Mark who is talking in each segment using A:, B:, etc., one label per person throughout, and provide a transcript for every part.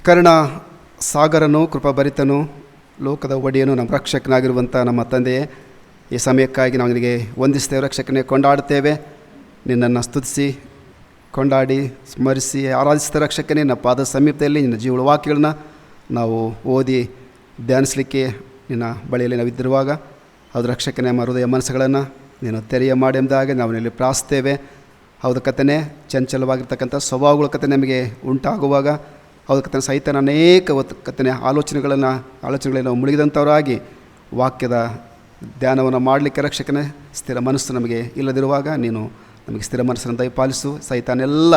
A: ಕರುಣ ಸಾಗರನು ಕೃಪಾಭರಿತನು ಲೋಕದ ಒಡೆಯನು ನಮ್ಮ ರಕ್ಷಕನಾಗಿರುವಂಥ ನಮ್ಮ ತಂದೆಯೇ, ಈ ಸಮಯಕ್ಕಾಗಿ ನಾವು ನಿನಗೆ ವಂದಿಸ್ತೇವೆ. ರಕ್ಷಕನೇ, ಕೊಂಡಾಡುತ್ತೇವೆ. ನಿನ್ನನ್ನು ಸ್ತುತಿಸಿ ಕೊಂಡಾಡಿ ಸ್ಮರಿಸಿ ಆರಾಧಿಸಿದ ರಕ್ಷಕನೇ, ನಿನ್ನ ಪಾದ ಸಮೀಪದಲ್ಲಿ ನಿನ್ನ ಜೀವಳ ವಾಕ್ಯಗಳನ್ನ ನಾವು ಓದಿ ಧ್ಯಾನಿಸಲಿಕ್ಕೆ ನಿನ್ನ ಬಳಿಯಲ್ಲಿ ನಾವಿದ್ದಿರುವಾಗ ಹೌದು ರಕ್ಷಕನೇ, ನಮ್ಮ ಹೃದಯ ಮನಸ್ಸುಗಳನ್ನು ನೀನು ತೆರೆಯ ಮಾಡಿ ಎಂದಾಗ ನಾವು ನಿನ್ನಲ್ಲಿ ಪ್ರಾರ್ಥಿಸ್ತೇವೆ. ಹೌದು ಕತ್ತನೆ, ಚಂಚಲವಾಗಿರ್ತಕ್ಕಂಥ ಸ್ವಭಾವಗಳ ಕತೆ ನಮಗೆ ಉಂಟಾಗುವಾಗ ಹೌದು ಕತ್ತನೆ, ಸೈತನ ಅನೇಕ ಕತ್ತನೆ ಆಲೋಚನೆಗಳನ್ನು ನಾವು ಮುಳುಗಿದಂಥವರಾಗಿ ವಾಕ್ಯದ ಧ್ಯಾನವನ್ನು ಮಾಡಲಿಕ್ಕೆ ರಕ್ಷಕನೇ ಸ್ಥಿರ ಮನಸ್ಸು ನಮಗೆ ಇಲ್ಲದಿರುವಾಗ ನೀನು ನಮಗೆ ಸ್ಥಿರ ಮನಸ್ಸನ್ನು ದಯಪಾಲಿಸು. ಸೈತಾನೆಲ್ಲ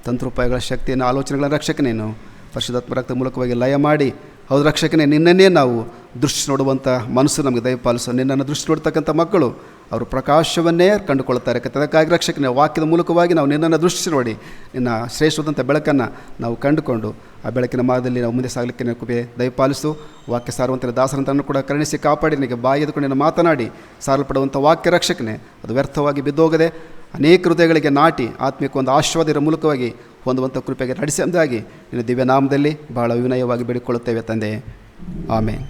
A: ತಂತ್ರೋಪಾಯಗಳ ಶಕ್ತಿಯನ್ನು ಆಲೋಚನೆಗಳ ರಕ್ಷಕನೇ ನೀನು ಪರಿಶುದ್ಧಾತ್ಮ ರಕ್ತ ಮೂಲಕವಾಗಿ ಲಯ ಮಾಡಿ ಹೌದು ರಕ್ಷಕನೇ, ನಿನ್ನನ್ನೇ ನಾವು ದೃಷ್ಟಿ ನೋಡುವಂಥ ಮನಸ್ಸು ನಮಗೆ ದಯಪಾಲಿಸು. ನಿನ್ನನ್ನು ದೃಷ್ಟಿ ನೋಡ್ತಕ್ಕಂಥ ಮಕ್ಕಳು ಅವರು ಪ್ರಕಾಶವನ್ನೇ ಕಂಡುಕೊಳ್ಳುತ್ತಾರೆ. ಅದಕ್ಕಾಗಿ ರಕ್ಷಕನೇ, ವಾಕ್ಯದ ಮೂಲಕವಾಗಿ ನಾವು ನಿನ್ನನ್ನು ದೃಷ್ಟಿ ನೋಡಿ ನಿನ್ನ ಶ್ರೇಷ್ಠವಾದಂಥ ಬೆಳಕನ್ನು ನಾವು ಕಂಡುಕೊಂಡು ಆ ಬೆಳಕಿನ ಮಾರ್ಗದಲ್ಲಿ ನಾವು ಮುಂದೆ ಸಾಗಲಿಕ್ಕೆ ನಿನ್ನ ಕೃಪೆ ದಯಪಾಲಿಸು. ವಾಕ್ಯ ಸಾರುವಂಥ ದಾಸರಂತನ್ನು ಕೂಡ ಕರುಣಿಸಿ ಕಾಪಾಡಿ ನಿನಗೆ ಬಾಯಿ ಎದುಕೊಂಡು ನಿನ್ನ ಮಾತನಾಡಿ ಸಾರಲ್ಪಡುವಂಥ ವಾಕ್ಯ ರಕ್ಷಕನೇ ಅದು ವ್ಯರ್ಥವಾಗಿ ಬಿದ್ದೋಗದೆ ಅನೇಕ ಹೃದಯಗಳಿಗೆ ನಾಟಿ ಆತ್ಮೀಕ ಒಂದು ಆಶೀರ್ವಾದದ ಮೂಲಕವಾಗಿ ಹೊಂದುವಂಥ ಕೃಪೆಗೆ ನಡೆಸಿ ಅಂದಾಗಿ ನಿನ್ನ ದಿವ್ಯ ನಾಮದಲ್ಲಿ ಬಹಳ ವಿನಯವಾಗಿ ಬೇಡಿಕೊಳ್ಳುತ್ತೇವೆ ತಂದೆ, ಆಮೇನ್.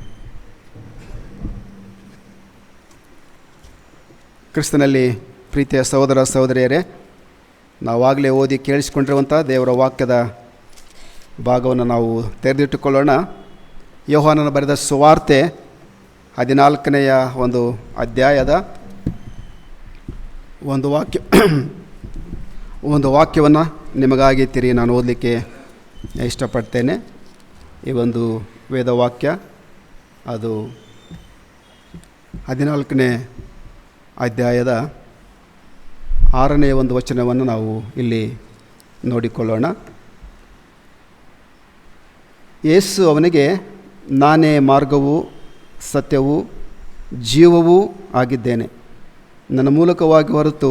A: ಕ್ರಿಸ್ತನಲ್ಲಿ ಪ್ರೀತಿಯ ಸಹೋದರ ಸಹೋದರಿಯರೇ, ನಾವಾಗಲೇ ಓದಿ ಕೇಳಿಸಿಕೊಂಡಿರುವಂಥ ದೇವರ ವಾಕ್ಯದ ಭಾಗವನ್ನು ನಾವು ತೆರೆದಿಟ್ಟುಕೊಳ್ಳೋಣ. ಯೋಹಾನನ ಬರೆದ ಸುವಾರ್ತೆ 14ನೆಯ ಒಂದು ಅಧ್ಯಾಯದ ಒಂದು ವಾಕ್ಯವನ್ನು ನಿಮಗಾಗಿ ತಿರುಗಿ ನಾನು ಓದಲಿಕ್ಕೆ ಇಷ್ಟಪಡ್ತೇನೆ. ಈ ಒಂದು ವೇದವಾಕ್ಯ ಅದು 14ನೇ ಅಧ್ಯಾಯದ 6ನೇ ಒಂದು ವಚನವನ್ನು ನಾವು ಇಲ್ಲಿ ನೋಡಿಕೊಳ್ಳೋಣ. ಯೇಸು ಅವನಿಗೆ, ನಾನೇ ಮಾರ್ಗವೂ ಸತ್ಯವೂ ಜೀವವೂ ಆಗಿದ್ದೇನೆ. ನನ್ನ ಮೂಲಕವಾಗಿ ಹೊರತು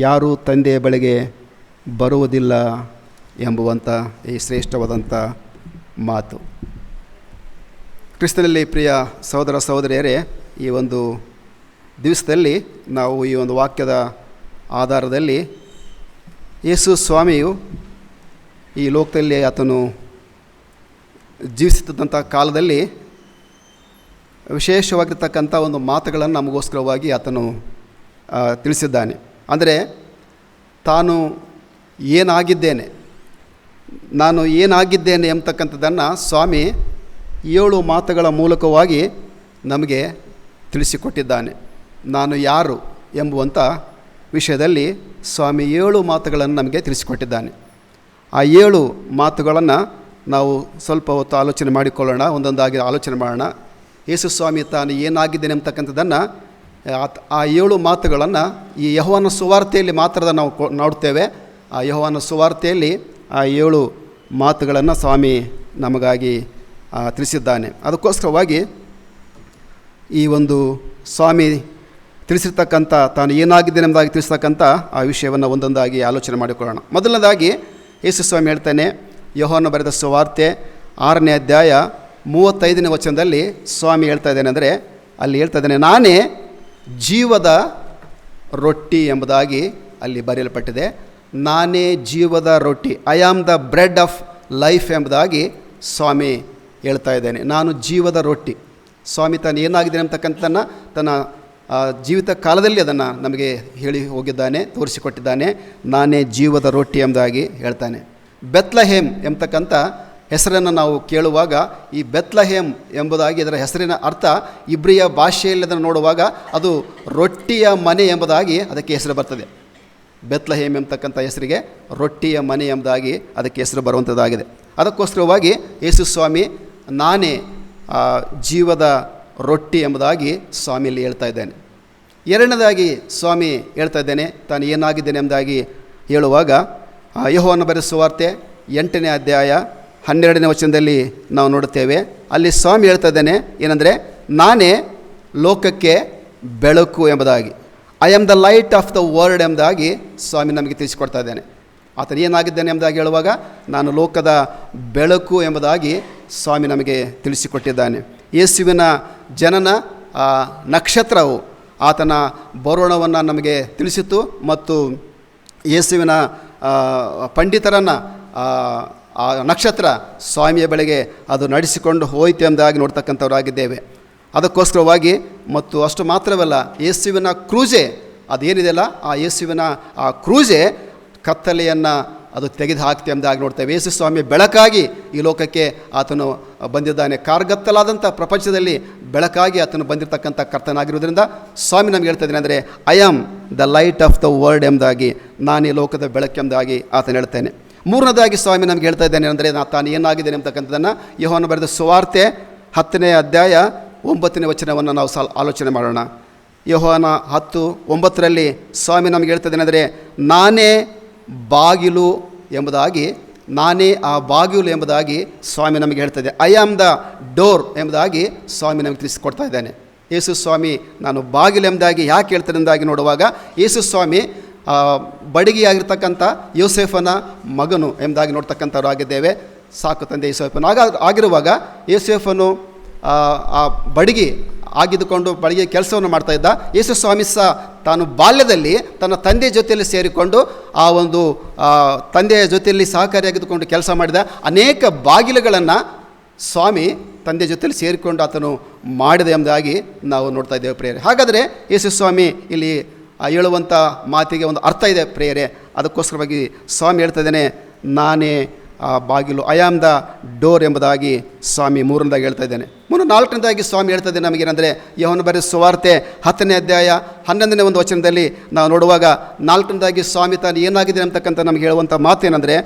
A: ಯಾರೂ ತಂದೆಯ ಬಳಿಗೆ ಬರುವುದಿಲ್ಲ ಎಂಬುವಂಥ ಈ ಶ್ರೇಷ್ಠವಾದಂಥ ಮಾತು. ಕ್ರಿಸ್ತನಲ್ಲಿ ಪ್ರಿಯ ಸಹೋದರ ಸಹೋದರಿಯರೇ, ಈ ಒಂದು ದಿವಸದಲ್ಲಿ ನಾವು ಈ ಒಂದು ವಾಕ್ಯದ ಆಧಾರದಲ್ಲಿ ಯೇಸು ಸ್ವಾಮಿಯು ಈ ಲೋಕದಲ್ಲಿ ಆತನು ಜೀವಿಸುತ್ತಿದ್ದಂಥ ಕಾಲದಲ್ಲಿ ವಿಶೇಷವಾಗಿರ್ತಕ್ಕಂಥ ಒಂದು ಮಾತುಗಳನ್ನು ನಮಗೋಸ್ಕರವಾಗಿ ಆತನು ತಿಳಿಸಿದ್ದಾನೆ. ಅಂದರೆ ತಾನು ನಾನು ಏನಾಗಿದ್ದೇನೆ ಎಂಬತಕ್ಕಂಥದ್ದನ್ನು ಸ್ವಾಮಿ 7 ಮಾತುಗಳ ಮೂಲಕವಾಗಿ ನಮಗೆ ತಿಳಿಸಿಕೊಟ್ಟಿದ್ದಾನೆ. ನಾನು ಯಾರು ಎಂಬುವಂಥ ವಿಷಯದಲ್ಲಿ ಸ್ವಾಮಿ 7 ಮಾತುಗಳನ್ನು ನಮಗೆ ತಿಳಿಸಿಕೊಟ್ಟಿದ್ದಾನೆ. ಆ 7 ಮಾತುಗಳನ್ನು ನಾವು ಸ್ವಲ್ಪ ಹೊತ್ತು ಆಲೋಚನೆ ಮಾಡಿಕೊಳ್ಳೋಣ, ಒಂದೊಂದಾಗಿ ಆಲೋಚನೆ ಮಾಡೋಣ. ಯೇಸು ಸ್ವಾಮಿ ತಾನು ಏನಾಗಿದ್ದೇನೆ ಎಂಬತಕ್ಕಂಥದ್ದನ್ನು ಆ 7 ಮಾತುಗಳನ್ನು ಈ ಯೋಹಾನನ ಸುವಾರ್ತೆಯಲ್ಲಿ ಮಾತ್ರ ನಾವು ನೋಡ್ತೇವೆ. ಆ ಯೋಹಾನನ ಸುವಾರ್ತೆಯಲ್ಲಿ ಆ 7 ಮಾತುಗಳನ್ನು ಸ್ವಾಮಿ ನಮಗಾಗಿ ತಿಳಿಸಿದ್ದಾನೆ. ಅದಕ್ಕೋಸ್ಕರವಾಗಿ ಈ ಒಂದು ಸ್ವಾಮಿ ತಿಳಿಸಿರ್ತಕ್ಕಂಥ ತಾನು ಏನಾಗಿದ್ದೇನೆ ಎಂಬುದಾಗಿ ತಿಳಿಸ್ತಕ್ಕಂಥ ಆ ವಿಷಯವನ್ನು ಒಂದೊಂದಾಗಿ ಆಲೋಚನೆ ಮಾಡಿಕೊಳ್ಳೋಣ. ಮೊದಲನೇದಾಗಿ ಯೇಸು ಸ್ವಾಮಿ ಹೇಳ್ತಾನೆ, ಯೋಹಾನ ಬರೆದ ಸುವಾರ್ತೆ 6ನೇ ಅಧ್ಯಾಯ 35ನೇ ವಚನದಲ್ಲಿ ಸ್ವಾಮಿ ಹೇಳ್ತಾ ಇದ್ದೇನೆ. ಅಂದರೆ ಅಲ್ಲಿ ಹೇಳ್ತಾ ಇದ್ದೇನೆ, ನಾನೇ ಜೀವದ ರೊಟ್ಟಿ ಎಂಬುದಾಗಿ ಅಲ್ಲಿ ಬರೆಯಲ್ಪಟ್ಟಿದೆ. ನಾನೇ ಜೀವದ ರೊಟ್ಟಿ, I am the bread of life ಎಂಬುದಾಗಿ ಸ್ವಾಮಿ ಹೇಳ್ತಾ ಇದ್ದೇನೆ. ನಾನು ಜೀವದ ರೊಟ್ಟಿ. ಸ್ವಾಮಿ ತಾನು ಏನಾಗಿದ್ದೇನೆ ಅಂತಕ್ಕಂಥದ್ದನ್ನು ತನ್ನ ಜೀವಿತ ಕಾಲದಲ್ಲಿ ಅದನ್ನು ನಮಗೆ ಹೇಳಿ ಹೋಗಿದ್ದಾನೆ, ತೋರಿಸಿಕೊಟ್ಟಿದ್ದಾನೆ. ನಾನೇ ಜೀವದ ರೊಟ್ಟಿ ಎಂಬುದಾಗಿ ಹೇಳ್ತಾನೆ. ಬೆತ್ಲಹೇಮ್ ಎಂಬತಕ್ಕಂಥ ಹೆಸರನ್ನು ನಾವು ಕೇಳುವಾಗ ಈ ಬೆತ್ಲಹೇಮ್ ಎಂಬುದಾಗಿ ಇದರ ಹೆಸರಿನ ಅರ್ಥ ಇಬ್ರಿಯ ಭಾಷೆಯಲ್ಲಿ ಅದನ್ನು ನೋಡುವಾಗ ಅದು ರೊಟ್ಟಿಯ ಮನೆ ಎಂಬುದಾಗಿ ಅದಕ್ಕೆ ಹೆಸರು ಬರ್ತದೆ. ಬೆತ್ಲಹೇಮ್ ಎಂಬತಕ್ಕಂಥ ಹೆಸರಿಗೆ ರೊಟ್ಟಿಯ ಮನೆ ಎಂಬುದಾಗಿ ಅದಕ್ಕೆ ಹೆಸರು ಬರುವಂಥದ್ದಾಗಿದೆ. ಅದಕ್ಕೋಸ್ಕರವಾಗಿ ಯೇಸು ಸ್ವಾಮಿ ನಾನೇ ಜೀವದ ರೊಟ್ಟಿ ಎಂಬುದಾಗಿ ಸ್ವಾಮಿಯಲ್ಲಿ ಹೇಳ್ತಾ ಇದ್ದೇನೆ. ಎರಡನೇದಾಗಿ ಸ್ವಾಮಿ ಹೇಳ್ತಾ ಇದ್ದೇನೆ ತಾನು ಏನಾಗಿದ್ದೇನೆ ಎಂಬುದಾಗಿ ಹೇಳುವಾಗ ಯೋಹಾನನ ಬರೆದ ಸುವಾರ್ತೆ 8ನೇ ಅಧ್ಯಾಯ 12ನೇ ವಚನದಲ್ಲಿ ನಾವು ನೋಡುತ್ತೇವೆ. ಅಲ್ಲಿ ಸ್ವಾಮಿ ಹೇಳ್ತಾ ಇದ್ದೇನೆ ಏನಂದರೆ, ನಾನೇ ಲೋಕಕ್ಕೆ ಬೆಳಕು ಎಂಬುದಾಗಿ, I am the light off the world ಎಂಬುದಾಗಿ ಸ್ವಾಮಿ ನಮಗೆ ತಿಳಿಸಿಕೊಡ್ತಾ ಇದ್ದೇನೆ. ಆತನು ಏನಾಗಿದ್ದೇನೆ ಎಂಬುದಾಗಿ ಹೇಳುವಾಗ ನಾನು ಲೋಕದ ಬೆಳಕು ಎಂಬುದಾಗಿ ಸ್ವಾಮಿ ನಮಗೆ ತಿಳಿಸಿಕೊಟ್ಟಿದ್ದಾನೆ. ಯೇಸುವಿನ ಜನನ ನಕ್ಷತ್ರವು ಆತನ ಬರೋಣವನ್ನು ನಮಗೆ ತಿಳಿಸಿತು ಮತ್ತು ಯೇಸುವಿನ ಪಂಡಿತರನ್ನು ಆ ನಕ್ಷತ್ರ ಸ್ವಾಮಿಯ ಬಳಿಗೆ ಅದು ನಡೆಸಿಕೊಂಡು ಹೋಯಿತು ಎಂಬುದಾಗಿ ನೋಡ್ತಕ್ಕಂಥವರಾಗಿದ್ದೇವೆ. ಅದಕ್ಕೋಸ್ಕರವಾಗಿ ಮತ್ತು ಅಷ್ಟು ಮಾತ್ರವಲ್ಲ, ಯೇಸುವಿನ ಕ್ರೂಜೆ ಅದೇನಿದೆಯಲ್ಲ, ಆ ಯೇಸುವಿನ ಆ ಕ್ರೂಜೆ ಕತ್ತಲೆಯನ್ನು ಅದು ತೆಗೆದು ಹಾಕ್ತೆ ಎಂಬುದಾಗಿ ನೋಡ್ತೇವೆ. ಯೇಸು ಸ್ವಾಮಿ ಬೆಳಕಾಗಿ ಈ ಲೋಕಕ್ಕೆ ಆತನು ಬಂದಿದ್ದಾನೆ. ಕಾರ್ಗತ್ತಲಾದಂಥ ಪ್ರಪಂಚದಲ್ಲಿ ಬೆಳಕಾಗಿ ಆತನು ಬಂದಿರತಕ್ಕಂಥ ಕರ್ತನಾಗಿರೋದ್ರಿಂದ ಸ್ವಾಮಿ ನಮ್ಗೆ ಹೇಳ್ತಾ ಇದ್ದಾನೆ ಅಂದರೆ, I am the light off the world ಎಂಬುದಾಗಿ, ನಾನು ಈ ಲೋಕದ ಬೆಳಕೆಂಬುದಾಗಿ ಆತನು ಹೇಳ್ತೇನೆ. ಮೂರನೇದಾಗಿ ಸ್ವಾಮಿ ನಮ್ಗೆ ಹೇಳ್ತಾ ಇದ್ದಾನೆ ಅಂದರೆ, ತಾನು ಏನಾಗಿದ್ದೇನೆ ಅಂತಕ್ಕಂಥದ್ದನ್ನು ಯೋಹಾನ ಬರೆದ ಸುವಾರ್ತೆ 10ನೇ ಅಧ್ಯಾಯ 9ನೇ ವಚನವನ್ನು ನಾವು ಆಲೋಚನೆ ಮಾಡೋಣ. ಯೋಹಾನ 10:9 ಸ್ವಾಮಿ ನಮಗೆ ಹೇಳ್ತದೇನೆ ಅಂದರೆ, ನಾನೇ ಬಾಗಿಲು ಎಂಬುದಾಗಿ, ನಾನೇ ಆ ಬಾಗಿಲು ಎಂಬುದಾಗಿ ಸ್ವಾಮಿ ನಮಗೆ ಹೇಳ್ತಾಯಿದೆ. ಐ ಆಮ್ ದ ಡೋರ್ ಎಂಬುದಾಗಿ ಸ್ವಾಮಿ ನಮಗೆ ತಿಳಿಸಿಕೊಡ್ತಾ ಇದ್ದಾನೆ. ಯೇಸು ಸ್ವಾಮಿ ನಾನು ಬಾಗಿಲು ಎಂಬುದಾಗಿ ಯಾಕೆ ಹೇಳ್ತಾನೆ ಎಂಬುದಾಗಿ ನೋಡುವಾಗ, ಯೇಸು ಸ್ವಾಮಿ ಬಡಗಿಯಾಗಿರ್ತಕ್ಕಂಥ ಯೋಸೇಫನ ಮಗನು ಎಂಬುದಾಗಿ ನೋಡ್ತಕ್ಕಂಥವ್ರು ಆಗಿದ್ದೇವೆ. ಸಾಕು ತಂದೆ ಯೋಸೇಫನು ಆಗಿರುವಾಗ ಯೋಸೇಫನು ಆ ಬಡಗಿ ಆಗಿದ್ದುಕೊಂಡು ಬಳಿಗೆ ಕೆಲಸವನ್ನು ಮಾಡ್ತಾಯಿದ್ದ. ಯೇಸು ಸ್ವಾಮಿ ಸಹ ತಾನು ಬಾಲ್ಯದಲ್ಲಿ ತನ್ನ ತಂದೆಯ ಜೊತೆಯಲ್ಲಿ ಸೇರಿಕೊಂಡು ಆ ಒಂದು ತಂದೆಯ ಜೊತೆಯಲ್ಲಿ ಸಹಕಾರಿಯಾಗಿದ್ದುಕೊಂಡು ಕೆಲಸ ಮಾಡಿದ ಅನೇಕ ಬಾಗಿಲುಗಳನ್ನು ಸ್ವಾಮಿ ತಂದೆಯ ಜೊತೆಯಲ್ಲಿ ಸೇರಿಕೊಂಡು ಆತನು ಮಾಡಿದ ಎಂಬುದಾಗಿ ನಾವು ನೋಡ್ತಾ ಇದ್ದೇವೆ ಪ್ರಿಯರೇ. ಹಾಗಾದರೆ ಯೇಸು ಸ್ವಾಮಿ ಇಲ್ಲಿ ಹೇಳುವಂಥ ಮಾತಿಗೆ ಒಂದು ಅರ್ಥ ಇದೆ ಪ್ರಿಯರೇ. ಅದಕ್ಕೋಸ್ಕರವಾಗಿ ಸ್ವಾಮಿ ಹೇಳ್ತಾ ಇದ್ದಾನೆ, ನಾನೇ ಆ ಬಾಗಿಲು, ಐ ಆಮ್ ದ ಡೋರ್ ಎಂಬುದಾಗಿ ಸ್ವಾಮಿ ಮೂರನೇದಾಗಿ ಹೇಳ್ತಾ ಇದ್ದೇನೆ. 4ನೇದಾಗಿ ಸ್ವಾಮಿ ಹೇಳ್ತಾ ಇದ್ದೇನೆ ನಮಗೇನೆಂದರೆ, ಯೋಹಾನ ಬರೆದ ಸುವಾರ್ತೆ 10ನೇ ಅಧ್ಯಾಯ 11ನೇ ಒಂದು ವಚನದಲ್ಲಿ ನಾವು ನೋಡುವಾಗ 4ನೇದಾಗಿ ಸ್ವಾಮಿ ತಾನು ಏನಾಗಿದೆ ಅಂತಕ್ಕಂಥ ನಮಗೆ ಹೇಳುವಂಥ ಮಾತೇನೆಂದರೆ,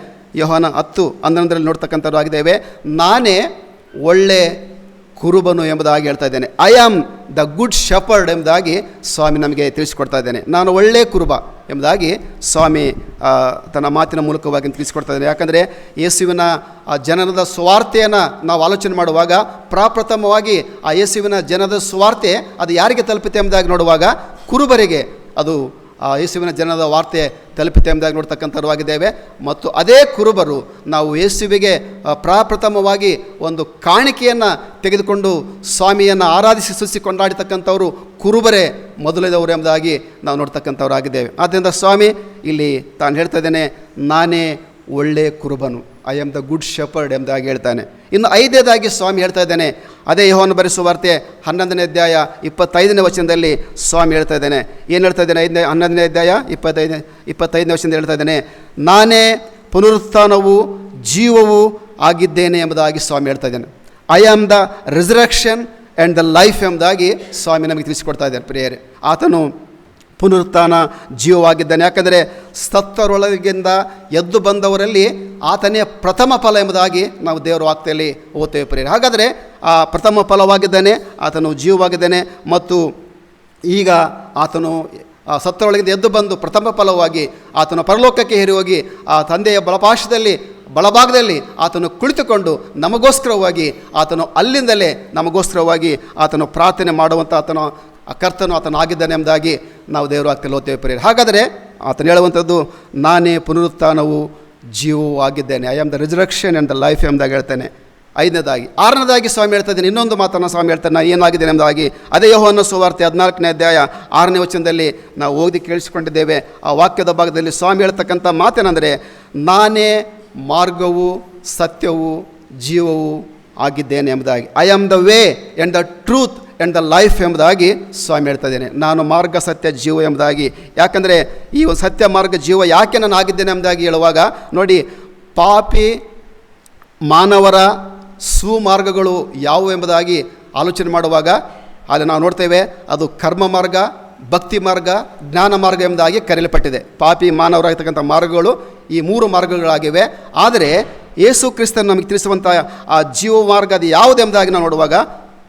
A: ಯೋಹಾನ 10:11 ನೋಡ್ತಕ್ಕಂಥದ್ದು ಆಗಿದ್ದೇವೆ, ನಾನೇ ಒಳ್ಳೆ ಕುರುಬನು ಎಂಬುದಾಗಿ ಹೇಳ್ತಾ ಇದ್ದೇನೆ. I am the good shepherd ಎಂಬುದಾಗಿ ಸ್ವಾಮಿ ನಮಗೆ ತಿಳಿಸಿಕೊಡ್ತಾ ಇದ್ದೇನೆ. ನಾನು ಒಳ್ಳೆಯ ಕುರುಬ ಎಂಬುದಾಗಿ ಸ್ವಾಮಿ ತನ್ನ ಮಾತಿನ ಮೂಲಕವಾಗಿ ತಿಳಿಸಿಕೊಡ್ತಾ ಇದ್ದೇನೆ. ಯಾಕಂದರೆ ಯೇಸುವಿನ ಜನನದ ಸುವಾರ್ತೆಯನ್ನು ನಾವು ಆಲೋಚನೆ ಮಾಡುವಾಗ, ಪ್ರಪ್ರಥಮವಾಗಿ ಆ ಯೇಸುವಿನ ಜನನದ ಸುವಾರ್ತೆ ಅದು ಯಾರಿಗೆ ತಲುಪಿತೆ ಎಂಬುದಾಗಿ ನೋಡುವಾಗ, ಕುರುಬರಿಗೆ ಅದು ಆ ಯೇಸುವಿನ ಜನನದ ವಾರ್ತೆ ತಲುಪಿತೆ ಎಂಬುದಾಗಿ ನೋಡ್ತಕ್ಕಂಥವಾಗಿದ್ದೇವೆ. ಮತ್ತು ಅದೇ ಕುರುಬರು ನಾವು ಯೇಸುವಿಗೆ ಪ್ರಪ್ರಥಮವಾಗಿ ಒಂದು ಕಾಣಿಕೆಯನ್ನು ತೆಗೆದುಕೊಂಡು ಸ್ವಾಮಿಯನ್ನು ಆರಾಧಿಸಿ ಸ್ತುತಿಸಿ ಕೊಂಡಾಡಿತಕ್ಕಂಥವರು ಕುರುಬರೇ ಮೊದಲಿದವರು ಎಂಬುದಾಗಿ ನಾವು ನೋಡ್ತಕ್ಕಂಥವರಾಗಿದ್ದೇವೆ. ಆದ್ದರಿಂದ ಸ್ವಾಮಿ ಇಲ್ಲಿ ತಾನು ಹೇಳ್ತಾ ಇದ್ದೇನೆ, ನಾನೇ ಒಳ್ಳೆಯ ಕುರುಬನು, I am the good shepherd ಎಂಬುದಾಗಿ ಹೇಳ್ತಾನೆ. ಇನ್ನು 5ನೇದಾಗಿ ಸ್ವಾಮಿ ಹೇಳ್ತಾ ಇದ್ದಾನೆ, ಅದೇ ಯೋಹಾನ ಬರೆದ ಸುವಾರ್ತೆ 11ನೇ ಅಧ್ಯಾಯ 25ನೇ ವಚನದಲ್ಲಿ ಸ್ವಾಮಿ ಹೇಳ್ತಾ ಇದ್ದಾನೆ. ಏನು ಹೇಳ್ತಾ ಇದ್ದಾನೆ? 11ನೇ ಅಧ್ಯಾಯ 25ನೇ ವಚನದಲ್ಲಿ ಹೇಳ್ತಾ ಇದ್ದಾನೆ, ನಾನೇ ಪುನರುತ್ಥಾನವೂ ಜೀವವೂ ಆಗಿದ್ದೇನೆ ಎಂಬುದಾಗಿ ಸ್ವಾಮಿ ಹೇಳ್ತಾ ಇದ್ದಾನೆ. I am the resurrection and the life ಎಂಬುದಾಗಿ ಸ್ವಾಮಿ ನಮಗೆ ತಿಳಿಸಿಕೊಡ್ತಾ ಇದ್ದಾನೆ ಪ್ರಿಯರೇ. ಆತನು ಪುನರುತ್ಥಾನ ಜೀವವಾಗಿದ್ದಾನೆ. ಯಾಕಂದರೆ ಸತ್ತರೊಳಗಿಂದ ಎದ್ದು ಬಂದವರಲ್ಲಿ ಆತನೇ ಪ್ರಥಮ ಫಲ ಎಂಬುದಾಗಿ ನಾವು ದೇವರ ವಾಕ್ಯದಲ್ಲಿ ಓದ್ತೇವೆ ಪ್ರಿಯರೇ. ಹಾಗಾದರೆ ಆ ಪ್ರಥಮ ಫಲವಾಗಿದ್ದಾನೆ, ಆತನು ಜೀವವಾಗಿದ್ದಾನೆ. ಮತ್ತು ಈಗ ಆತನು ಸತ್ತರೊಳಗಿಂದ ಎದ್ದು ಬಂದು ಪ್ರಥಮ ಫಲವಾಗಿ ಆತನು ಪರಲೋಕಕ್ಕೆ ಹೇರಿ ಹೋಗಿ ಆ ತಂದೆಯ ಬಲಭಾಗದಲ್ಲಿ ಆತನು ಕುಳಿತುಕೊಂಡು ನಮಗೋಸ್ಕರವಾಗಿ ಆತನು ಅಲ್ಲಿಂದಲೇ ನಮಗೋಸ್ಕರವಾಗಿ ಆತನು ಪ್ರಾರ್ಥನೆ ಮಾಡುವಂಥ ಕರ್ತನು ಆತನು ಆಗಿದ್ದಾನೆ ಎಂಬುದಾಗಿ ನಾವು ದೇವರ ವಾಕ್ಯದಲ್ಲಿ ಓದ್ತೇವೆ ಪ್ರಿಯರೇ. ಹಾಗಾದರೆ ಆತನು ಹೇಳುವಂಥದ್ದು, ನಾನೇ ಪುನರುತ್ಥಾನವು ಜೀವವೂ ಆಗಿದ್ದೇನೆ, I am the resurrection and the life ಎಂಬುದಾಗಿ ಹೇಳ್ತಾನೆ. 5ನೇದಾಗಿ 6ನೇದಾಗಿ ಸ್ವಾಮಿ ಹೇಳ್ತಾ ಇದ್ದೀನಿ, ಇನ್ನೊಂದು ಮಾತನ್ನು ಸ್ವಾಮಿ ಹೇಳ್ತಾನೆ, ನಾನು ಏನಾಗಿದ್ದೇನೆ ಎಂಬುದಾಗಿ. ಅದೇ ಯೋಹಾನ ಸುವಾರ್ತೆ 14ನೇ ಅಧ್ಯಾಯ 6ನೇ ವಚನದಲ್ಲಿ ನಾವು ಓದಿ ಕೇಳಿಸಿಕೊಂಡಿದ್ದೇವೆ. ಆ ವಾಕ್ಯದ ಭಾಗದಲ್ಲಿ ಸ್ವಾಮಿ ಹೇಳ್ತಕ್ಕಂಥ ಮಾತೇನೆಂದರೆ, ನಾನೇ ಮಾರ್ಗವು ಸತ್ಯವೂ ಜೀವವೂ ಆಗಿದ್ದೇನೆ ಎಂಬುದಾಗಿ. I am the way and the truth and the life ಎಂಬುದಾಗಿ ಸ್ವಾಮಿ ಹೇಳ್ತಾ ಇದ್ದೇನೆ. ನಾನು ಮಾರ್ಗ ಸತ್ಯ ಜೀವ ಎಂಬುದಾಗಿ. ಯಾಕಂದರೆ ಈ ಒಂದು ಸತ್ಯ ಮಾರ್ಗ ಜೀವ ಯಾಕೆ ನಾನು ಆಗಿದ್ದೇನೆ ಎಂಬುದಾಗಿ ಹೇಳುವಾಗ ನೋಡಿ, ಪಾಪಿ ಮಾನವರ ಸುಮಾರ್ಗಗಳು ಯಾವುವು ಎಂಬುದಾಗಿ ಆಲೋಚನೆ ಮಾಡುವಾಗ ಅಲ್ಲಿ ನಾವು ನೋಡ್ತೇವೆ, ಅದು ಕರ್ಮ ಮಾರ್ಗ, ಭಕ್ತಿ ಮಾರ್ಗ, ಜ್ಞಾನ ಮಾರ್ಗ ಎಂಬುದಾಗಿ ಕರೆಯಲ್ಪಟ್ಟಿದೆ. ಪಾಪಿ ಮಾನವರಾಗಿರ್ತಕ್ಕಂಥ ಮಾರ್ಗಗಳು ಈ 3 ಮಾರ್ಗಗಳಾಗಿವೆ. ಆದರೆ ಯೇಸು ಕ್ರಿಸ್ತನು ನಮಗೆ ತಿಳಿಸುವಂಥ ಆ ಜೀವ ಮಾರ್ಗ ಅದು ಯಾವುದೆಂಬುದಾಗಿ ನಾವು ನೋಡುವಾಗ,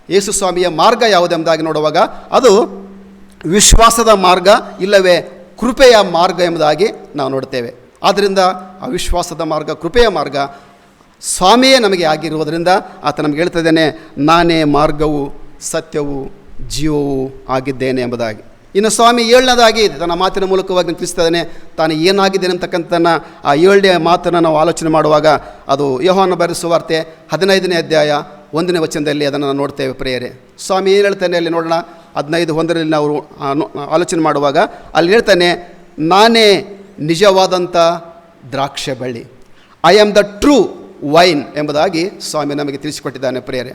A: ಯೇಸು ಸ್ವಾಮಿಯ ಮಾರ್ಗ ಯಾವುದೆಂಬುದಾಗಿ ನೋಡುವಾಗ ಅದು ವಿಶ್ವಾಸದ ಮಾರ್ಗ, ಇಲ್ಲವೇ ಕೃಪೆಯ ಮಾರ್ಗ ಎಂಬುದಾಗಿ ನಾವು ನೋಡ್ತೇವೆ. ಆದ್ದರಿಂದ ಆ ವಿಶ್ವಾಸದ ಮಾರ್ಗ, ಕೃಪೆಯ ಮಾರ್ಗ ಸ್ವಾಮಿಯೇ ನಮಗೆ ಆಗಿರುವುದರಿಂದ ಆತ ನಮಗೆ ಹೇಳ್ತಾ ಇದ್ದಾನೆ, ನಾನೇ ಮಾರ್ಗವು ಸತ್ಯವೂ ಜೀವವೂ ಆಗಿದ್ದೇನೆ ಎಂಬುದಾಗಿ. ಇನ್ನು ಸ್ವಾಮಿ 7ನೇದಾಗಿ ತನ್ನ ಮಾತಿನ ಮೂಲಕವಾಗಿ ತಿಳಿಸ್ತಾ ಇದ್ದಾನೆ, ತಾನು ಏನಾಗಿದ್ದೇನೆ ಅಂತಕ್ಕಂಥನ್ನು ಆ 7ನೇ ಮಾತನ್ನು ನಾವು ಆಲೋಚನೆ ಮಾಡುವಾಗ ಅದು ಯೋಹಾನ ಬರೆದ ಸುವಾರ್ತೆ 15ನೇ ಅಧ್ಯಾಯ 1ನೇ ವಚನದಲ್ಲಿ ಅದನ್ನು ನಾವು ನೋಡ್ತೇವೆ ಪ್ರಿಯರೇ. ಸ್ವಾಮಿ ಏನು ಹೇಳ್ತಾನೆ ಅಲ್ಲಿ ನೋಡೋಣ. 15:1 ನಾವು ಆಲೋಚನೆ ಮಾಡುವಾಗ ಅಲ್ಲಿ ಹೇಳ್ತಾನೆ, ನಾನೇ ನಿಜವಾದಂಥ ದ್ರಾಕ್ಷೆ ಬಳ್ಳಿ, I am the true vine ಎಂಬುದಾಗಿ ಸ್ವಾಮಿ ನಮಗೆ ತಿಳಿಸಿಕೊಟ್ಟಿದ್ದಾನೆ ಪ್ರಿಯರೇ.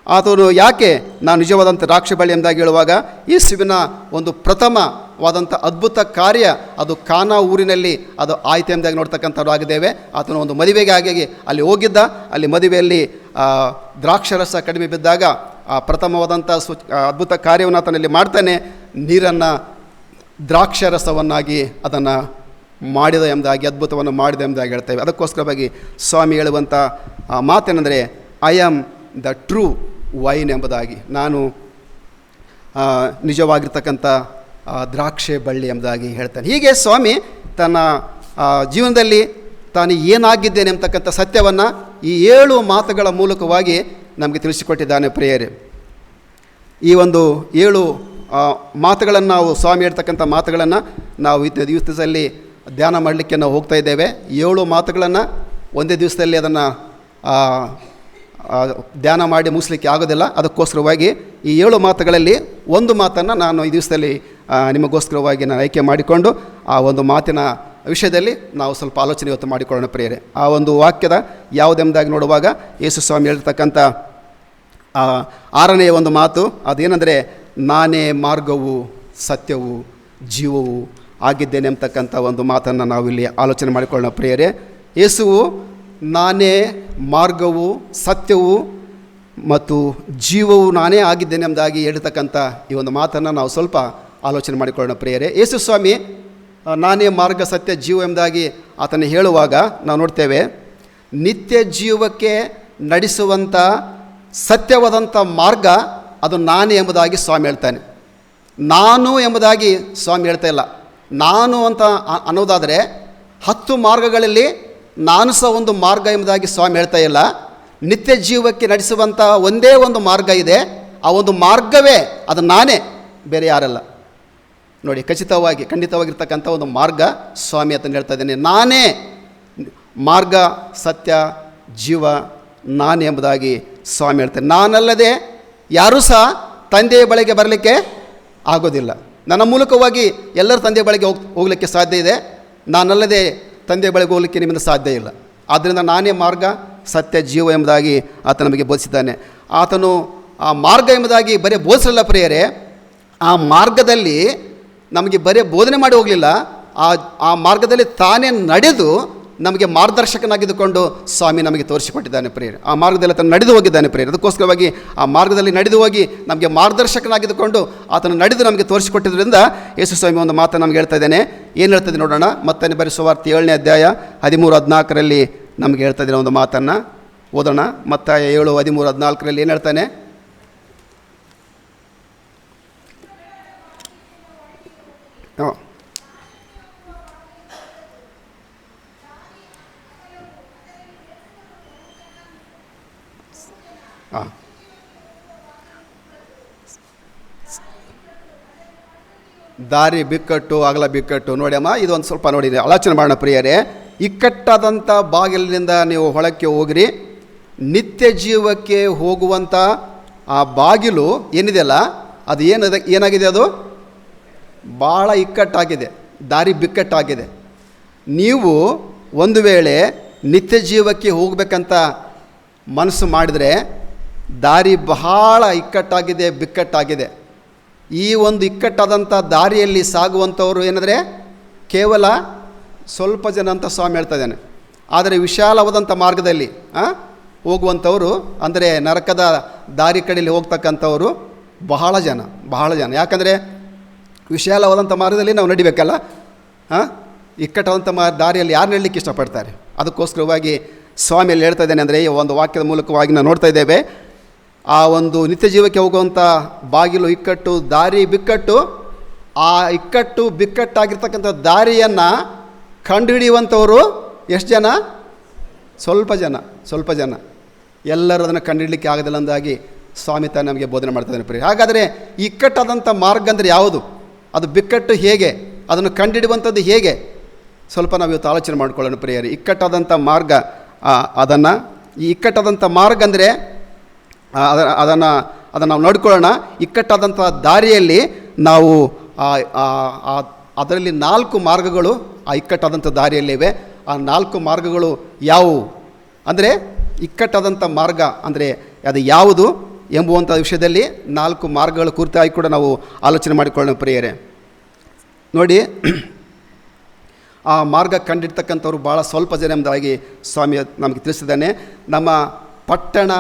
A: ಆತನು ಯಾಕೆ ನಾನು ನಿಜವಾದಂಥ ದ್ರಾಕ್ಷಿ ಬಳ್ಳಿ ಎಂಬುದಾಗಿ ಹೇಳುವಾಗ, ಯೇಸುವಿನ ಒಂದು ಪ್ರಥಮವಾದಂಥ ಅದ್ಭುತ ಕಾರ್ಯ ಅದು ಕಾನಾ ಊರಿನಲ್ಲಿ ಅದು ಆಯ್ತು ಎಂಬುದಾಗಿ ನೋಡ್ತಕ್ಕಂಥವ್ರು ಆಗಿದ್ದೇವೆ. ಆತನು ಒಂದು ಮದುವೆಗೆ ಆಗಿ ಅಲ್ಲಿ ಹೋಗಿದ್ದ. ಅಲ್ಲಿ ಮದುವೆಯಲ್ಲಿ ದ್ರಾಕ್ಷರಸ ಕಡಿಮೆ ಬಿದ್ದಾಗ ಆ ಪ್ರಥಮವಾದಂಥ ಅದ್ಭುತ ಕಾರ್ಯವನ್ನು ಆತನಲ್ಲಿ ಮಾಡ್ತಾನೆ. ನೀರನ್ನು ದ್ರಾಕ್ಷರಸವನ್ನಾಗಿ ಅದನ್ನು ಮಾಡಿದ ಎಂಬುದಾಗಿ, ಅದ್ಭುತವನ್ನು ಮಾಡಿದ ಎಂಬುದಾಗಿ ಹೇಳ್ತೇವೆ. ಅದಕ್ಕೋಸ್ಕರವಾಗಿ ಸ್ವಾಮಿ ಹೇಳುವಂಥ ಮಾತೇನೆಂದರೆ, I am the true vine ಎಂಬುದಾಗಿ, ನಾನು ನಿಜವಾಗಿರ್ತಕ್ಕಂಥ ದ್ರಾಕ್ಷೆ ಬಳ್ಳಿ ಎಂಬುದಾಗಿ ಹೇಳ್ತಾನೆ. ಹೀಗೆ ಸ್ವಾಮಿ ತನ್ನ ಜೀವನದಲ್ಲಿ ತಾನು ಏನಾಗಿದ್ದೇನೆ ಎಂಬತಕ್ಕಂಥ ಸತ್ಯವನ್ನು ಈ 7 ಮಾತುಗಳ ಮೂಲಕವಾಗಿ ನಮಗೆ ತಿಳಿಸಿಕೊಟ್ಟಿದ್ದಾನೆ ಪ್ರಿಯರೇ. ಈ ಒಂದು 7 ಮಾತುಗಳನ್ನು ನಾವು ಸ್ವಾಮಿ ಹೇಳ್ತಕ್ಕಂಥ ಮಾತುಗಳನ್ನು ನಾವು ದಿವಸದಲ್ಲಿ ಧ್ಯಾನ ಮಾಡಲಿಕ್ಕೆ ನಾವು ಹೋಗ್ತಾ ಇದ್ದೇವೆ. 7 ಮಾತುಗಳನ್ನು ಒಂದೇ ದಿವಸದಲ್ಲಿ ಅದನ್ನು ಧ್ಯಾನ ಮಾಡಿ ಮುಗಿಸ್ಲಿಕ್ಕೆ ಆಗೋದಿಲ್ಲ. ಅದಕ್ಕೋಸ್ಕರವಾಗಿ ಈ 7 ಮಾತುಗಳಲ್ಲಿ ಒಂದು ಮಾತನ್ನು ನಾನು ಈ ದಿವಸದಲ್ಲಿ ನಿಮಗೋಸ್ಕರವಾಗಿ ನಾನು ಆಯ್ಕೆ ಮಾಡಿಕೊಂಡು ಆ ಒಂದು ಮಾತಿನ ವಿಷಯದಲ್ಲಿ ನಾವು ಸ್ವಲ್ಪ ಆಲೋಚನೆ ಇವತ್ತು ಮಾಡಿಕೊಳ್ಳೋಣ ಪ್ರಿಯರೇ. ಆ ಒಂದು ವಾಕ್ಯದ ಯಾವುದೆಂಬುದಾಗಿ ನೋಡುವಾಗ ಯೇಸು ಸ್ವಾಮಿ ಹೇಳ್ತಕ್ಕಂಥ 6ನೇ ಒಂದು ಮಾತು ಅದೇನೆಂದರೆ, ನಾನೇ ಮಾರ್ಗವು ಸತ್ಯವು ಜೀವವು ಆಗಿದ್ದೇನೆ ಎಂಬತಕ್ಕಂಥ ಒಂದು ಮಾತನ್ನು ನಾವು ಇಲ್ಲಿ ಆಲೋಚನೆ ಮಾಡಿಕೊಳ್ಳೋಣ ಪ್ರಿಯರೇ. ಯೇಸುವು ನಾನೇ ಮಾರ್ಗವು ಸತ್ಯವು ಮತ್ತು ಜೀವವು ನಾನೇ ಆಗಿದ್ದೇನೆ ಎಂಬುದಾಗಿ ಹೇಳ್ತಕ್ಕಂಥ ಈ ಒಂದು ಮಾತನ್ನು ನಾವು ಸ್ವಲ್ಪ ಆಲೋಚನೆ ಮಾಡಿಕೊಳ್ಳೋಣ ಪ್ರಿಯರೇ. ಯೇಸು ಸ್ವಾಮಿ ನಾನೇ ಮಾರ್ಗ ಸತ್ಯ ಜೀವ ಎಂಬುದಾಗಿ ಆತನು ಹೇಳುವಾಗ ನಾವು ನೋಡ್ತೇವೆ, ನಿತ್ಯ ಜೀವಕ್ಕೆ ನಡೆಸುವಂಥ ಸತ್ಯವಾದಂಥ ಮಾರ್ಗ ಅದು ನಾನೇ ಎಂಬುದಾಗಿ ಸ್ವಾಮಿ ಹೇಳ್ತಾನೆ. ನಾನು ಎಂಬುದಾಗಿ ಸ್ವಾಮಿ ಹೇಳ್ತಾ ಇಲ್ಲ. ನಾನು ಅಂತ ಅನ್ನೋದಾದರೆ 10 ಮಾರ್ಗಗಳಲ್ಲಿ ನಾನು ಸಹ ಒಂದು ಮಾರ್ಗ ಎಂಬುದಾಗಿ ಸ್ವಾಮಿ ಹೇಳ್ತಾ ಇಲ್ಲ. ನಿತ್ಯ ಜೀವಕ್ಕೆ ನಡೆಸುವಂಥ ಒಂದೇ ಒಂದು ಮಾರ್ಗ ಇದೆ. ಆ ಒಂದು ಮಾರ್ಗವೇ ಅದು ನಾನೇ, ಬೇರೆ ಯಾರಲ್ಲ. ನೋಡಿ, ಖಂಡಿತವಾಗಿರ್ತಕ್ಕಂಥ ಒಂದು ಮಾರ್ಗ ಸ್ವಾಮಿ ಅಂತ ಹೇಳ್ತಾ ಇದ್ದೇನೆ. ನಾನೇ ಮಾರ್ಗ ಸತ್ಯ ಜೀವ ನಾನೇ ಎಂಬುದಾಗಿ ಸ್ವಾಮಿ ಹೇಳ್ತೇನೆ. ನಾನಲ್ಲದೆ ಯಾರೂ ಸಹ ತಂದೆಯ ಬಳಿಗೆ ಬರಲಿಕ್ಕೆ ಆಗೋದಿಲ್ಲ. ನನ್ನ ಮೂಲಕವಾಗಿ ಎಲ್ಲರ ತಂದೆಯ ಬಳಿಗೆ ಹೋಗಲಿಕ್ಕೆ ಸಾಧ್ಯ ಇದೆ. ನಾನಲ್ಲದೆ ತಂದೆಯ ಬಳಿಗೆ ಹೋಗಲಿಕ್ಕೆ ನಿಮ್ಮಿಂದ ಸಾಧ್ಯ ಇಲ್ಲ. ಆದ್ದರಿಂದ ನಾನೇ ಮಾರ್ಗ ಸತ್ಯ ಜೀವ ಎಂಬುದಾಗಿ ಆತ ನಮಗೆ ಬೋಧಿಸಿದ್ದಾನೆ. ಆತನು ಆ ಮಾರ್ಗ ಎಂಬುದಾಗಿ ಬರೀ ಬೋಧಿಸಲ್ಲ ಪ್ರಿಯರೇ, ಆ ಮಾರ್ಗದಲ್ಲಿ ನಮಗೆ ಬರೀ ಬೋಧನೆ ಮಾಡಿ ಹೋಗಲಿಲ್ಲ. ಆ ಮಾರ್ಗದಲ್ಲಿ ತಾನೇ ನಡೆದು ನಮಗೆ ಮಾರ್ಗದರ್ಶಕನಾಗಿದ್ದುಕೊಂಡು ಸ್ವಾಮಿ ನಮಗೆ ತೋರಿಸಿಕೊಟ್ಟಿದ್ದಾನೆ ಪ್ರಿಯರೇ. ಆ ಮಾರ್ಗದಲ್ಲಿ ಆತನು ನಡೆದು ಹೋಗಿದ್ದಾನೆ ಪ್ರಿಯರೇ. ಅದಕ್ಕೋಸ್ಕರವಾಗಿ ಆ ಮಾರ್ಗದಲ್ಲಿ ನಡೆದು ಹೋಗಿ ನಮಗೆ ಮಾರ್ಗದರ್ಶಕನಾಗಿದ್ದುಕೊಂಡು ಆತನು ನಡೆದು ನಮಗೆ ತೋರಿಸಿಕೊಟ್ಟಿದ್ದರಿಂದ ಯೇಸು ಸ್ವಾಮಿ ಒಂದು ಮಾತನ್ನು ನಮಗೆ ಹೇಳ್ತಾ ಇದ್ದೇನೆ. ಏನು ಹೇಳ್ತದೆ ನೋಡೋಣ. ಮತ್ತನೇ ಬರೀ ಸುವಾರ್ತೆ 7ನೇ ಅಧ್ಯಾಯ 13-14 ನಮಗೆ ಹೇಳ್ತಾ ಇದ್ದೇನೆ ಒಂದು ಮಾತನ್ನು ಓದೋಣ. ಮತ್ತಾಯ 7:13-14 ಏನು ಹೇಳ್ತಾನೆ? ದಾರಿ ಬಿಕ್ಕಟ್ಟು ಅಗಲ ಬಿಕ್ಕಟ್ಟು. ನೋಡಿ ಅಮ್ಮ, ಇದೊಂದು ಸ್ವಲ್ಪ ನೋಡಿ ಆಲೋಚನೆ ಮಾಡೋಣ ಪ್ರಿಯರೇ. ಇಕ್ಕಟ್ಟಾದಂಥ ಬಾಗಿಲಿನಿಂದ ನೀವು ಹೊಳಕ್ಕೆ ಹೋಗಿರಿ. ನಿತ್ಯ ಜೀವಕ್ಕೆ ಹೋಗುವಂಥ ಆ ಬಾಗಿಲು ಏನಿದೆಯಲ್ಲ, ಅದು ಏನಾಗಿದೆ? ಅದು ಭಾಳ ಇಕ್ಕಟ್ಟಾಗಿದೆ, ದಾರಿ ಬಿಕ್ಕಟ್ಟಾಗಿದೆ. ನೀವು ಒಂದು ವೇಳೆ ನಿತ್ಯ ಜೀವಕ್ಕೆ ಹೋಗಬೇಕಂತ ಮನಸ್ಸು ಮಾಡಿದರೆ ದಾರಿ ಬಹಳ ಇಕ್ಕಟ್ಟಾಗಿದೆ, ಬಿಕ್ಕಟ್ಟಾಗಿದೆ. ಈ ಒಂದು ಇಕ್ಕಟ್ಟಾದಂಥ ದಾರಿಯಲ್ಲಿ ಸಾಗುವಂಥವ್ರು ಏನಂದರೆ ಕೇವಲ ಸ್ವಲ್ಪ ಜನ ಅಂತ ಸ್ವಾಮಿ ಹೇಳ್ತಾ ಇದ್ದಾನೆ. ಆದರೆ ವಿಶಾಲವಾದಂಥ ಮಾರ್ಗದಲ್ಲಿ ಹೋಗುವಂಥವರು ಅಂದರೆ ನರಕದ ದಾರಿ ಕಡೆಯಲ್ಲಿ ಹೋಗ್ತಕ್ಕಂಥವರು ಬಹಳ ಜನ. ಯಾಕಂದರೆ ವಿಶಾಲವಾದಂಥ ಮಾರ್ಗದಲ್ಲಿ ನಾವು ನಡಿಬೇಕಲ್ಲ. ಇಕ್ಕಟ್ಟಾದಂಥ ದಾರಿಯಲ್ಲಿ ಯಾರು ನಡೀಲಿಕ್ಕೆ ಇಷ್ಟಪಡ್ತಾರೆ? ಅದಕ್ಕೋಸ್ಕರವಾಗಿ ಸ್ವಾಮಿಯಲ್ಲಿ ಹೇಳ್ತಾ ಇದ್ದೇನೆ. ಅಂದರೆ ಈ ಒಂದು ವಾಕ್ಯದ ಮೂಲಕವಾಗಿ ನಾವು ನೋಡ್ತಾ ಇದ್ದೇವೆ, ಆ ಒಂದು ನಿತ್ಯ ಜೀವಕ್ಕೆ ಹೋಗುವಂಥ ಬಾಗಿಲು ಇಕ್ಕಟ್ಟು, ದಾರಿ ಬಿಕ್ಕಟ್ಟು. ಆ ಇಕ್ಕಟ್ಟು ಬಿಕ್ಕಟ್ಟಾಗಿರ್ತಕ್ಕಂಥ ದಾರಿಯನ್ನು ಕಂಡುಹಿಡಿಯುವಂಥವರು ಎಷ್ಟು ಜನ? ಸ್ವಲ್ಪ ಜನ. ಎಲ್ಲರೂ ಅದನ್ನು ಕಂಡುಹಿಡಲಿಕ್ಕೆ ಆಗೋದಿಲ್ಲ ಅಂದಾಗಿ ಸ್ವಾಮಿ ತಾನು ನಮಗೆ ಬೋಧನೆ ಮಾಡ್ತಾಯಿದ್ದಾನೆ ಪ್ರಿಯ. ಹಾಗಾದರೆ ಈ ಇಕ್ಕಟ್ಟಾದಂಥ ಮಾರ್ಗ ಅಂದರೆ ಯಾವುದು? ಅದು ಬಿಕ್ಕಟ್ಟು ಹೇಗೆ? ಅದನ್ನು ಕಂಡುಹಿಡುವಂಥದ್ದು ಹೇಗೆ? ಸ್ವಲ್ಪ ನಾವು ಇವತ್ತು ಆಲೋಚನೆ ಮಾಡ್ಕೊಳ್ಳೋಣ ಪ್ರಿಯರೇ. ಇಕ್ಕಟ್ಟಾದಂಥ ಮಾರ್ಗ, ಈ ಇಕ್ಕಟ್ಟಾದಂಥ ಮಾರ್ಗ ಅಂದರೆ ಅದನ್ನು ನಾವು ನೋಡ್ಕೊಳ್ಳೋಣ. ಇಕ್ಕಟ್ಟಾದಂಥ ದಾರಿಯಲ್ಲಿ ನಾವು ಅದರಲ್ಲಿ 4 ಮಾರ್ಗಗಳು ಆ ಇಕ್ಕಟ್ಟಾದಂಥ ದಾರಿಯಲ್ಲಿವೆ. ಆ 4 ಮಾರ್ಗಗಳು ಯಾವುವು? ಅಂದರೆ ಇಕ್ಕಟ್ಟಾದಂಥ ಮಾರ್ಗ ಅಂದರೆ ಅದು ಯಾವುದು ಎಂಬುವಂಥ ವಿಷಯದಲ್ಲಿ 4 ಮಾರ್ಗಗಳ ಕುರಿತಾಗಿ ಕೂಡ ನಾವು ಆಲೋಚನೆ ಮಾಡಿಕೊಳ್ಳೋಣ ಪ್ರಿಯರೇ. ನೋಡಿ, ಆ ಮಾರ್ಗ ಕಂಡಿರ್ತಕ್ಕಂಥವ್ರು ಭಾಳ ಸ್ವಲ್ಪ ಜನ ಎಂಬುದಾಗಿ ಸ್ವಾಮಿ ನಮಗೆ ತಿಳಿಸಿದ್ದಾನೆ. ನಮ್ಮ ಪಟ್ಟಣ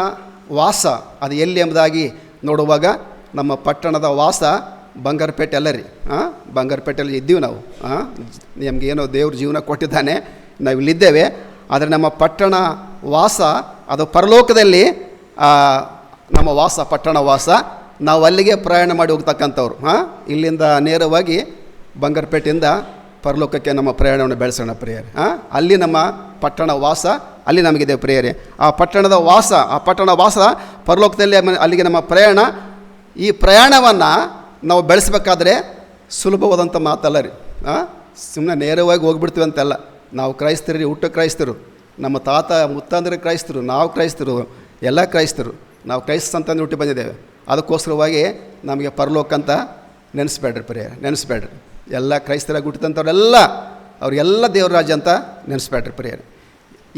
A: ವಾಸ ಅದು ಎಲ್ಲಿ ಎಂಬುದಾಗಿ ನೋಡುವಾಗ ನಮ್ಮ ಪಟ್ಟಣದ ವಾಸ ಬಂಗಾರಪೇಟೆ ಅಲ್ಲ ರೀ. ಬಂಗಾರಪೇಟೆಯಲ್ಲಿ ಇದ್ದೀವಿ ನಾವು. ನಮಗೆ ಏನೋ ದೇವ್ರ ಜೀವನ ಕೊಟ್ಟಿದ್ದಾನೆ, ನಾವು ಇಲ್ಲಿದ್ದೇವೆ. ಆದರೆ ನಮ್ಮ ಪಟ್ಟಣ ವಾಸ ಅದು ಪರಲೋಕದಲ್ಲಿ ನಮ್ಮ ವಾಸ, ಪಟ್ಟಣ ವಾಸ. ನಾವು ಅಲ್ಲಿಗೆ ಪ್ರಯಾಣ ಮಾಡಿ ಹೋಗ್ತಕ್ಕಂಥವ್ರು. ಇಲ್ಲಿಂದ ನೇರವಾಗಿ ಬಂಗಾರಪೇಟೆಯಿಂದ ಪರಲೋಕಕ್ಕೆ ನಮ್ಮ ಪ್ರಯಾಣವನ್ನು ಬೆಳೆಸೋಣ ಪ್ರಿಯರೇ. ಅಲ್ಲಿ ನಮ್ಮ ಪಟ್ಟಣ ವಾಸ, ಅಲ್ಲಿ ನಮಗಿದೆ ಪ್ರಿಯರೇ. ಆ ಪಟ್ಟಣದ ವಾಸ, ಆ ಪಟ್ಟಣ ವಾಸ ಪರಲೋಕದಲ್ಲಿ ಅಲ್ಲಿಗೆ ನಮ್ಮ ಪ್ರಯಾಣ. ಈ ಪ್ರಯಾಣವನ್ನು ನಾವು ಬೆಳೆಸಬೇಕಾದ್ರೆ ಸುಲಭವಾದಂಥ ಮಾತಲ್ಲ ರೀ. ಸುಮ್ಮನೆ ನೇರವಾಗಿ ಹೋಗ್ಬಿಡ್ತೀವಿ ಅಂತೆಲ್ಲ. ನಾವು ಕ್ರೈಸ್ತರು ರೀ, ಹುಟ್ಟ ಕ್ರೈಸ್ತರು. ನಮ್ಮ ತಾತ ಮುತ್ತಂದ್ರೆ ಕ್ರೈಸ್ತರು, ನಾವು ಕ್ರೈಸ್ತರು, ಎಲ್ಲ ಕ್ರೈಸ್ತರು. ನಾವು ಕ್ರೈಸ್ತ ಅಂತಂದು ಹುಟ್ಟಿ ಬಂದಿದ್ದೇವೆ. ಅದಕ್ಕೋಸ್ಕರವಾಗಿ ನಮಗೆ ಪರಲೋಕ ಅಂತ ನೆನೆಸ್ಬೇಡ್ರಿ ಪ್ರಿಯರೇ, ನೆನೆಸ್ಬೇಡ್ರಿ. ಎಲ್ಲ ಕ್ರೈಸ್ತರಾಗಿ ಹುಟ್ಟಿದಂಥವ್ರೆಲ್ಲ ಅವ್ರಿಗೆಲ್ಲ ದೇವ್ರ ರಾಜ್ಯ ಅಂತ ನೆನೆಸ್ಬೇಡ್ರಿ ಪ್ರಿಯರೇ.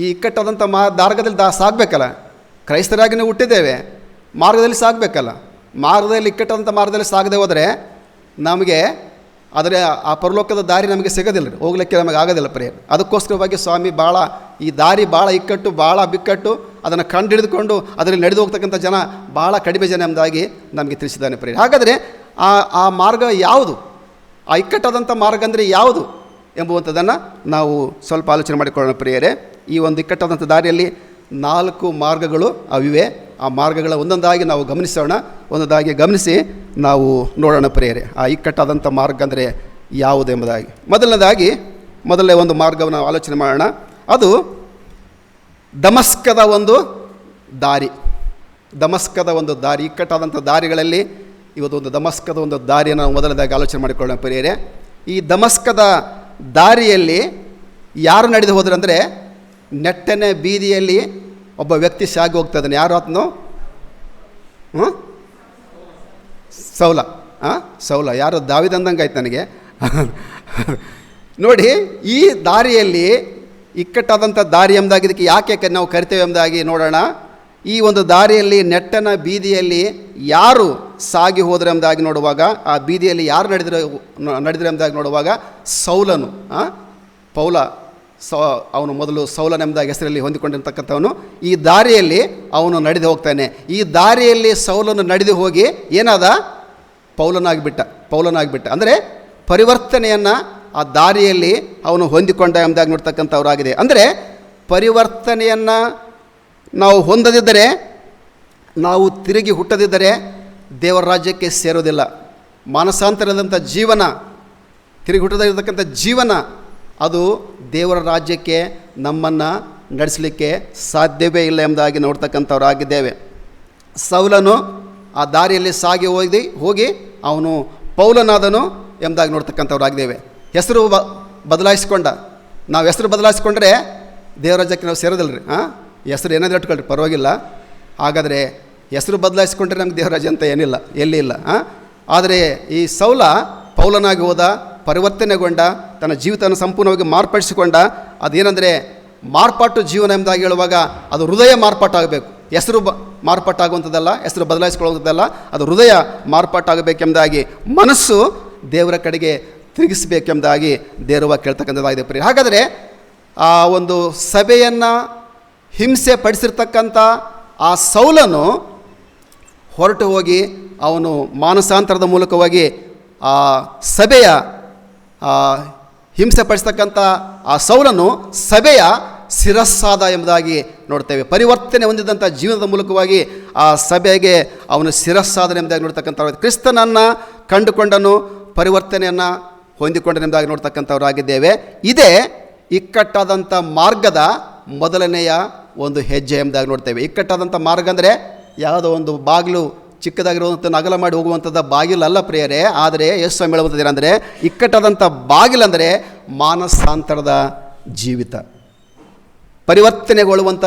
A: ಈ ಇಕ್ಕಟ್ಟಾದಂಥ ಮಾರ್ಗದಲ್ಲಿ ಸಾಗಬೇಕಲ್ಲ. ಕ್ರೈಸ್ತರಾಗಿನೇ ಹುಟ್ಟಿದ್ದೇವೆ, ಮಾರ್ಗದಲ್ಲಿ ಸಾಗಬೇಕಲ್ಲ. ಮಾರ್ಗದಲ್ಲಿ ಇಕ್ಕಟ್ಟಾದಂಥ ಮಾರ್ಗದಲ್ಲಿ ಸಾಗದೆ ಹೋದರೆ ನಮಗೆ ಆದರೆ ಆ ಪರಲೋಕದ ದಾರಿ ನಮಗೆ ಸಿಗೋದಿಲ್ಲ ರೀ, ಹೋಗ್ಲಿಕ್ಕೆ ನಮಗೆ ಆಗೋದಿಲ್ಲ ಪ್ರಿಯರೇ. ಅದಕ್ಕೋಸ್ಕರವಾಗಿ ಸ್ವಾಮಿ ಭಾಳ ಈ ದಾರಿ ಭಾಳ ಇಕ್ಕಟ್ಟು, ಭಾಳ ಬಿಕ್ಕಟ್ಟು, ಅದನ್ನು ಕಂಡು ಹಿಡಿದುಕೊಂಡು ಅದರಲ್ಲಿ ನಡೆದು ಹೋಗ್ತಕ್ಕಂಥ ಜನ ಭಾಳ ಕಡಿಮೆ ಜನ ಎಂಬುದಾಗಿ ನಮಗೆ ತಿಳಿಸಿದ್ದಾನೆ ಪ್ರಿಯರೇ. ಹಾಗಾದರೆ ಆ ಮಾರ್ಗ ಯಾವುದು, ಆ ಇಕ್ಕಟ್ಟಾದಂಥ ಮಾರ್ಗ ಅಂದರೆ ಯಾವುದು ಎಂಬುವಂಥದ್ದನ್ನು ನಾವು ಸ್ವಲ್ಪ ಆಲೋಚನೆ ಮಾಡಿಕೊಳ್ಳೋಣ ಪ್ರಿಯರೇ. ಈ ಒಂದು ಇಕ್ಕಟ್ಟಾದಂಥ ದಾರಿಯಲ್ಲಿ 4 ಮಾರ್ಗಗಳು ಅವಿವೆ. ಆ ಮಾರ್ಗಗಳ ಒಂದೊಂದಾಗಿ ನಾವು ಗಮನಿಸೋಣ, ಒಂದೊಂದಾಗಿ ಗಮನಿಸಿ ನಾವು ನೋಡೋಣ ಪ್ರಿಯರೇ. ಆ ಇಕ್ಕಟ್ಟಾದಂಥ ಮಾರ್ಗ ಅಂದರೆ ಯಾವುದು ಎಂಬುದಾಗಿ ಮೊದಲನೇ ಒಂದು ಮಾರ್ಗವನ್ನು ನಾವು ಆಲೋಚನೆ ಮಾಡೋಣ. ಅದು ದಮಸ್ಕದ ಒಂದು ದಾರಿ. ದಮಸ್ಕದ ಒಂದು ದಾರಿ, ಇಕ್ಕಟ್ಟಾದಂಥ ದಾರಿಗಳಲ್ಲಿ ಇವತ್ತೊಂದು ದಮಸ್ಕದ ಒಂದು ದಾರಿಯನ್ನು ನಾವು ಮೊದಲನೇದಾಗಿ ಆಲೋಚನೆ ಮಾಡಿಕೊಳ್ಳೋಣ ಪ್ರಿಯರೇ. ಈ ದಮಸ್ಕದ ದಾರಿಯಲ್ಲಿ ಯಾರು ನಡೆದು ಹೋದ್ರು ಅಂದರೆ, ನೆಟ್ಟನೆ ಬೀದಿಯಲ್ಲಿ ಒಬ್ಬ ವ್ಯಕ್ತಿ ಸಾಗಿ ಹೋಗ್ತಾ ಇದ್ದಾನೆ. ಯಾರು ಆತನು? ಸೌಲ. ಯಾರು? ದಾವೀದ ಅಂದಂಗೆ ಆಯ್ತು ನನಗೆ. ನೋಡಿ, ಈ ದಾರಿಯಲ್ಲಿ ಇಕ್ಕಟ್ಟಾದಂಥ ದಾರಿ ಎಂಬುದಾಗಿದ್ದಕ್ಕೆ ಯಾಕೆ ನಾವು ಕರಿತೇವೆ ಎಂಬುದಾಗಿ ನೋಡೋಣ. ಈ ಒಂದು ದಾರಿಯಲ್ಲಿ ನೆಟ್ಟನ ಬೀದಿಯಲ್ಲಿ ಯಾರು ಸಾಗಿ ಹೋದ್ರೆ ಎಂಬುದಾಗಿ ನೋಡುವಾಗ, ಆ ಬೀದಿಯಲ್ಲಿ ಯಾರು ನಡೆದ್ರೆ ಎಂಬುದಾಗಿ ನೋಡುವಾಗ ಸೌಲನು, ಪೌಲ, ಅವನು ಮೊದಲು ಸೌಲನೆಂಬುದಾಗಿ ಹೆಸರಲ್ಲಿ ಹೊಂದಿಕೊಂಡಿರ್ತಕ್ಕಂಥವನು. ಈ ದಾರಿಯಲ್ಲಿ ಅವನು ನಡೆದು ಹೋಗ್ತಾನೆ. ಈ ದಾರಿಯಲ್ಲಿ ಸೌಲನು ನಡೆದು ಹೋಗಿ ಏನಾದ? ಪೌಲನಾಗಿಬಿಟ್ಟ. ಅಂದರೆ ಪರಿವರ್ತನೆಯನ್ನು ಆ ದಾರಿಯಲ್ಲಿ ಅವನು ಹೊಂದಿಕೊಂಡ ಎಂಬುದಾಗಿ ನೋಡ್ತಕ್ಕಂಥವ್ರಾಗಿದೆ. ಅಂದರೆ ಪರಿವರ್ತನೆಯನ್ನು ನಾವು ಹೊಂದದಿದ್ದರೆ, ನಾವು ತಿರುಗಿ ಹುಟ್ಟದಿದ್ದರೆ ದೇವರ ರಾಜ್ಯಕ್ಕೆ ಸೇರೋದಿಲ್ಲ. ಮಾನಸಾಂತರದಂಥ ಜೀವನ, ತಿರುಗಿ ಹುಟ್ಟದಿರತಕ್ಕಂಥ ಜೀವನ, ಅದು ದೇವರ ರಾಜ್ಯಕ್ಕೆ ನಮ್ಮನ್ನು ನಡೆಸಲಿಕ್ಕೆ ಸಾಧ್ಯವೇ ಇಲ್ಲ ಎಂಬುದಾಗಿ ನೋಡ್ತಕ್ಕಂಥವ್ರಾಗಿದ್ದೇವೆ. ಸೌಲನು ಆ ದಾರಿಯಲ್ಲಿ ಸಾಗಿ ಹೋಗಿ ಅವನು ಪೌಲನಾದನು ಎಂಬುದಾಗಿ ನೋಡ್ತಕ್ಕಂಥವ್ರಾಗಿದ್ದೇವೆ. ಹೆಸರು ಬದಲಾಯಿಸ್ಕೊಂಡ. ನಾವು ಹೆಸರು ಬದಲಾಯಿಸ್ಕೊಂಡ್ರೆ ದೇವರ ರಾಜ್ಯಕ್ಕೆ ನಾವು ಸೇರೋದಿಲ್ಲ ರೀ. ಹೆಸರು ಏನಾದರೂ ಇಟ್ಕೊಳ್ರಿ, ಪರವಾಗಿಲ್ಲ. ಹಾಗಾದರೆ ಹೆಸರು ಬದಲಾಯಿಸ್ಕೊಂಡ್ರೆ ನಮ್ಗೆ ದೇವರ ರಾಜ್ಯ ಅಂತ ಏನಿಲ್ಲ, ಎಲ್ಲಿ ಇಲ್ಲ. ಆದರೆ ಈ ಸೌಲ ಪೌಲನಾಗಿ ಹೋದ, ಪರಿವರ್ತನೆಗೊಂಡ, ತನ್ನ ಜೀವಿತವನ್ನು ಸಂಪೂರ್ಣವಾಗಿ ಮಾರ್ಪಡಿಸಿಕೊಂಡ. ಅದೇನೆಂದರೆ ಮಾರ್ಪಾಟು ಜೀವನ ಎಂಬುದಾಗಿ ಹೇಳುವಾಗ ಅದು ಹೃದಯ ಮಾರ್ಪಾಟಾಗಬೇಕು. ಹೆಸರು ಮಾರ್ಪಾಟಾಗುವಂಥದ್ದಲ್ಲ, ಹೆಸರು ಬದಲಾಯಿಸ್ಕೊಳ್ಳುವಂಥದ್ದಲ್ಲ, ಅದು ಹೃದಯ ಮಾರ್ಪಾಟಾಗಬೇಕೆಂಬುದಾಗಿ, ಮನಸ್ಸು ದೇವರ ಕಡೆಗೆ ತಿರುಗಿಸಬೇಕೆಂಬುದಾಗಿ ದೇವರ ಕೇಳ್ತಕ್ಕಂಥದ್ದಾಗಿದೆ ಪ್ರಿಯ. ಹಾಗಾದರೆ ಆ ಒಂದು ಸಭೆಯನ್ನು ಹಿಂಸೆ ಪಡಿಸಿರ್ತಕ್ಕಂಥ ಆ ಸೌಲನು ಹೊರಟು ಹೋಗಿ ಅವನು ಮಾನಸಾಂತರದ ಮೂಲಕವಾಗಿ ಆ ಸಭೆಯ ಹಿಂಸೆ ಪಡಿಸ್ತಕ್ಕಂಥ ಆ ಸೌಲನು ಸಭೆಯ ಶಿರಸ್ಸಾದ ಎಂಬುದಾಗಿ ನೋಡ್ತೇವೆ. ಪರಿವರ್ತನೆ ಹೊಂದಿದಂಥ ಜೀವನದ ಮೂಲಕವಾಗಿ ಆ ಸಭೆಗೆ ಅವನು ಶಿರಸ್ಸಾದ ಎಂಬುದಾಗಿ ನೋಡ್ತಕ್ಕಂಥ, ಕ್ರಿಸ್ತನನ್ನು ಕಂಡುಕೊಂಡನು, ಪರಿವರ್ತನೆಯನ್ನು ಹೊಂದಿಕೊಂಡನೆಂಬುದಾಗಿ ನೋಡ್ತಕ್ಕಂಥವರಾಗಿದ್ದೇವೆ. ಇದೇ ಇಕ್ಕಟ್ಟಾದಂಥ ಮಾರ್ಗದ ಮೊದಲನೆಯ ಒಂದು ಹೆಜ್ಜೆ ಎಂಬುದಾಗಿ ನೋಡ್ತೇವೆ. ಇಕ್ಕಟ್ಟಾದಂಥ ಮಾರ್ಗ ಅಂದರೆ ಯಾವುದೋ ಒಂದು ಬಾಗಿಲು ಚಿಕ್ಕದಾಗಿರುವಂಥ ಅಗಲ ಮಾಡಿ ಹೋಗುವಂಥದ್ದು ಬಾಗಿಲಲ್ಲ ಪ್ರಿಯರೇ. ಆದರೆ ಯೇಸು ಸ್ವಾಮಿ ಹೇಳುವಂಥದ್ದು ಏನಂದರೆ, ಇಕ್ಕಟ್ಟಾದಂಥ ಬಾಗಿಲಂದರೆ ಮಾನಸಾಂತರದ ಜೀವಿತ, ಪರಿವರ್ತನೆಗೊಳ್ಳುವಂಥ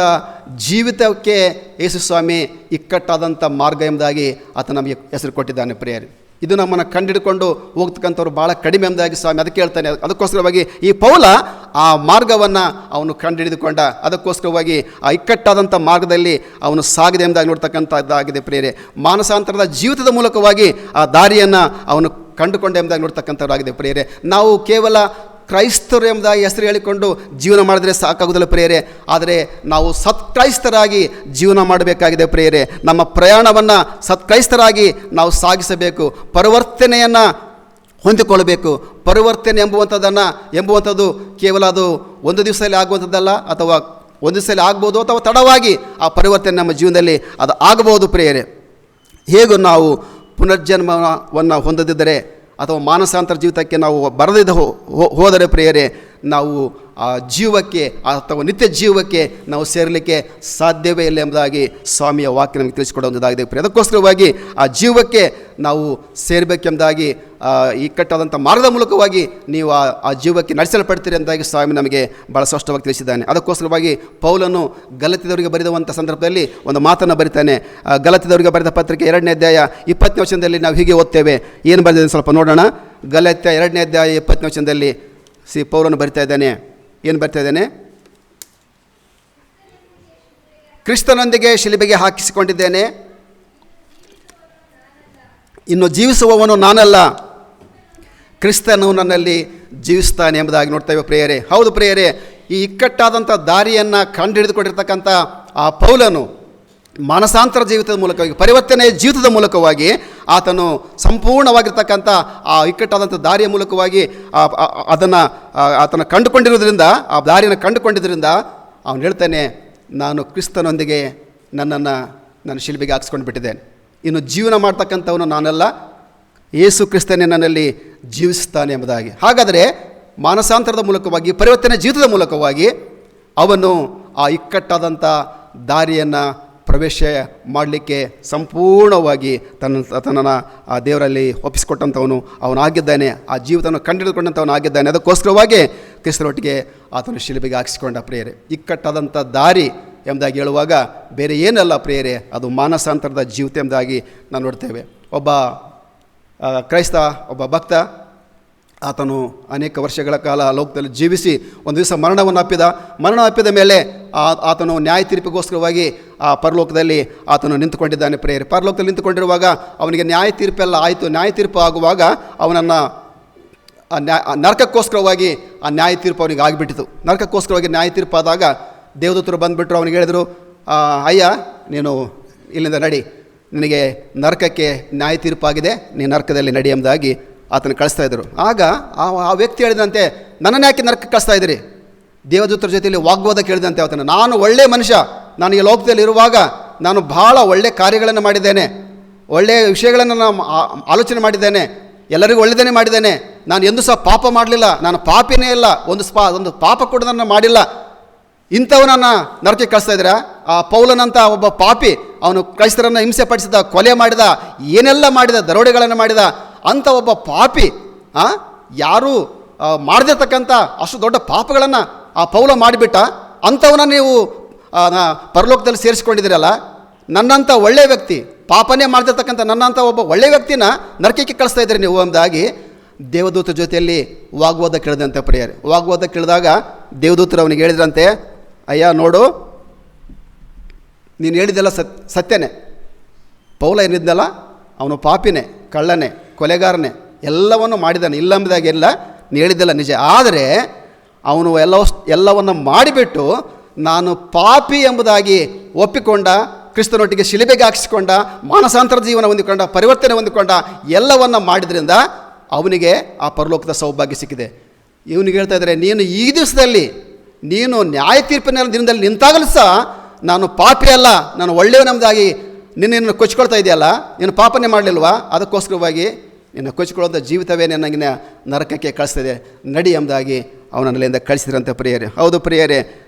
A: ಜೀವಿತಕ್ಕೆ ಯೇಸು ಸ್ವಾಮಿ ಇಕ್ಕಟ್ಟಾದಂಥ ಮಾರ್ಗ ಎಂಬುದಾಗಿ ಆತ ನಮಗೆ ಹೆಸರು ಕೊಟ್ಟಿದ್ದಾನೆ ಪ್ರಿಯರೇ. ಇದು ನಮ್ಮನ್ನು ಕಂಡಿಡ್ಕೊಂಡು ಹೋಗ್ತಕ್ಕಂಥವ್ರು ಭಾಳ ಕಡಿಮೆ ಎಂಬುದಾಗಿ ಸ್ವಾಮಿ ಅದಕ್ಕೆ ಹೇಳ್ತಾನೆ. ಅದಕ್ಕೋಸ್ಕರವಾಗಿ ಈ ಪೌಲ ಆ ಮಾರ್ಗವನ್ನು ಅವನು ಕಂಡುಹಿಡಿದುಕೊಂಡ. ಅದಕ್ಕೋಸ್ಕರವಾಗಿ ಆ ಇಕ್ಕಟ್ಟಾದಂಥ ಮಾರ್ಗದಲ್ಲಿ ಅವನು ಸಾಗಿದೆ ಎಂಬುದಾಗಿ ನೋಡ್ತಕ್ಕಂಥದ್ದಾಗಿದೆ ಪ್ರಿಯರೇ. ಮಾನಸಾಂತರದ ಜೀವಿತದ ಮೂಲಕವಾಗಿ ಆ ದಾರಿಯನ್ನು ಅವನು ಕಂಡುಕೊಂಡ ಎಂಬುದಾಗಿ ನೋಡ್ತಕ್ಕಂಥವ್ರಾಗಿದೆ ಪ್ರಿಯರೇ. ನಾವು ಕೇವಲ ಕ್ರೈಸ್ತರು ಎಂಬುದಾಗಿ ಹೆಸರು ಹೇಳಿಕೊಂಡು ಜೀವನ ಮಾಡಿದರೆ ಸಾಕಾಗೋದಿಲ್ಲ ಪ್ರಿಯರೇ. ಆದರೆ ನಾವು ಸತ್ಕ್ರೈಸ್ತರಾಗಿ ಜೀವನ ಮಾಡಬೇಕಾಗಿದೆ ಪ್ರಿಯರೇ. ನಮ್ಮ ಪ್ರಯಾಣವನ್ನು ಸತ್ಕ್ರೈಸ್ತರಾಗಿ ನಾವು ಸಾಗಿಸಬೇಕು. ಪರಿವರ್ತನೆಯನ್ನು ಹೊಂದಿಕೊಳ್ಳಬೇಕು. ಪರಿವರ್ತನೆ ಎಂಬುವಂಥದ್ದು ಕೇವಲ ಅದು ಒಂದು ದಿವಸದಲ್ಲಿ ಆಗುವಂಥದ್ದಲ್ಲ, ಅಥವಾ ಒಂದು ದಿವಸದಲ್ಲಿ ಆಗ್ಬೋದು, ಅಥವಾ ತಡವಾಗಿ ಆ ಪರಿವರ್ತನೆ ನಮ್ಮ ಜೀವನದಲ್ಲಿ ಅದು ಆಗಬಹುದು ಪ್ರಿಯರೇ. ಹೇಗೂ ನಾವು ಪುನರ್ಜನ್ಮವನ್ನು ಹೊಂದದಿದ್ದರೆ ಅಥವಾ ಮಾನಸಾಂತರ ಜೀವಿತಕ್ಕೆ ನಾವು ಬರದಿದ್ದ ಹೋದರೆ ಪ್ರಿಯರೇ, ನಾವು ಆ ಜೀವಕ್ಕೆ ಅಥವಾ ನಿತ್ಯ ಜೀವಕ್ಕೆ ನಾವು ಸೇರಲಿಕ್ಕೆ ಸಾಧ್ಯವೇ ಇಲ್ಲ ಎಂಬುದಾಗಿ ಸ್ವಾಮಿಯ ವಾಕ್ಯ ನಮಗೆ ತಿಳಿಸಿಕೊಡುವಂಥದ್ದಾಗಿದೆ ಪ್ರಿಯ. ಅದಕ್ಕೋಸ್ಕರವಾಗಿ ಆ ಜೀವಕ್ಕೆ ನಾವು ಸೇರಬೇಕೆಂಬುದಾಗಿ ಇಕ್ಕಟ್ಟಾದಂಥ ಮಾರ್ಗದ ಮೂಲಕವಾಗಿ ನೀವು ಆ ಜೀವಕ್ಕೆ ನಡೆಸಲ್ಪಡ್ತೀರಿ ಎಂಬುದಾಗಿ ಸ್ವಾಮಿ ನಮಗೆ ಭಾಳ ಸ್ಪಷ್ಟವಾಗಿ ತಿಳಿಸಿದ್ದಾನೆ. ಅದಕ್ಕೋಸ್ಕರವಾಗಿ ಪೌಲನು ಗಲಾತ್ಯದವರಿಗೆ ಬರೆದಂಥ ಸಂದರ್ಭದಲ್ಲಿ ಒಂದು ಮಾತನ್ನು ಬರಿತಾನೆ. ಗಲಾತ್ಯದವರಿಗೆ ಬರೆದ ಪತ್ರಿಕೆ 2ನೇ ಅಧ್ಯಾಯ 20ನೇ ವಚನದಲ್ಲಿ ನಾವು ಹೀಗೆ ಓದ್ತೇವೆ. ಏನು ಬರೆದಿದೆ ಸ್ವಲ್ಪ ನೋಡೋಣ. ಗಲಾತ್ಯ 2ನೇ ಅಧ್ಯಾಯ 20ನೇ ವಚನದಲ್ಲಿ ಪೌಲನು ಬರಿತಾ ಇದ್ದಾನೆ. ಏನು ಬರ್ತಾ ಇದ್ದಾನೆ? ಕ್ರಿಸ್ತನೊಂದಿಗೆ ಶಿಲುಬೆಗೆ ಹಾಕಿಸಿಕೊಂಡಿದ್ದೇನೆ, ಇನ್ನು ಜೀವಿಸುವವನು ನಾನಲ್ಲ, ಕ್ರಿಸ್ತನು ನನ್ನಲ್ಲಿ ಜೀವಿಸ್ತಾನೆ ಎಂಬುದಾಗಿ ನೋಡ್ತೇವೆ ಪ್ರಿಯರೇ. ಹೌದು ಪ್ರಿಯರೇ, ಈ ಇಕ್ಕಟ್ಟಾದಂಥ ದಾರಿಯನ್ನು ಕಂಡುಹಿಡಿದುಕೊಂಡಿರ್ತಕ್ಕಂಥ ಆ ಪೌಲನು ಮಾನಸಾಂತರ ಜೀವಿತದ ಮೂಲಕವಾಗಿ, ಪರಿವರ್ತನೆಯ ಜೀವಿತದ ಮೂಲಕವಾಗಿ ಆತನು ಸಂಪೂರ್ಣವಾಗಿರ್ತಕ್ಕಂಥ ಆ ಇಕ್ಕಟ್ಟಾದಂಥ ದಾರಿಯ ಮೂಲಕವಾಗಿ ಆತನ ಕಂಡುಕೊಂಡಿರೋದ್ರಿಂದ, ಆ ದಾರಿಯನ್ನು ಕಂಡುಕೊಂಡಿದ್ದರಿಂದ ಅವನು ಹೇಳ್ತಾನೆ, ನಾನು ಕ್ರಿಸ್ತನೊಂದಿಗೆ ನಾನು ಶಿಲುಬೆಗೆ ಹಾಕಿಸ್ಕೊಂಡು ಬಿಟ್ಟಿದ್ದೇನೆ, ಇನ್ನು ಜೀವನ ಮಾಡ್ತಕ್ಕಂಥವನು ನಾನಲ್ಲ, ಯೇಸು ಕ್ರಿಸ್ತನೇ ನನ್ನಲ್ಲಿ ಜೀವಿಸ್ತಾನೆ ಎಂಬುದಾಗಿ. ಹಾಗಾದರೆ ಮಾನಸಾಂತರದ ಮೂಲಕವಾಗಿ, ಪರಿವರ್ತನೆ ಜೀವಿತದ ಮೂಲಕವಾಗಿ ಅವನು ಆ ಇಕ್ಕಟ್ಟಾದಂಥ ದಾರಿಯನ್ನು ಪ್ರವೇಶ ಮಾಡಲಿಕ್ಕೆ ಸಂಪೂರ್ಣವಾಗಿ ತನ್ನನ್ನು ಆ ದೇವರಲ್ಲಿ ಒಪ್ಪಿಸಿಕೊಟ್ಟಂಥವನು ಅವನಾಗಿದ್ದಾನೆ. ಆ ಜೀವಿತವನ್ನು ಕಂಡುಹಿಡಿದುಕೊಂಡಂಥವನು ಆಗಿದ್ದಾನೆ. ಅದಕ್ಕೋಸ್ಕರವಾಗಿ ಕ್ರಿಸ್ತನೊಟ್ಟಿಗೆ ಆತನು ಶಿಲುಬೆಗೆ ಹಾಕಿಸಿಕೊಂಡ ಪ್ರಿಯರೇ. ಇಕ್ಕಟ್ಟಾದಂಥ ದಾರಿ ಎಂಬುದಾಗಿ ಹೇಳುವಾಗ ಬೇರೆ ಏನಲ್ಲ ಪ್ರಿಯರೇ, ಅದು ಮಾನಸಾಂತರದ ಜೀವಿತ ಎಂಬುದಾಗಿ ನಾವು ನೋಡ್ತೇವೆ. ಒಬ್ಬ ಕ್ರೈಸ್ತ, ಒಬ್ಬ ಭಕ್ತ, ಆತನು ಅನೇಕ ವರ್ಷಗಳ ಕಾಲ ಲೋಕದಲ್ಲಿ ಜೀವಿಸಿ ಒಂದು ದಿವಸ ಮರಣ ಅಪ್ಪಿದ ಮೇಲೆ ಆತನು ನ್ಯಾಯ ತೀರ್ಪಿಗೋಸ್ಕರವಾಗಿ ಆ ಪರಲೋಕದಲ್ಲಿ ಆತನು ನಿಂತುಕೊಂಡಿದ್ದಾನೆ ಪ್ರಿಯರೇ. ಪರಲೋಕದಲ್ಲಿ ನಿಂತುಕೊಂಡಿರುವಾಗ ಅವನಿಗೆ ನ್ಯಾಯ ತೀರ್ಪೆಲ್ಲ ಆಯಿತು. ನ್ಯಾಯ ತೀರ್ಪು ಆಗುವಾಗ ಅವನನ್ನು ನರಕಕ್ಕೋಸ್ಕರವಾಗಿ ಆ ನ್ಯಾಯ ತೀರ್ಪು ಅವನಿಗೆ ಆಗಿಬಿಟ್ಟಿತು. ನರಕಕ್ಕೋಸ್ಕರವಾಗಿ ನ್ಯಾಯ ತೀರ್ಪು ಆದಾಗ ದೇವದೂತರು ಬಂದುಬಿಟ್ರು. ಅವನಿಗೆ ಹೇಳಿದರು, ಅಯ್ಯ ನೀನು ಇಲ್ಲಿಂದ ನಡಿ, ನಿನಗೆ ನರಕಕ್ಕೆ ನ್ಯಾಯ ತೀರ್ಪಾಗಿದೆ, ನೀನು ನರಕದಲ್ಲಿ ನಡಿ ಎಂಬುದಾಗಿ ಆತನ ಕಳಿಸ್ತಾ ಇದ್ದರು. ಆಗ ಆ ವ್ಯಕ್ತಿ ಹೇಳಿದಂತೆ, ನನ್ನನ್ನು ಯಾಕೆ ನರಕಕ್ಕೆ ಕಳಿಸ್ತಾ ಇದ್ದೀರಿ? ದೇವದೂತರ ಜೊತೆಯಲ್ಲಿ ವಾಗ್ವಾದ ಕೇಳಿದಂತೆ ಆತನ, ನಾನು ಒಳ್ಳೆಯ ಮನುಷ್ಯ, ನಾನು ಈ ಲೋಕದಲ್ಲಿ ಇರುವಾಗ ನಾನು ಭಾಳ ಒಳ್ಳೆಯ ಕಾರ್ಯಗಳನ್ನು ಮಾಡಿದ್ದೇನೆ, ಒಳ್ಳೆಯ ವಿಷಯಗಳನ್ನು ನಾನು ಆಲೋಚನೆ ಮಾಡಿದ್ದೇನೆ, ಎಲ್ಲರಿಗೂ ಒಳ್ಳೆಯದನ್ನೇ ಮಾಡಿದ್ದೇನೆ, ನಾನು ಎಂದೂ ಸಹ ಪಾಪ ಮಾಡಲಿಲ್ಲ, ನಾನು ಪಾಪಿನೇ ಇಲ್ಲ, ಒಂದು ಪಾಪ ಕೂಡ ನಾನು ಮಾಡಿಲ್ಲ, ಇಂಥವನನ್ನು ನರಕಕ್ಕೆ ಕಳಿಸ್ತಾ ಇದ್ದೀರಾ? ಆ ಪೌಲನಂತ ಒಬ್ಬ ಪಾಪಿ, ಅವನು ಕ್ರೈಸ್ತರನ್ನು ಹಿಂಸೆ ಪಡಿಸಿದ, ಕೊಲೆ ಮಾಡಿದ, ಏನೆಲ್ಲ ಮಾಡಿದ, ದರೋಡೆಗಳನ್ನು ಮಾಡಿದ ಅಂಥ ಒಬ್ಬ ಪಾಪಿ, ಯಾರೂ ಮಾಡದಿರ್ತಕ್ಕಂಥ ಅಷ್ಟು ದೊಡ್ಡ ಪಾಪಗಳನ್ನು ಆ ಪೌಲ ಮಾಡಿಬಿಟ್ಟ. ಅಂಥವನ್ನ ನೀವು ಪರಲೋಕದಲ್ಲಿ ಸೇರಿಸ್ಕೊಂಡಿದ್ದೀರಲ್ಲ, ನನ್ನಂಥ ಒಳ್ಳೆಯ ವ್ಯಕ್ತಿ, ಪಾಪನೇ ಮಾಡ್ತಿರ್ತಕ್ಕಂಥ ನನ್ನಂಥ ಒಬ್ಬ ಒಳ್ಳೆಯ ವ್ಯಕ್ತಿನ ನರಕಕ್ಕೆ ಕಳಿಸ್ತಾ ಇದ್ದೀರಿ ನೀವು ಎಂಬುದಾಗಿ ದೇವದೂತ ಜೊತೆಯಲ್ಲಿ ವಾಗ್ವಾದ ಕೇಳಿದಂತೆ ಪ್ರಿಯರೇ. ವಾಗ್ವಾದ ಕೇಳಿದಾಗ ದೇವದೂತರು ಅವನಿಗೆ ಹೇಳಿದ್ರಂತೆ, ಅಯ್ಯ ನೋಡು, ನೀನು ಹೇಳಿದ್ದೆಲ್ಲ ಸತ್ಯನೇ, ಪೌಲ ಏನಿದ್ದಲ್ಲ ಅವನು ಪಾಪಿನೇ, ಕಳ್ಳನೇ, ಕೊಲೆಗಾರನೇ, ಎಲ್ಲವನ್ನು ಮಾಡಿದ್ದಾನೆ, ಇಲ್ಲ ಎಂಬುದಾಗೆಲ್ಲ ನೀನು ಹೇಳಿದ್ದೆಲ್ಲ ನಿಜ. ಆದರೆ ಅವನು ಎಲ್ಲವನ್ನು ಮಾಡಿಬಿಟ್ಟು ನಾನು ಪಾಪಿ ಎಂಬುದಾಗಿ ಒಪ್ಪಿಕೊಂಡ, ಕ್ರಿಸ್ತನೊಟ್ಟಿಗೆ ಶಿಲುಬೆಗೆ ಹಾಕಿಸಿಕೊಂಡ, ಮಾನಸಾಂತರ ಜೀವನ ಹೊಂದಿಕೊಂಡ, ಪರಿವರ್ತನೆ ಹೊಂದಿಕೊಂಡ, ಎಲ್ಲವನ್ನು ಮಾಡಿದ್ರಿಂದ ಅವನಿಗೆ ಆ ಪರಲೋಕದ ಸೌಭಾಗ್ಯ ಸಿಕ್ಕಿದೆ. ಇವನಿಗೆ ಹೇಳ್ತಾ ಇದ್ದಾರೆ, ನೀನು ಈ ದಿವಸದಲ್ಲಿ, ನೀನು ನ್ಯಾಯ ತೀರ್ಪಿನ ದಿನದಲ್ಲಿ ನಿಂತಾಗಲೂ ಸಹ ನಾನು ಪಾಪಿ ಅಲ್ಲ, ನಾನು ಒಳ್ಳೆಯವನೆಂಬುದಾಗಿ ನಿನ್ನನ್ನು ಕೊಚ್ಕೊಳ್ತಾ ಇದೆಯಲ್ಲ, ನೀನು ಪಾಪನೇ ಮಾಡಲಿಲ್ವಾ? ಅದಕ್ಕೋಸ್ಕರವಾಗಿ ನಿನ್ನ ಕೊಚ್ಕೊಳ್ಳೋಂಥ ಜೀವಿತವೇ ನನಗಿನ ನರಕಕ್ಕೆ ಕಳಿಸ್ತಿದೆ, ನಡಿ ಎಂಬುದಾಗಿ ಅವನಲ್ಲಿಂದ ಕಳಿಸಿದ್ರಂತೆ ಪ್ರಿಯರೇ. ಹೌದು ಪ್ರಿಯರೇ,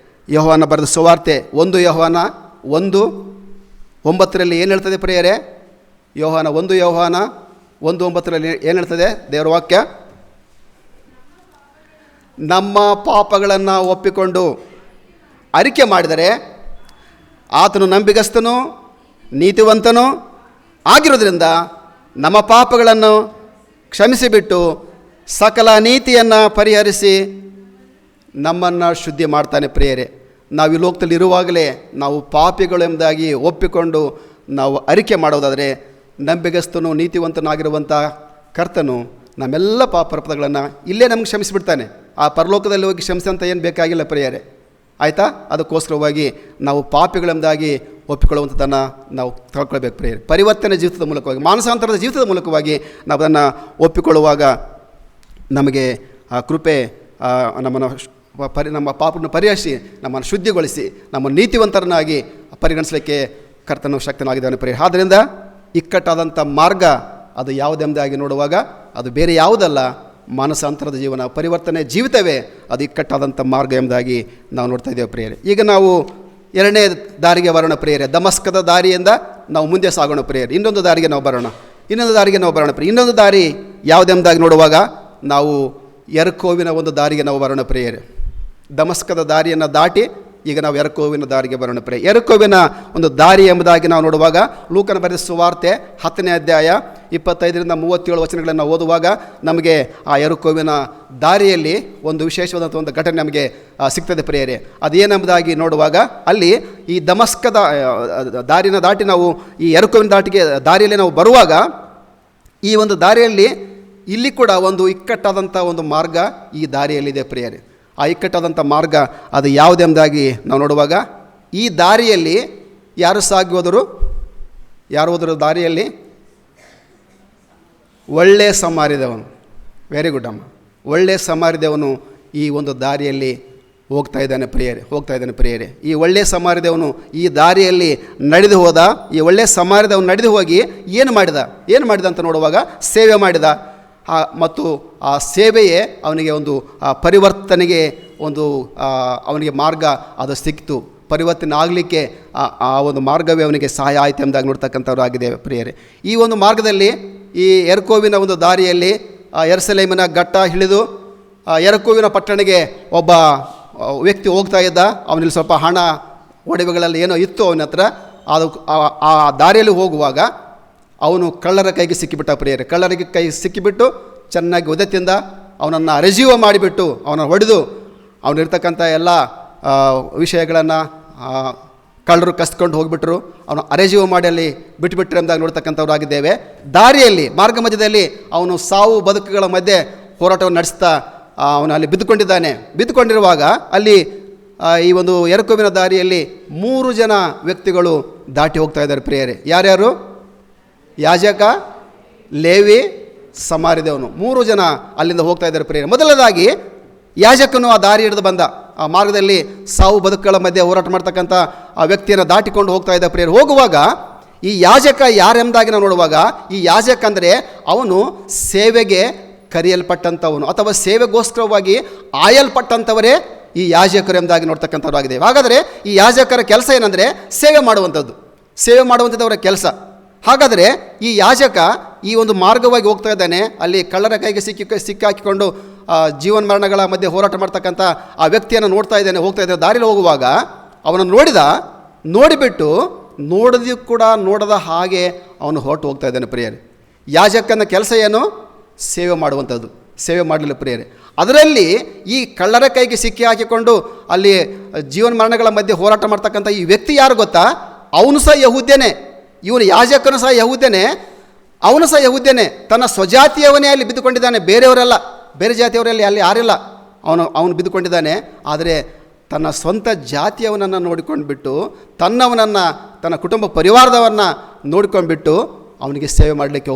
A: ಯೋಹಾನ ಬರೆದ ಸುವಾರ್ತೆ 1 ಯೋಹಾನ 1:9 ಏನು ಹೇಳ್ತದೆ ಪ್ರಿಯರೇ? ಯೋಹಾನ 1:9 ಏನು ಹೇಳ್ತದೆ ದೇವರ ವಾಕ್ಯ? ನಮ್ಮ ಪಾಪಗಳನ್ನು ಒಪ್ಪಿಕೊಂಡು ಅರಿಕೆ ಮಾಡಿದರೆ ಆತನು ನಂಬಿಗಸ್ತನು ನೀತಿವಂತನು ಆಗಿರೋದ್ರಿಂದ ನಮ್ಮ ಪಾಪಗಳನ್ನು ಕ್ಷಮಿಸಿಬಿಟ್ಟು ಸಕಲ ನೀತಿಯನ್ನು ಪರಿಹರಿಸಿ ನಮ್ಮನ್ನು ಶುದ್ಧಿ ಮಾಡ್ತಾನೆ ಪ್ರಿಯರೇ. ನಾವು ಈ ಲೋಕದಲ್ಲಿ ಇರುವಾಗಲೇ ನಾವು ಪಾಪಿಗಳು ಎಂಬುದಾಗಿ ಒಪ್ಪಿಕೊಂಡು ನಾವು ಅರಿಕೆ ಮಾಡೋದಾದರೆ ನಂಬಿಗಸ್ತನು ನೀತಿವಂತನಾಗಿರುವಂಥ ಕರ್ತನು ನಮ್ಮೆಲ್ಲ ಪಾಪಗಳನ್ನು ಇಲ್ಲೇ ನಮ್ಗೆ ಕ್ಷಮಿಸಿಬಿಡ್ತಾನೆ. ಆ ಪರಲೋಕದಲ್ಲಿ ಹೋಗಿ ಕ್ಷಮಿಸಂತ ಏನು ಬೇಕಾಗಿಲ್ಲ ಪ್ರಿಯರೇ, ಆಯಿತಾ? ಅದಕ್ಕೋಸ್ಕರವಾಗಿ ನಾವು ಪಾಪಿಗಳೆಂಬುದಾಗಿ ಒಪ್ಪಿಕೊಳ್ಳುವಂಥದ್ದನ್ನು ನಾವು ತಿಳ್ಕೊಳ್ಬೇಕು ಪ್ರಿಯರೇ. ಪರಿವರ್ತನೆ ಜೀವಿತದ ಮೂಲಕವಾಗಿ, ಮಾನಸಾಂತರದ ಜೀವಿತದ ಮೂಲಕವಾಗಿ ನಾವು ಅದನ್ನು ಒಪ್ಪಿಕೊಳ್ಳುವಾಗ ನಮಗೆ ಆ ಕೃಪೆ ನಮ್ಮ ಪಾಪವನ್ನು ಪರಿಹರಿಸಿ ನಮ್ಮನ್ನು ಶುದ್ಧಿಗೊಳಿಸಿ ನಮ್ಮನ್ನು ನೀತಿವಂತರನ್ನಾಗಿ ಪರಿಗಣಿಸಲಿಕ್ಕೆ ಕರ್ತನು ಶಕ್ತನಾಗಿದ್ದಾನೆ ಪ್ರಿಯರೇ. ಆದ್ದರಿಂದ ಇಕ್ಕಟ್ಟಾದಂಥ ಮಾರ್ಗ ಅದು ಯಾವುದೆಂಬುದಾಗಿ ನೋಡುವಾಗ ಅದು ಬೇರೆ ಯಾವುದಲ್ಲ, ಮಾನಸಾಂತರದ ಜೀವನ, ಪರಿವರ್ತನೆ ಜೀವಿತವೇ ಅದು ಇಕ್ಕಟ್ಟಾದಂಥ ಮಾರ್ಗ ಎಂಬುದಾಗಿ ನಾವು ನೋಡ್ತಾ ಇದ್ದೇವೆ ಪ್ರಿಯರೇ. ಈಗ ನಾವು ಎರಡನೇ ದಾರಿಗೆ ಬರೋಣ ಪ್ರಿಯರೇ. ದಮಸ್ಕದ ದಾರಿಯಿಂದ ನಾವು ಮುಂದೆ ಸಾಗೋಣ ಪ್ರಿಯರೇ. ಇನ್ನೊಂದು ದಾರಿಗೆ ನಾವು ಬರೋಣ ಪ್ರಿಯ. ಇನ್ನೊಂದು ದಾರಿ ಯಾವುದೆಂಬುದಾಗಿ ನೋಡುವಾಗ ನಾವು ಯೆರಿಕೋವಿನ ಒಂದು ದಾರಿಗೆ ನಾವು ಬರೋಣ ಪ್ರಿಯರೇ. ದಮಸ್ಕದ ದಾರಿಯನ್ನು ದಾಟಿ ಈಗ ನಾವು ಯೆರಿಕೋವಿನ ದಾರಿಗೆ ಬರೋಣ ಪ್ರಿಯ. ಯೆರಿಕೋವಿನ ಒಂದು ದಾರಿ ಎಂಬುದಾಗಿ ನಾವು ನೋಡುವಾಗ ಲೂಕನ ಬರೆದ ಸುವಾರ್ತೆ 10ನೇ ಅಧ್ಯಾಯ 25-37 ವಚನಗಳನ್ನು ಓದುವಾಗ ನಮಗೆ ಆ ಯೆರಿಕೋವಿನ ದಾರಿಯಲ್ಲಿ ಒಂದು ವಿಶೇಷವಾದಂಥ ಒಂದು ಘಟನೆ ನಮಗೆ ಸಿಗ್ತದೆ ಪ್ರಿಯರೇ. ಅದೇನೆಂಬುದಾಗಿ ನೋಡುವಾಗ ಅಲ್ಲಿ ಈ ದಮಸ್ಕದ ದಾರಿನ ದಾಟಿ ನಾವು ಈ ಯೆರಿಕೋವಿನ ದಾರಿಯಲ್ಲಿ ನಾವು ಬರುವಾಗ ಈ ಒಂದು ದಾರಿಯಲ್ಲಿ ಇಲ್ಲಿ ಕೂಡ ಒಂದು ಇಕ್ಕಟ್ಟಾದಂಥ ಒಂದು ಮಾರ್ಗ ಈ ದಾರಿಯಲ್ಲಿದೆ ಪ್ರಿಯರೇ. ಆ ಇಕ್ಕಟ್ಟಾದಂಥ ಮಾರ್ಗ ಅದು ಯಾವುದೆಂಬುದಾಗಿ ನಾವು ನೋಡುವಾಗ ಈ ದಾರಿಯಲ್ಲಿ ಯಾರು ಹೋದರು ದಾರಿಯಲ್ಲಿ? ಒಳ್ಳೆಯ ಸಮಾರ್ಯದವನು. ವೆರಿ ಗುಡ್ ಅಮ್ಮ. ಒಳ್ಳೆಯ ಸಮಾರ್ಯದವನು ಈ ಒಂದು ದಾರಿಯಲ್ಲಿ ಹೋಗ್ತಾ ಇದ್ದಾನೆ ಪ್ರಿಯರೇ. ಈ ಒಳ್ಳೆಯ ಸಮಾರ್ಯದವನು ಈ ದಾರಿಯಲ್ಲಿ ನಡೆದು ಹೋದ. ಈ ಒಳ್ಳೆಯ ಸಮಾರ್ಯದವನು ನಡೆದು ಹೋಗಿ ಏನು ಮಾಡಿದ ಅಂತ ನೋಡುವಾಗ ಸೇವೆ ಮಾಡಿದ. ಮತ್ತು ಆ ಸೇವೆಯೇ ಅವನಿಗೆ ಒಂದು ಪರಿವರ್ತನೆಗೆ ಒಂದು ಅವನಿಗೆ ಮಾರ್ಗ ಅದು ಸಿಕ್ತು. ಪರಿವರ್ತನೆ ಆಗಲಿಕ್ಕೆ ಆ ಒಂದು ಮಾರ್ಗವೇ ಅವನಿಗೆ ಸಹಾಯ ಆಯಿತು ಎಂಬುದಾಗಿ ನೋಡ್ತಕ್ಕಂಥವ್ರು ಆಗಿದ್ದೇವೆ ಪ್ರಿಯರೇ. ಈ ಒಂದು ಮಾರ್ಗದಲ್ಲಿ ಈ ಯೆರಿಕೋವಿನ ಒಂದು ದಾರಿಯಲ್ಲಿ ಯೆರೂಸಲೇಮಿನ ಘಟ್ಟ ಹಿಡಿದು ಯೆರಿಕೋವಿನ ಪಟ್ಟಣಕ್ಕೆ ಒಬ್ಬ ವ್ಯಕ್ತಿ ಹೋಗ್ತಾ ಇದ್ದ. ಅವನಲ್ಲಿ ಸ್ವಲ್ಪ ಹಣ ಒಡವೆಗಳಲ್ಲಿ ಏನೋ ಇತ್ತು ಅವನ ಹತ್ರ. ಅದು ಆ ದಾರಿಯಲ್ಲಿ ಹೋಗುವಾಗ ಅವನು ಕಳ್ಳರ ಕೈಗೆ ಸಿಕ್ಕಿಬಿಟ್ಟ ಪ್ರಿಯರೇ. ಕಳ್ಳರಿಗೆ ಕೈ ಸಿಕ್ಕಿಬಿಟ್ಟು ಚೆನ್ನಾಗಿ ಒದೆತಿಂದ ಅವನನ್ನು ಅರೆಜೀವ ಮಾಡಿಬಿಟ್ಟು ಅವನನ್ನು ಹೊಡೆದು ಅವನಿರ್ತಕ್ಕಂಥ ಎಲ್ಲ ವಿಷಯಗಳನ್ನು ಕಳ್ಳರು ಕಸ್ಕೊಂಡು ಹೋಗಿಬಿಟ್ರು. ಅವನು ಅರೆಜೀವ ಮಾಡಿ ಅಲ್ಲಿ ಬಿಟ್ಟುಬಿಟ್ರೆ ಎಂದಾಗ ನೋಡ್ತಕ್ಕಂಥವ್ರು ಆಗಿದ್ದೇವೆ. ದಾರಿಯಲ್ಲಿ ಮಾರ್ಗ ಮಧ್ಯದಲ್ಲಿ ಅವನು ಸಾವು ಬದುಕುಗಳ ಮಧ್ಯೆ ಹೋರಾಟವನ್ನು ನಡೆಸ್ತಾ ಅವನು ಅಲ್ಲಿ ಬಿದ್ದುಕೊಂಡಿರುವಾಗ ಅಲ್ಲಿ ಈ ಒಂದು ಯೆರಿಕೋವಿನ ದಾರಿಯಲ್ಲಿ 3 ಜನ ವ್ಯಕ್ತಿಗಳು ದಾಟಿ ಹೋಗ್ತಾ ಇದ್ದಾರೆ ಪ್ರಿಯರೇ. ಯಾರ್ಯಾರು? ಯಾಜಕ, ಲೇವಿ, ಸಮಾರ್ಯದವನು. 3 ಜನ ಅಲ್ಲಿಂದ ಹೋಗ್ತಾ ಇದ್ದಾರೆ ಪ್ರಿಯರೇ. ಮೊದಲನೇದಾಗಿ ಯಾಜಕನು ಆ ದಾರಿ ಹಿಡಿದು ಬಂದ. ಆ ಮಾರ್ಗದಲ್ಲಿ ಸಾವು ಬದುಕುಗಳ ಮಧ್ಯೆ ಹೋರಾಟ ಮಾಡ್ತಕ್ಕಂಥ ಆ ವ್ಯಕ್ತಿಯನ್ನು ದಾಟಿಕೊಂಡು ಹೋಗ್ತಾ ಇದ್ದ ಪ್ರಿಯರೇ. ಹೋಗುವಾಗ ಈ ಯಾಜಕ ಯಾರೆಂಬುದಾಗಿ ನಾವು ನೋಡುವಾಗ ಈ ಯಾಜಕ ಅಂದರೆ ಅವನು ಸೇವೆಗೆ ಕರೆಯಲ್ಪಟ್ಟಂಥವನು ಅಥವಾ ಸೇವೆಗೋಸ್ಕರವಾಗಿ ಆಯಲ್ಪಟ್ಟಂಥವರೇ ಈ ಯಾಜಕರು ಎಂಬುದಾಗಿ ನೋಡ್ತಕ್ಕಂಥವ್ರು ಆಗಿದೆ. ಹಾಗಾದರೆ ಈ ಯಾಜಕರ ಕೆಲಸ ಏನಂದರೆ ಸೇವೆ ಮಾಡುವಂಥದ್ದು ಅವರ ಕೆಲಸ. ಹಾಗಾದರೆ ಈ ಯಾಜಕ ಈ ಒಂದು ಮಾರ್ಗವಾಗಿ ಹೋಗ್ತಾ ಇದ್ದಾನೆ. ಅಲ್ಲಿ ಕಳ್ಳರ ಕೈಗೆ ಸಿಕ್ಕಾಕಿಕೊಂಡು ಜೀವನ ಮರಣಗಳ ಮಧ್ಯೆ ಹೋರಾಟ ಮಾಡ್ತಕ್ಕಂಥ ಆ ವ್ಯಕ್ತಿಯನ್ನು ಹೋಗ್ತಾ ಇದ್ದಾನೆ. ದಾರಿಯಲ್ಲಿ ಹೋಗುವಾಗ ಅವನನ್ನು ನೋಡಿಬಿಟ್ಟು ನೋಡದ ಹಾಗೆ ಅವನು ಹೊರಟು ಹೋಗ್ತಾ ಇದ್ದಾನೆ ಪ್ರಿಯರೇ. ಯಾಜಕನ ಕೆಲಸ ಏನು? ಸೇವೆ ಮಾಡಲಿಲ್ಲ ಪ್ರಿಯರೇ. ಅದರಲ್ಲಿ ಈ ಕಳ್ಳರ ಕೈಗೆ ಸಿಕ್ಕಿ ಹಾಕಿಕೊಂಡು ಅಲ್ಲಿ ಜೀವನ ಮರಣಗಳ ಮಧ್ಯೆ ಹೋರಾಟ ಮಾಡ್ತಕ್ಕಂಥ ಈ ವ್ಯಕ್ತಿ ಯಾರು ಗೊತ್ತಾ? ಅವನು ಸಹ ಯಹೂದ್ಯನೇ. ಇವನು ಯಾಜಕನು ಸಹ ಯಹೂದ್ಯನೇ, ಅವನು ಸಹ ಯಹೂದ್ಯನೇ. ತನ್ನ ಸ್ವಜಾತಿಯವನೇ ಅಲ್ಲಿ ಬಿದ್ದುಕೊಂಡಿದ್ದಾನೆ, ಬೇರೆ ಜಾತಿಯವರಲ್ಲಿ ಅಲ್ಲಿ ಯಾರಿಲ್ಲ. ಅವನು ಬಿದ್ದುಕೊಂಡಿದ್ದಾನೆ. ಆದರೆ ತನ್ನ ಸ್ವಂತ ಜಾತಿಯವನನ್ನು ನೋಡಿಕೊಂಡ್ಬಿಟ್ಟು ತನ್ನ ಕುಟುಂಬ ಪರಿವಾರದವನ್ನು ನೋಡಿಕೊಂಡ್ಬಿಟ್ಟು ಅವನಿಗೆ ಸೇವೆ ಮಾಡಲಿಕ್ಕೆ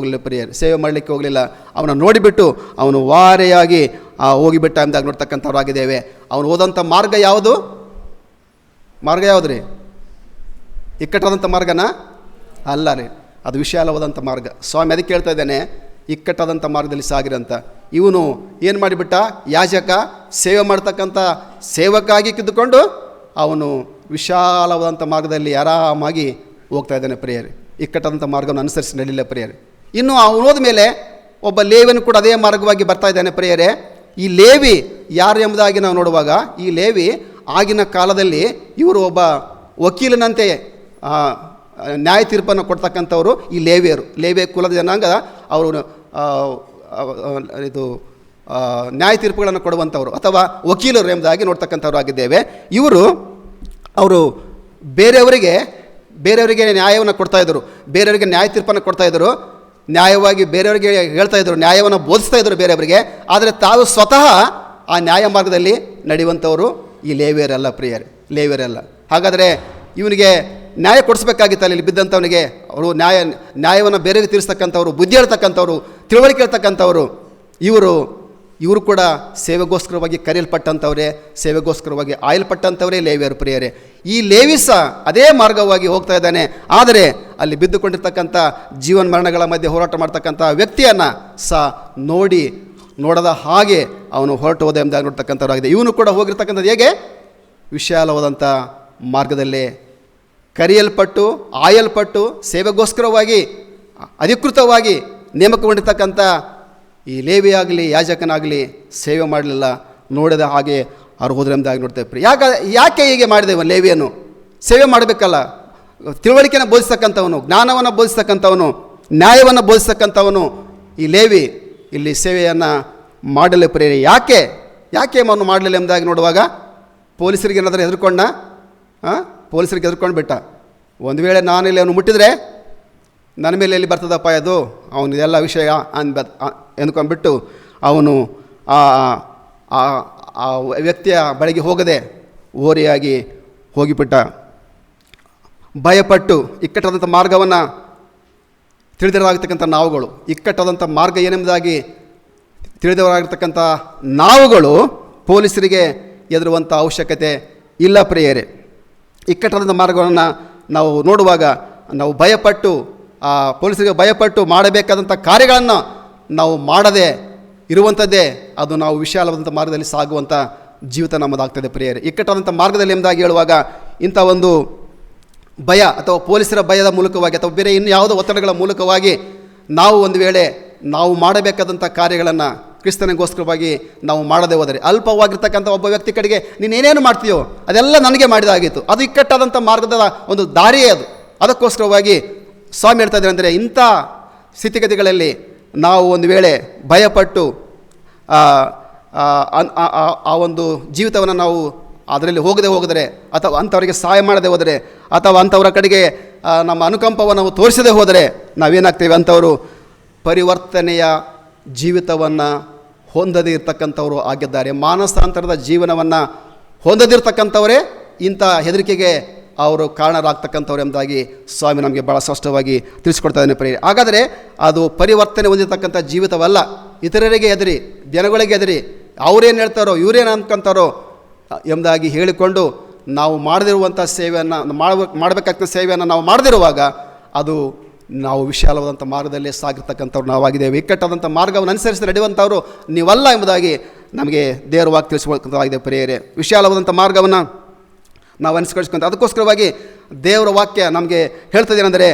A: ಹೋಗಲಿಲ್ಲ. ಅವನ ನೋಡಿಬಿಟ್ಟು ಅವನು ವಾರೆಯಾಗಿ ಹೋಗಿಬಿಟ್ಟ ಎಂದಾಗ ನೋಡ್ತಕ್ಕಂಥವ್ರು ಆಗಿದ್ದೇವೆ. ಅವನು ಹೋದಂಥ ಮಾರ್ಗ ಯಾವುದು ರೀ? ಇಕ್ಕಟ್ಟಾದಂಥ ಮಾರ್ಗನ ಅಲ್ಲ ರೀ, ಅದು ವಿಶಾಲವಾದಂಥ ಮಾರ್ಗ. ಸ್ವಾಮಿ ಅದಕ್ಕೆ ಹೇಳ್ತಾ ಇದ್ದಾನೆ, ಇಕ್ಕಟ್ಟಾದಂಥ ಮಾರ್ಗದಲ್ಲಿ ಸಾಗಿರಂತ. ಇವನು ಏನು ಮಾಡಿಬಿಟ್ಟ? ಯಾಜಕ ಸೇವೆ ಮಾಡ್ತಕ್ಕಂಥ ಸೇವಕ್ಕಾಗಿ ಕಿದ್ದುಕೊಂಡು ಅವನು ವಿಶಾಲವಾದಂಥ ಮಾರ್ಗದಲ್ಲಿ ಆರಾಮಾಗಿ ಹೋಗ್ತಾ ಇದ್ದಾನೆ ಪ್ರಿಯರೇ. ಇಕ್ಕಟ್ಟಾದಂಥ ಮಾರ್ಗವನ್ನು ಅನುಸರಿಸಿ ನಡೀಲಿಲ್ಲ ಪ್ರಿಯರೇ. ಇನ್ನು ಅವನು ಹೋದ ಮೇಲೆ ಒಬ್ಬ ಲೇವಿಯನ್ನು ಕೂಡ ಅದೇ ಮಾರ್ಗವಾಗಿ ಬರ್ತಾ ಇದ್ದಾನೆ ಪ್ರಿಯರೇ. ಈ ಲೇವಿ ಯಾರು ಎಂಬುದಾಗಿ ನಾವು ನೋಡುವಾಗ ಈ ಲೇವಿ ಆಗಿನ ಕಾಲದಲ್ಲಿ ಇವರು ಒಬ್ಬ ವಕೀಲನಂತೆ ನ್ಯಾಯ ತೀರ್ಪನ್ನು ಕೊಡ್ತಕ್ಕಂಥವರು ಈ ಲೇವಿಯ ಕುಲದ ಜನಾಂಗ ಅವರು ಇದು ನ್ಯಾಯ ತೀರ್ಪುಗಳನ್ನು ಕೊಡುವಂಥವ್ರು ಅಥವಾ ವಕೀಲರು ಎಂಬುದಾಗಿ ನೋಡ್ತಕ್ಕಂಥವ್ರು ಆಗಿದ್ದೇವೆ. ಅವರು ಬೇರೆಯವರಿಗೆ ನ್ಯಾಯವನ್ನು ಕೊಡ್ತಾಯಿದ್ರು, ಬೇರೆಯವರಿಗೆ ನ್ಯಾಯ ತೀರ್ಪನ್ನು ಕೊಡ್ತಾಯಿದ್ರು, ನ್ಯಾಯವಾಗಿ ಬೇರೆಯವರಿಗೆ ಹೇಳ್ತಾಯಿದ್ರು, ನ್ಯಾಯವನ್ನು ಬೋಧಿಸ್ತಾಯಿದ್ರು ಬೇರೆಯವರಿಗೆ. ಆದರೆ ತಾವು ಸ್ವತಃ ಆ ನ್ಯಾಯ ಮಾರ್ಗದಲ್ಲಿ ನಡೆಯುವಂಥವರು ಈ ಲೇವಿಯರಲ್ಲ. ಹಾಗಾದರೆ ಇವನಿಗೆ ನ್ಯಾಯ ಕೊಡಿಸ್ಬೇಕಾಗಿತ್ತಲ್ಲ, ಇಲ್ಲಿ ಬಿದ್ದಂಥವನಿಗೆ. ಅವರು ನ್ಯಾಯವನ್ನು ಬೇರೆಯವರಿಗೆ ತೀರಿಸ್ತಕ್ಕಂಥವ್ರು, ಬುದ್ಧಿ ಹೇಳ್ತಕ್ಕಂಥವ್ರು, ತಿಳುವಳಿಕೆ ಹೇಳ್ತಕ್ಕಂಥವ್ರು. ಇವರು ಕೂಡ ಸೇವೆಗೋಸ್ಕರವಾಗಿ ಕರೆಯಲ್ಪಟ್ಟಂಥವರೇ, ಸೇವೆಗೋಸ್ಕರವಾಗಿ ಆಯಲ್ಪಟ್ಟಂಥವರೇ ಲೇವಿಯರು ಪ್ರಿಯರೇ. ಈ ಲೇವಿ ಸಹ ಅದೇ ಮಾರ್ಗವಾಗಿ ಹೋಗ್ತಾ ಇದ್ದಾನೆ. ಆದರೆ ಅಲ್ಲಿ ಬಿದ್ದುಕೊಂಡಿರ್ತಕ್ಕಂಥ ಜೀವನ ಮರಣಗಳ ಮಧ್ಯೆ ಹೋರಾಟ ಮಾಡ್ತಕ್ಕಂಥ ವ್ಯಕ್ತಿಯನ್ನು ಸಹ ನೋಡದ ಹಾಗೆ ಅವನು ಹೊರಟು ಹೋದ ಎಂಬುದಾಗಿ ನೋಡ್ತಕ್ಕಂಥವ್ರಾಗಿದೆ. ಇವನು ಕೂಡ ಹೋಗಿರ್ತಕ್ಕಂಥದ್ದು ಹೇಗೆ? ವಿಶಾಲವಾದಂಥ ಮಾರ್ಗದಲ್ಲೇ ಕರೆಯಲ್ಪಟ್ಟು ಆಯಲ್ಪಟ್ಟು ಸೇವೆಗೋಸ್ಕರವಾಗಿ ಅಧಿಕೃತವಾಗಿ ನೇಮಕಗೊಂಡಿರ್ತಕ್ಕಂಥ ಈ ಲೇವಿಯಾಗಲಿ ಯಾಜಕನಾಗಲಿ ಸೇವೆ ಮಾಡಲಿಲ್ಲ, ನೋಡಿದ ಹಾಗೆ ಅವ್ರು ಹೋದ್ರೆ ಎಂಬುದಾಗಿ ನೋಡ್ತೇವೆ. ಯಾಕೆ ಹೀಗೆ ಮಾಡಿದೆವು? ಲೇವಿಯನ್ನು ಸೇವೆ ಮಾಡಬೇಕಲ್ಲ, ತಿಳುವಳಿಕೆಯನ್ನು ಬೋಧಿಸ್ತಕ್ಕಂಥವನು, ಜ್ಞಾನವನ್ನು ಬೋಧಿಸ್ತಕ್ಕಂಥವನು, ನ್ಯಾಯವನ್ನು ಬೋಧಿಸ್ತಕ್ಕಂಥವನು ಈ ಲೇವಿ ಇಲ್ಲಿ ಸೇವೆಯನ್ನು ಮಾಡಲೇ ಪ್ರೇರೆ. ಯಾಕೆ ಅವನು ಮಾಡಲಿಲ್ಲ ಎಂಬುದಾಗಿ ನೋಡುವಾಗ ಪೊಲೀಸರಿಗೆ ಏನಾದರೂ ಪೊಲೀಸರಿಗೆ ಹೆದರ್ಕೊಂಡು ಬಿಟ್ಟ. ಒಂದು ವೇಳೆ ನಾನಿಲ್ಲಿ ಅವನು ಮುಟ್ಟಿದರೆ ನನ್ನ ಮೇಲೆ ಎಲ್ಲಿ ಬರ್ತದಪ್ಪ ಅದು, ಅವನು ಇದೆಲ್ಲ ವಿಷಯ ಅಂದ್ಕೊಂಡ್ಬಿಟ್ಟು ಅವನು ಆ ವ್ಯಕ್ತಿಯ ಬಳಿಗೆ ಹೋಗದೆ ಓರೆಯಾಗಿ ಹೋಗಿಬಿಟ್ಟ. ಭಯಪಟ್ಟು ಇಕ್ಕಟ್ಟಾದಂಥ ಮಾರ್ಗವನ್ನು ತಿಳಿದಿರಾಗಿರ್ತಕ್ಕಂಥ ನಾವುಗಳು, ಇಕ್ಕಟ್ಟಾದಂಥ ಮಾರ್ಗ ಏನೆಂಬುದಾಗಿ ತಿಳಿದವರಾಗಿರ್ತಕ್ಕಂಥ ನಾವುಗಳು ಪೊಲೀಸರಿಗೆ ಎದುರುವಂಥ ಅವಶ್ಯಕತೆ ಇಲ್ಲ ಪ್ರಿಯರೇ. ಇಕ್ಕಟ್ಟಾದಂಥ ಮಾರ್ಗವನ್ನು ನಾವು ನೋಡುವಾಗ ನಾವು ಪೊಲೀಸರಿಗೆ ಭಯಪಟ್ಟು ಮಾಡಬೇಕಾದಂಥ ಕಾರ್ಯಗಳನ್ನು ನಾವು ಮಾಡದೆ ಇರುವಂಥದ್ದೇ ಅದು ನಾವು ವಿಶಾಲವಾದಂಥ ಮಾರ್ಗದಲ್ಲಿ ಸಾಗುವಂಥ ಜೀವಿತ ನಮ್ಮದಾಗ್ತದೆ ಪ್ರಿಯರೇ. ಇಕ್ಕಟ್ಟಾದಂಥ ಮಾರ್ಗದಲ್ಲಿ ಎಂಬುದಾಗಿ ಹೇಳುವಾಗ ಇಂಥ ಒಂದು ಭಯ ಅಥವಾ ಪೊಲೀಸರ ಭಯದ ಮೂಲಕವಾಗಿ ಅಥವಾ ಬೇರೆ ಇನ್ನು ಯಾವುದೋ ಒತ್ತಡಗಳ ಮೂಲಕವಾಗಿ ನಾವು ಒಂದು ವೇಳೆ ನಾವು ಮಾಡಬೇಕಾದಂಥ ಕಾರ್ಯಗಳನ್ನು ಕ್ರಿಸ್ತನಿಗೋಸ್ಕರವಾಗಿ ನಾವು ಮಾಡದೆ ಹೋದರೆ, ಅಲ್ಪವಾಗಿರ್ತಕ್ಕಂಥ ಒಬ್ಬ ವ್ಯಕ್ತಿ ಕಡೆಗೆ ನೀನೇನೇನು ಮಾಡ್ತೀಯೋ ಅದೆಲ್ಲ ನನಗೆ ಮಾಡಿದಾಗಿತ್ತು, ಅದು ಇಕ್ಕಟ್ಟಾದಂಥ ಮಾರ್ಗದ ಒಂದು ದಾರಿಯೇ ಅದು. ಅದಕ್ಕೋಸ್ಕರವಾಗಿ ಸ್ವಾಮಿ ಹೇಳ್ತಾ ಇದ್ದಾರೆ ಅಂದರೆ, ಇಂಥ ಸ್ಥಿತಿಗತಿಗಳಲ್ಲಿ ನಾವು ಒಂದು ವೇಳೆ ಭಯಪಟ್ಟು ಆ ಒಂದು ಜೀವಿತವನ್ನು ನಾವು ಅದರಲ್ಲಿ ಹೋಗದೆ ಅಥವಾ ಅಂಥವರಿಗೆ ಸಹಾಯ ಮಾಡದೆ ಹೋದರೆ ಅಥವಾ ಅಂಥವರ ಕಡೆಗೆ ನಮ್ಮ ಅನುಕಂಪವನ್ನು ನಾವು ತೋರಿಸದೆ ಹೋದರೆ ನಾವೇನಾಗ್ತೇವೆ? ಅಂಥವರು ಪರಿವರ್ತನೆಯ ಜೀವಿತವನ್ನು ಹೊಂದದೇ ಇರತಕ್ಕಂಥವರು ಆಗಿದ್ದಾರೆ. ಮಾನಸಾಂತರದ ಜೀವನವನ್ನು ಹೊಂದದಿರ್ತಕ್ಕಂಥವರೇ ಇಂಥ ಹೆದರಿಕೆಗೆ ಅವರು ಕಾರಣರಾಗ್ತಕ್ಕಂಥವ್ರು ಎಂಬುದಾಗಿ ಸ್ವಾಮಿ ನಮಗೆ ಭಾಳ ಸ್ಪಷ್ಟವಾಗಿ ತಿಳಿಸ್ಕೊಡ್ತಾ ಇದ್ದಾನೆ ಪ್ರಿಯರೇ. ಹಾಗಾದರೆ ಅದು ಪರಿವರ್ತನೆ ಹೊಂದಿರತಕ್ಕಂಥ ಜೀವಿತವಲ್ಲ. ಇತರರಿಗೆ ಎದುರಿ, ಜನಗಳಿಗೆ ಎದುರಿ, ಅವರೇನು ಹೇಳ್ತಾರೋ ಇವರೇನು ಅಂದ್ಕೊಂತಾರೋ ಎಂಬುದಾಗಿ ಹೇಳಿಕೊಂಡು ನಾವು ಮಾಡದಿರುವಂಥ ಸೇವೆಯನ್ನು ಮಾಡಬೇಕಾಗ್ತಕ್ಕ ಸೇವೆಯನ್ನು ನಾವು ಮಾಡದಿರುವಾಗ ಅದು ನಾವು ವಿಶಾಲವಾದಂಥ ಮಾರ್ಗದಲ್ಲೇ ಸಾಗಿರ್ತಕ್ಕಂಥವ್ರು ನಾವಾಗಿದ್ದೇವೆ. ಇಕ್ಕಟ್ಟಾದಂಥ ಮಾರ್ಗವನ್ನು ಅನುಸರಿಸಿ ನಡೆಯುವಂಥವ್ರು ನೀವಲ್ಲ ಎಂಬುದಾಗಿ ನಮಗೆ ದೇವರ ವಾಕ್ಯ ತಿಳಿಸ್ಕೊಳ್ತಾಗಿದೆ ಪ್ರಿಯರೇ. ವಿಶಾಲವಾದಂಥ ಮಾರ್ಗವನ್ನು ನಾವು ಅನುಸರಿಸ್ಕೊಂತ ಅದಕ್ಕೋಸ್ಕರವಾಗಿ ದೇವರ ವಾಕ್ಯ ನಮಗೆ ಹೇಳ್ತದೇನೆಂದರೆ,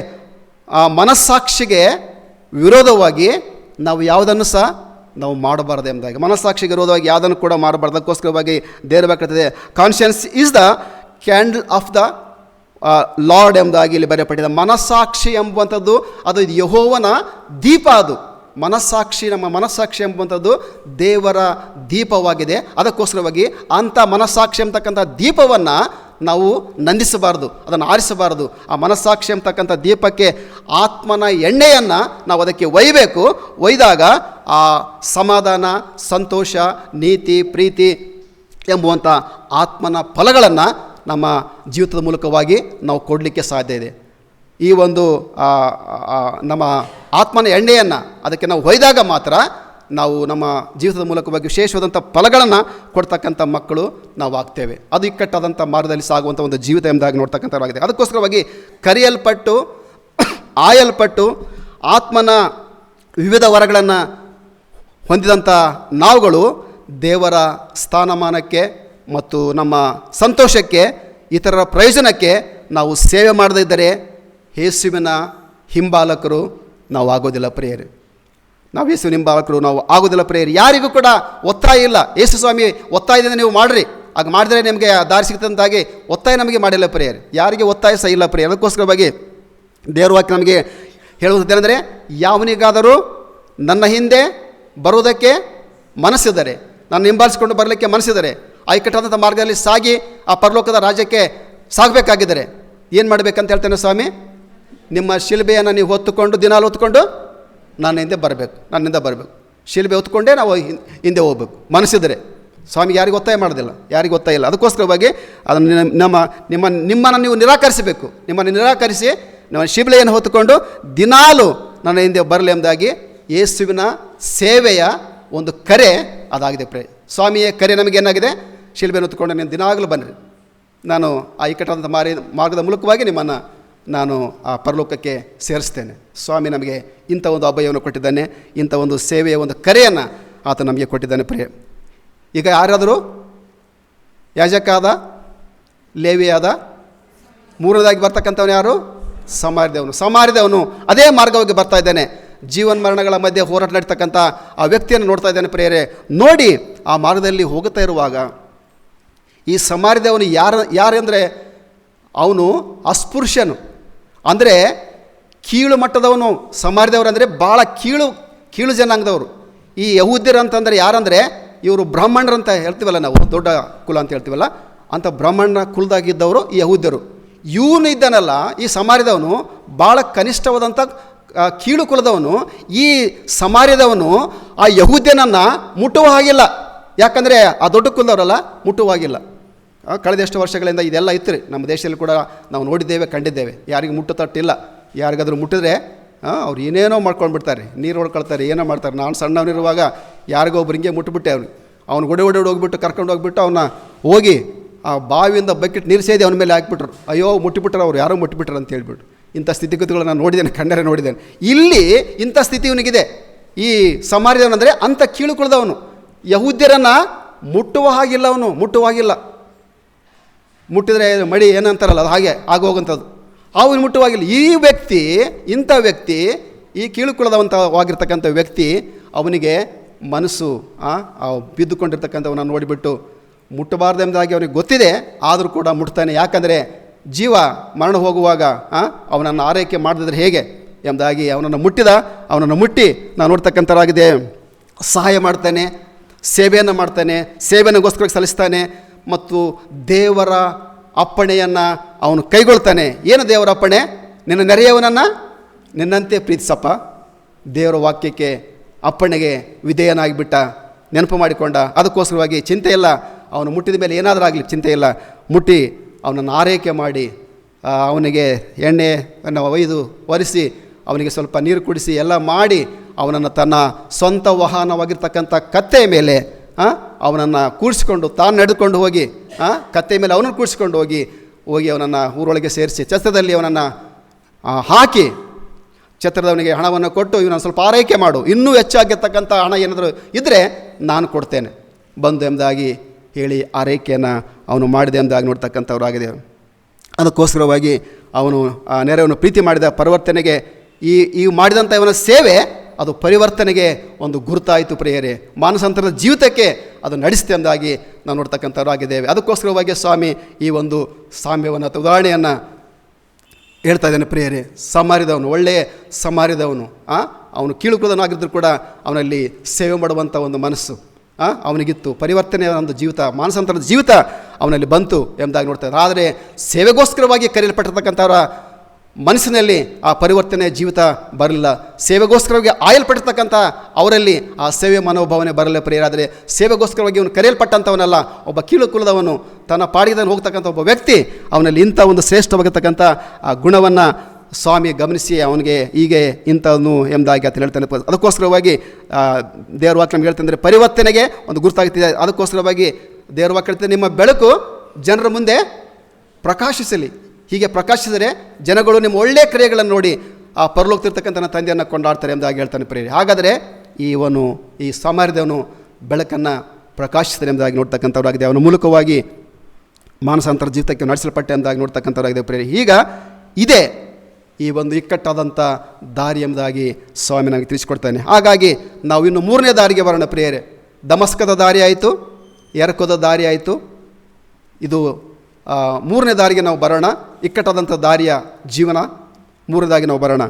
A: ಆ ಮನಸ್ಸಾಕ್ಷಿಗೆ ವಿರೋಧವಾಗಿ ನಾವು ಯಾವುದನ್ನು ಸಹ ನಾವು ಮಾಡಬಾರ್ದು ಎಂಬುದಾಗಿ, ಮನಸ್ಸಾಕ್ಷಿಗೆ ವಿರೋಧವಾಗಿ ಯಾವುದನ್ನು ಕೂಡ ಮಾಡಬಾರ್ದು. ಅದಕ್ಕೋಸ್ಕರವಾಗಿ ದೇವರ ವಾಕ್ಯ ಹೇಳ್ತದೆ, conscience is the candle of the lord ಎಂಬುದಾಗಿ ಇಲ್ಲಿ ಬರೆಯಪಟ್ಟಿದೆ. ಮನಸ್ಸಾಕ್ಷಿ ಎಂಬುವಂಥದ್ದು ಅದು ಯೆಹೋವನ ದೀಪ. ಅದು ಮನಸ್ಸಾಕ್ಷಿ, ನಮ್ಮ ಮನಸ್ಸಾಕ್ಷಿ ಎಂಬುವಂಥದ್ದು ದೇವರ ದೀಪವಾಗಿದೆ. ಅದಕ್ಕೋಸ್ಕರವಾಗಿ ಅಂಥ ಮನಸ್ಸಾಕ್ಷಿ ಎಂಬತಕ್ಕಂಥ ದೀಪವನ್ನು ನಾವು ನಂದಿಸಬಾರ್ದು, ಅದನ್ನು ಆರಿಸಬಾರ್ದು. ಆ ಮನಸ್ಸಾಕ್ಷಿ ಎಂಬತಕ್ಕಂಥ ದೀಪಕ್ಕೆ ಆತ್ಮನ ಎಣ್ಣೆಯನ್ನು ನಾವು ಅದಕ್ಕೆ ಒಯ್ಯಬೇಕು. ಒಯ್ದಾಗ ಆ ಸಮಾಧಾನ, ಸಂತೋಷ, ನೀತಿ, ಪ್ರೀತಿ ಎಂಬುವಂಥ ಆತ್ಮನ ಫಲಗಳನ್ನು ನಮ್ಮ ಜೀವಿತದ ಮೂಲಕವಾಗಿ ನಾವು ಕೊಡಲಿಕ್ಕೆ ಸಾಧ್ಯ ಇದೆ. ಈ ಒಂದು ನಮ್ಮ ಆತ್ಮನ ಎಣ್ಣೆಯನ್ನು ಅದಕ್ಕೆ ನಾವು ಒಯ್ದಾಗ ಮಾತ್ರ ನಾವು ನಮ್ಮ ಜೀವಿತದ ಮೂಲಕವಾಗಿ ವಿಶೇಷವಾದಂಥ ಫಲಗಳನ್ನು ಕೊಡ್ತಕ್ಕಂಥ ಮಕ್ಕಳು ನಾವು ಆಗ್ತೇವೆ. ಅದು ಇಕ್ಕಟ್ಟಾದಂಥ ಮಾರ್ಗದಲ್ಲಿ ಸಾಗುವಂಥ ಒಂದು ಜೀವಿತ ಎಂಬುದಾಗಿ ನೋಡ್ತಕ್ಕಂಥವಾಗಿದೆ. ಅದಕ್ಕೋಸ್ಕರವಾಗಿ ಕರೆಯಲ್ಪಟ್ಟು ಆಯಲ್ಪಟ್ಟು ಆತ್ಮನ ವಿವಿಧ ವರಗಳನ್ನು ಹೊಂದಿದಂಥ ನಾವುಗಳು ದೇವರ ಸ್ಥಾನಮಾನಕ್ಕೆ ಮತ್ತು ನಮ್ಮ ಸಂತೋಷಕ್ಕೆ, ಇತರರ ಪ್ರಯೋಜನಕ್ಕೆ ನಾವು ಸೇವೆ ಮಾಡದೇ ಇದ್ದರೆ ಯೇಸುವಿನ ಹಿಂಬಾಲಕರು ನಾವು ಆಗೋದಿಲ್ಲ ಪ್ರಿಯರೇ. ನಾವು ಯೇಸುವಿನ ಹಿಂಬಾಲಕರು ನಾವು ಆಗೋದಿಲ್ಲ ಪ್ರಿಯರೇ. ಯಾರಿಗೂ ಕೂಡ ಒತ್ತಾಯ ಇಲ್ಲ. ಯೇಸು ಸ್ವಾಮಿ ಒತ್ತಾಯದಿಂದ ನೀವು ಮಾಡಿರಿ, ಆಗ ಮಾಡಿದರೆ ನಿಮಗೆ ದಾರಿ ಸಿಗ್ತಂತಾಗಿ ಒತ್ತಾಯ ನಮಗೆ ಮಾಡಿಲ್ಲ ಪ್ರಿಯರೇ. ಯಾರಿಗೆ ಒತ್ತಾಯ ಸಹ ಇಲ್ಲ ಪ್ರಿಯರೇ. ಅದಕ್ಕೋಸ್ಕರವಾಗಿ ದೇವರ ವಾಕ್ಯ ನಮಗೆ ಹೇಳುವುದೇನೆಂದರೆ, ಯಾವನಿಗಾದರೂ ನನ್ನ ಹಿಂದೆ ಬರುವುದಕ್ಕೆ ಮನಸ್ಸಿದರೆ, ನಾನು ಹಿಂಬಾಲಿಸಿಕೊಂಡು ಬರಲಿಕ್ಕೆ ಮನಸ್ಸಿದರೆ, ಆ ಇಕ್ಕಟ್ಟಾದಂಥ ಮಾರ್ಗದಲ್ಲಿ ಸಾಗಿ ಆ ಪರಲೋಕದ ರಾಜ್ಯಕ್ಕೆ ಸಾಗಬೇಕಾಗಿದ್ದರೆ ಏನು ಮಾಡಬೇಕಂತ ಹೇಳ್ತೇನೆ ಸ್ವಾಮಿ? ನಿಮ್ಮ ಶಿಲ್ಬೆಯನ್ನು ನೀವು ಹೊತ್ತುಕೊಂಡು, ದಿನಾಲು ಹೊತ್ಕೊಂಡು ನನ್ನಿಂದ ಬರಬೇಕು. ಶಿಲ್ಬೆ ಹೊತ್ಕೊಂಡೇ ನಾವು ಹಿಂದೆ ಹೋಗ್ಬೇಕು ಮನಸ್ಸಿದರೆ. ಸ್ವಾಮಿ ಯಾರಿಗೂ ಒತ್ತಾಯ ಮಾಡೋದಿಲ್ಲ, ಯಾರಿಗೂ ಒತ್ತಾಯ ಇಲ್ಲ. ಅದಕ್ಕೋಸ್ಕರವಾಗಿ ಅದನ್ನು ನಿಮ್ಮನ್ನು ನೀವು ನಿರಾಕರಿಸಬೇಕು. ನಿಮ್ಮನ್ನು ನಿರಾಕರಿಸಿ ನಮ್ಮ ಶಿಲ್ಬೆಯನ್ನು ಹೊತ್ತುಕೊಂಡು ದಿನಾಲು ನನ್ನ ಹಿಂದೆ ಬರಲಿ ಎಂಬುದಾಗಿ ಯೇಸುವಿನ ಸೇವೆಯ ಒಂದು ಕರೆ ಅದಾಗಿದೆ. ಸ್ವಾಮಿಯ ಕರೆ ನಮಗೇನಾಗಿದೆ? ಶಿಲ್ಬೆಯನ್ನು ಹೊತ್ತುಕೊಂಡು ನೀವು ದಿನಾಗಲೂ ಬನ್ನಿರಿ, ನಾನು ಆ ಇಕ್ಕಟ್ಟಾದಂಥ ಮಾರ್ಗದ ಮೂಲಕವಾಗಿ ನಿಮ್ಮನ್ನು ನಾನು ಆ ಪರಲೋಕಕ್ಕೆ ಸೇರಿಸ್ತೇನೆ. ಸ್ವಾಮಿ ನಮಗೆ ಇಂಥ ಒಂದು ಅಭಯವನ್ನು ಕೊಟ್ಟಿದ್ದಾನೆ, ಇಂಥ ಒಂದು ಸೇವೆಯ ಒಂದು ಕರೆಯನ್ನು ಆತ ನಮಗೆ ಕೊಟ್ಟಿದ್ದಾನೆ. ಈಗ ಯಾರಾದರೂ ಯಾಜಕ ಲೇವಿಯಾದ, ಮೂರನೇದಾಗಿ ಬರ್ತಕ್ಕಂಥವನು ಯಾರು? ಸಮಾರ್ಯದವನು ಅದೇ ಮಾರ್ಗವಾಗಿ ಬರ್ತಾ ಇದ್ದಾನೆ. ಜೀವನ ಮರಣಗಳ ಮಧ್ಯೆ ಹೋರಾಟ ನಡೀತಕ್ಕಂಥ ಆ ವ್ಯಕ್ತಿಯನ್ನು ನೋಡ್ತಾ ಇದ್ದಾನೆ ಪ್ರಿಯರೇ. ನೋಡಿ, ಆ ಮಾರ್ಗದಲ್ಲಿ ಹೋಗುತ್ತಾ ಇರುವಾಗ ಈ ಸಮಾರ್ಯದವನು ಯಾರೆಂದರೆ ಅವನು ಅಸ್ಪೃಶ್ಯನು, ಅಂದರೆ ಕೀಳು ಮಟ್ಟದವನು. ಸಮಾರ್ಯದವರು ಅಂದರೆ ಭಾಳ ಕೀಳು ಜನಾಂಗದವರು. ಈ ಯಹೂದ್ಯರು ಅಂತಂದರೆ ಯಾರಂದರೆ ಇವರು ಬ್ರಾಹ್ಮಣರಂತ ಹೇಳ್ತೀವಲ್ಲ, ನಾವು ದೊಡ್ಡ ಕುಲ ಅಂತ ಹೇಳ್ತೀವಲ್ಲ, ಅಂಥ ಬ್ರಾಹ್ಮಣ ಕುಲದಾಗಿದ್ದವರು ಈ ಯಹೂದ್ಯರು. ಇವನು ಇದ್ದಾನಲ್ಲ, ಈ ಸಮಾರ್ಯದವನು ಭಾಳ ಕನಿಷ್ಠವಾದಂಥ ಕೀಳು ಕುಲದವನು. ಈ ಸಮಾರ್ಯದವನು ಆ ಯಹೂದ್ಯನನ್ನು ಮುಟ್ಟುವ ಹಾಗಿಲ್ಲ. ಯಾಕಂದರೆ ಆ ದೊಡ್ಡ ಕುಲದವರಲ್ಲ, ಮುಟ್ಟುವ ಹಾಗಿಲ್ಲ. ಕಳೆದ ಎಷ್ಟು ವರ್ಷಗಳಿಂದ ಇದೆಲ್ಲ ಇತ್ತು ರೀ ನಮ್ಮ ದೇಶದಲ್ಲಿ ಕೂಡ ನಾವು ನೋಡಿದ್ದೇವೆ, ಕಂಡಿದ್ದೇವೆ. ಯಾರಿಗೂ ಮುಟ್ಟು ತಟ್ಟಿಲ್ಲ. ಯಾರಿಗಾದ್ರೂ ಮುಟ್ಟಿದ್ರೆ ಅವ್ರು ಏನೇನೋ ಮಾಡ್ಕೊಂಡ್ಬಿಡ್ತಾರೆ, ನೀರು ಹೊಡ್ಕೊಳ್ತಾರೆ, ಏನೋ ಮಾಡ್ತಾರೆ. ನಾನು ಸಣ್ಣವನಿರುವಾಗ ಯಾರಿಗೋ ಒಬ್ರು ಹಿಂಗೆ ಮುಟ್ಬಿಟ್ಟೆ, ಅವ್ನು ಒಡೆ ಹೋಗ್ಬಿಟ್ಟು ಕರ್ಕೊಂಡು ಹೋಗ್ಬಿಟ್ಟು ಅವನ್ನ ಹೋಗಿ ಆ ಬಾವಿಯಿಂದ ಬಕೆಟ್ ನೀರು ಸೇದಿ ಅವನ ಮೇಲೆ ಹಾಕ್ಬಿಟ್ರು. ಅಯ್ಯೋ ಮುಟ್ಟಿಬಿಟ್ರು, ಅವ್ರು ಯಾರೋ ಮುಟ್ಟಿಬಿಟ್ರು ಅಂತ ಹೇಳ್ಬಿಟ್ಟು. ಇಂಥ ಸ್ಥಿತಿಗತಿಗಳು ನಾನು ನೋಡಿದ್ದೇನೆ, ಕಣ್ಣರೆ ನೋಡಿದ್ದೇನೆ. ಇಲ್ಲಿ ಇಂಥ ಸ್ಥಿತಿ ಇವನಿಗಿದೆ. ಈ ಸಮಾರ್ಯದವನಂದರೆ ಅಂಥ ಕೀಳುಕುಳದವನು. ಯಹೂದ್ಯರನ್ನು ಮುಟ್ಟುವ ಹಾಗಿಲ್ಲ. ಮುಟ್ಟಿದರೆ ಮಡಿ ಏನಂತಾರಲ್ಲ, ಅದು ಹಾಗೆ ಆಗೋಗಂಥದ್ದು. ಅವನು ಮುಟ್ಟುವಾಗಿಲ್ಲ. ಇಂಥ ವ್ಯಕ್ತಿ ಈ ಕೀಳುಕುಳದವಂತವಾಗಿರ್ತಕ್ಕಂಥ ವ್ಯಕ್ತಿ, ಅವನಿಗೆ ಮನಸ್ಸು ಬಿದ್ದುಕೊಂಡಿರ್ತಕ್ಕಂಥವನ್ನ ನೋಡಿಬಿಟ್ಟು ಮುಟ್ಟಬಾರ್ದೆಂಬುದಾಗಿ ಅವನಿಗೆ ಗೊತ್ತಿದೆ, ಆದರೂ ಕೂಡ ಮುಟ್ತಾನೆ. ಯಾಕಂದರೆ ಜೀವ ಮರಣ ಹೋಗುವಾಗ ಅವನನ್ನು ಆರೈಕೆ ಮಾಡಿದ್ರೆ ಹೇಗೆ ಎಂಬುದಾಗಿ ಅವನನ್ನು ಮುಟ್ಟಿ ನಾವು ನೋಡ್ತಕ್ಕಂಥರಾಗಿದೆ. ಸಹಾಯ ಮಾಡ್ತಾನೆ, ಸೇವೆಯನ್ನು ಮಾಡ್ತಾನೆ, ಸೇವೆಯನ್ನುಗೋಸ್ಕರ ಸಲ್ಲಿಸ್ತಾನೆ ಮತ್ತು ದೇವರ ಅಪ್ಪಣೆಯನ್ನು ಅವನು ಕೈಗೊಳ್ತಾನೆ. ಏನು ದೇವರ ಅಪ್ಪಣೆ? ನಿನ್ನ ನೆರೆಯವನನ್ನು ನಿನ್ನಂತೆ ಪ್ರೀತಿಸಪ್ಪ. ದೇವರ ವಾಕ್ಯಕ್ಕೆ, ಅಪ್ಪಣೆಗೆ ವಿಧೇಯನಾಗಿಬಿಟ್ಟ, ನೆನಪು ಮಾಡಿಕೊಂಡ. ಅದಕ್ಕೋಸ್ಕರವಾಗಿ ಚಿಂತೆ ಇಲ್ಲ, ಅವನು ಮುಟ್ಟಿದ ಮೇಲೆ ಏನಾದರೂ ಆಗಲಿ ಚಿಂತೆ ಇಲ್ಲ. ಮುಟ್ಟಿ ಅವನನ್ನು ಆರೈಕೆ ಮಾಡಿ, ಅವನಿಗೆ ಎಣ್ಣೆಯನ್ನು ಒರೆಸಿ, ಅವನಿಗೆ ಸ್ವಲ್ಪ ನೀರು ಕುಡಿಸಿ ಎಲ್ಲ ಮಾಡಿ, ಅವನನ್ನು ತನ್ನ ಸ್ವಂತ ವಾಹನವಾಗಿರ್ತಕ್ಕಂಥ ಕತ್ತೆಯ ಮೇಲೆ ಅವನನ್ನು ಕೂಡಿಸ್ಕೊಂಡು ತಾನು ನಡೆದುಕೊಂಡು ಹೋಗಿ, ಕತ್ತೆಯ ಮೇಲೆ ಅವನನ್ನು ಕೂಡಿಸ್ಕೊಂಡು ಹೋಗಿ ಅವನನ್ನು ಊರೊಳಗೆ ಸೇರಿಸಿ ಛತ್ರದಲ್ಲಿ ಅವನನ್ನು ಹಾಕಿ, ಛತ್ರದವನಿಗೆ ಹಣವನ್ನು ಕೊಟ್ಟು, ಇವನನ್ನು ಸ್ವಲ್ಪ ಆರೈಕೆ ಮಾಡು, ಇನ್ನೂ ಹೆಚ್ಚಾಗಿರ್ತಕ್ಕಂಥ ಹಣ ಏನಾದರೂ ಇದ್ದರೆ ನಾನು ಕೊಡ್ತೇನೆ ಬಂದು ಎಂಬುದಾಗಿ ಹೇಳಿ ಆರೈಕೆಯನ್ನು ಅವನು ಮಾಡಿದೆ ಎಂಬುದಾಗಿ ನೋಡ್ತಕ್ಕಂಥವ್ರಾಗಿದೆ. ಅದಕ್ಕೋಸ್ಕರವಾಗಿ ಅವನು ಆ ನೆರೆಯನ್ನು ಪ್ರೀತಿ ಮಾಡಿದ ಪರಿವರ್ತನೆಗೆ ಈ ಮಾಡಿದಂಥ ಇವನ ಸೇವೆ ಅದು ಪರಿವರ್ತನೆಗೆ ಒಂದು ಗುರುತಾಯಿತು ಪ್ರಿಯರೇ. ಮಾನಸಾಂತರದ ಜೀವಿತಕ್ಕೆ ಅದು ನಡೆಸಿದೆ ಎಂಬುದಾಗಿ ನಾವು ನೋಡ್ತಕ್ಕಂಥವ್ರಾಗಿದ್ದೇವೆ. ಅದಕ್ಕೋಸ್ಕರವಾಗಿ ಸ್ವಾಮಿ ಈ ಒಂದು ಸಾಮ್ಯವನ್ನು ಅಥವಾ ಉದಾಹರಣೆಯನ್ನು ಹೇಳ್ತಾ ಇದ್ದಾನೆ ಪ್ರಿಯರೇ. ಸಮಾರ್ಯದವನು, ಒಳ್ಳೆಯ ಸಮಾರ್ಯದವನು, ಅವನು ಕೀಳುಕುಳದವನಾಗಿದ್ದರೂ ಕೂಡ ಅವನಲ್ಲಿ ಸೇವೆ ಮಾಡುವಂಥ ಒಂದು ಮನಸ್ಸು ಅವನಿಗಿತ್ತು. ಪರಿವರ್ತನೆಯ ಒಂದು ಜೀವಿತ, ಮಾನಸಾಂತರದ ಜೀವಿತ ಅವನಲ್ಲಿ ಬಂತು ಎಂಬುದಾಗಿ ನೋಡ್ತಾರೆ. ಆದರೆ ಸೇವೆಗೋಸ್ಕರವಾಗಿ ಕರೆಯಲ್ಪಟ್ಟಿರ್ತಕ್ಕಂಥವರ ಮನಸ್ಸಿನಲ್ಲಿ ಆ ಪರಿವರ್ತನೆಯ ಜೀವಿತ ಬರಲಿಲ್ಲ. ಸೇವೆಗೋಸ್ಕರವಾಗಿ ಆಯಲ್ಪಟ್ಟಿರ್ತಕ್ಕಂಥ ಅವರಲ್ಲಿ ಆ ಸೇವೆ ಮನೋಭಾವನೆ ಬರಲ್ಲ ಪ್ರಿಯರಾದರೆ, ಸೇವೆಗೋಸ್ಕರವಾಗಿ ಅವನು ಕರೆಯಲ್ಪಟ್ಟಂಥವನಲ್ಲ, ಒಬ್ಬ ಕೀಳು ಕುಲದವನು, ತನ್ನ ಪಾಡಿಗೆ ಹೋಗ್ತಕ್ಕಂಥ ಒಬ್ಬ ವ್ಯಕ್ತಿ, ಅವನಲ್ಲಿ ಇಂಥ ಒಂದು ಶ್ರೇಷ್ಠವಾಗಿರ್ತಕ್ಕಂಥ ಆ ಗುಣವನ್ನು ಸ್ವಾಮಿ ಗಮನಿಸಿ ಅವನಿಗೆ ಹೀಗೆ ಇಂಥವನು ಎಂಬುದಾಗಿ ಅಂತ ಹೇಳ್ತಾನೆ. ಅದಕ್ಕೋಸ್ಕರವಾಗಿ ದೇವರ ವಾಕ್ಯ ನಮ್ಗೆ ಹೇಳ್ತಂದರೆ ಪರಿವರ್ತನೆಗೆ ಒಂದು ಗುರುತಾಗ್ತಿದೆ. ಅದಕ್ಕೋಸ್ಕರವಾಗಿ ದೇವರ ವಾಕ್ಯ ಹೇಳ್ತದೆ, ನಿಮ್ಮ ಬೆಳಕು ಜನರ ಮುಂದೆ ಪ್ರಕಾಶಿಸಲಿ. ಹೀಗೆ ಪ್ರಕಾಶಿಸಿದರೆ ಜನಗಳು ನಿಮ್ಮ ಒಳ್ಳೆಯ ಕ್ರಿಯೆಗಳನ್ನು ನೋಡಿ ಆ ಪರಲೋಕತಿರ್ತಕ್ಕಂಥ ನನ್ನ ತಂದೆಯನ್ನು ಕೊಂಡಾಡ್ತಾರೆ ಎಂಬುದಾಗಿ ಹೇಳ್ತಾನೆ ಪ್ರಿಯರೇ. ಹಾಗಾದರೆ ಈ ಸಮಾರ್ಯದವನು ಬೆಳಕನ್ನು ಪ್ರಕಾಶಿಸ್ತಾನೆ ಎಂಬುದಾಗಿ ನೋಡ್ತಕ್ಕಂಥವ್ರಾಗಿದೆ. ಅವನ ಮೂಲಕವಾಗಿ ಮಾನಸಾಂತರ ಜೀವಿತಕ್ಕೆ ನಡೆಸಲ್ಪಟ್ಟೆ ಎಂಬುದಾಗಿ ನೋಡ್ತಕ್ಕಂಥವ್ರಾಗಿದೆ ಪ್ರಿಯರೇ. ಈಗ ಇದೇ ಈ ಒಂದು ಇಕ್ಕಟ್ಟಾದಂಥ ದಾರಿ ಎಂಬುದಾಗಿ ಸ್ವಾಮಿ ನನಗೆ ತಿಳಿಸಿಕೊಡ್ತಾನೆ. ಹಾಗಾಗಿ ನಾವು ಇನ್ನು ಮೂರನೇ ದಾರಿಗೆ ಬರೋಣ ಪ್ರಿಯರೇ. ದಮಸ್ಕದ ದಾರಿ ಆಯಿತು, ಎರಕೋದ ದಾರಿ ಆಯಿತು, ಇದು ಮೂರನೇ ದಾರಿಗೆ ನಾವು ಬರೋಣ. ಇಕ್ಕಟ್ಟಾದಂಥ ದಾರಿಯ ಜೀವನ, ಮೂರನೇದಾಗಿ ನಾವು ಬರೋಣ.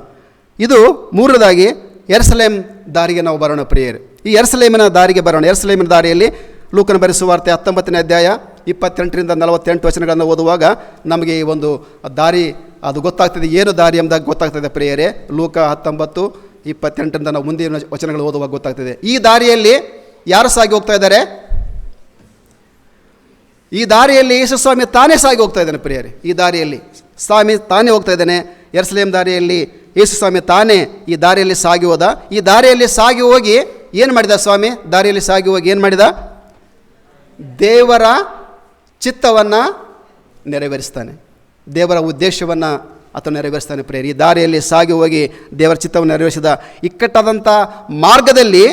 A: ಇದು ಮೂರನೇದಾಗಿ ಯೆರೂಸಲೇಮ್ ದಾರಿಗೆ ನಾವು ಬರೋಣ ಪ್ರಿಯರೇ. ಈ ಯೆರೂಸಲೇಮಿನ ದಾರಿಗೆ ಬರೋಣ. ಯೆರೂಸಲೇಮಿನ ದಾರಿಯಲ್ಲಿ ಲೂಕನ ಬರೆಸುವ ವಾರ್ತೆ 19ನೇ ಅಧ್ಯಾಯ 28ರಿಂದ 48 ವಚನಗಳನ್ನು ಓದುವಾಗ ನಮಗೆ ಈ ಒಂದು ದಾರಿ ಅದು ಗೊತ್ತಾಗ್ತದೆ. ಏನು ದಾರಿ ಎಂಬುದಾಗಿ ಗೊತ್ತಾಗ್ತದೆ ಪ್ರಿಯರೇ. ಲೂಕ 19:28ರಿಂದ ನಾವು ಮುಂದಿನ ವಚನಗಳು ಓದುವಾಗ ಗೊತ್ತಾಗ್ತದೆ. ಈ ದಾರಿಯಲ್ಲಿ ಯಾರು ಸಾಗಿ ಹೋಗ್ತಾ ಇದ್ದಾರೆ? ಈ ದಾರಿಯಲ್ಲಿ ಯೇಸು ಸ್ವಾಮಿ ತಾನೇ ಸಾಗಿ ಹೋಗ್ತಾ ಇದ್ದಾನೆ ಪ್ರಿಯರೇ. ಈ ದಾರಿಯಲ್ಲಿ ಸ್ವಾಮಿ ತಾನೇ ಹೋಗ್ತಾ ಇದ್ದಾನೆ. ಯೆರೂಸಲೇಮ್ ದಾರಿಯಲ್ಲಿ ಯೇಸು ಸ್ವಾಮಿ ತಾನೇ ಈ ದಾರಿಯಲ್ಲಿ ಸಾಗಿ ಹೋದ. ಈ ದಾರಿಯಲ್ಲಿ ಸಾಗಿ ಹೋಗಿ ಏನು ಮಾಡಿದ ಸ್ವಾಮಿ? ದಾರಿಯಲ್ಲಿ ಸಾಗಿ ಹೋಗಿ ಏನು ಮಾಡಿದ? ದೇವರ ಚಿತ್ತವನ್ನು ನೆರವೇರಿಸ್ತಾನೆ. ದೇವರ ಉದ್ದೇಶವನ್ನು ಆತ ನೆರವೇರಿಸ್ತಾನೆ ಪ್ರಿಯರೇ. ಈ ದಾರಿಯಲ್ಲಿ ಸಾಗಿ ಹೋಗಿ ದೇವರ ಚಿತ್ತವನ್ನು ನೆರವೇರಿಸಿದ. ಇಕ್ಕಟ್ಟಾದಂಥ ಮಾರ್ಗದಲ್ಲಿ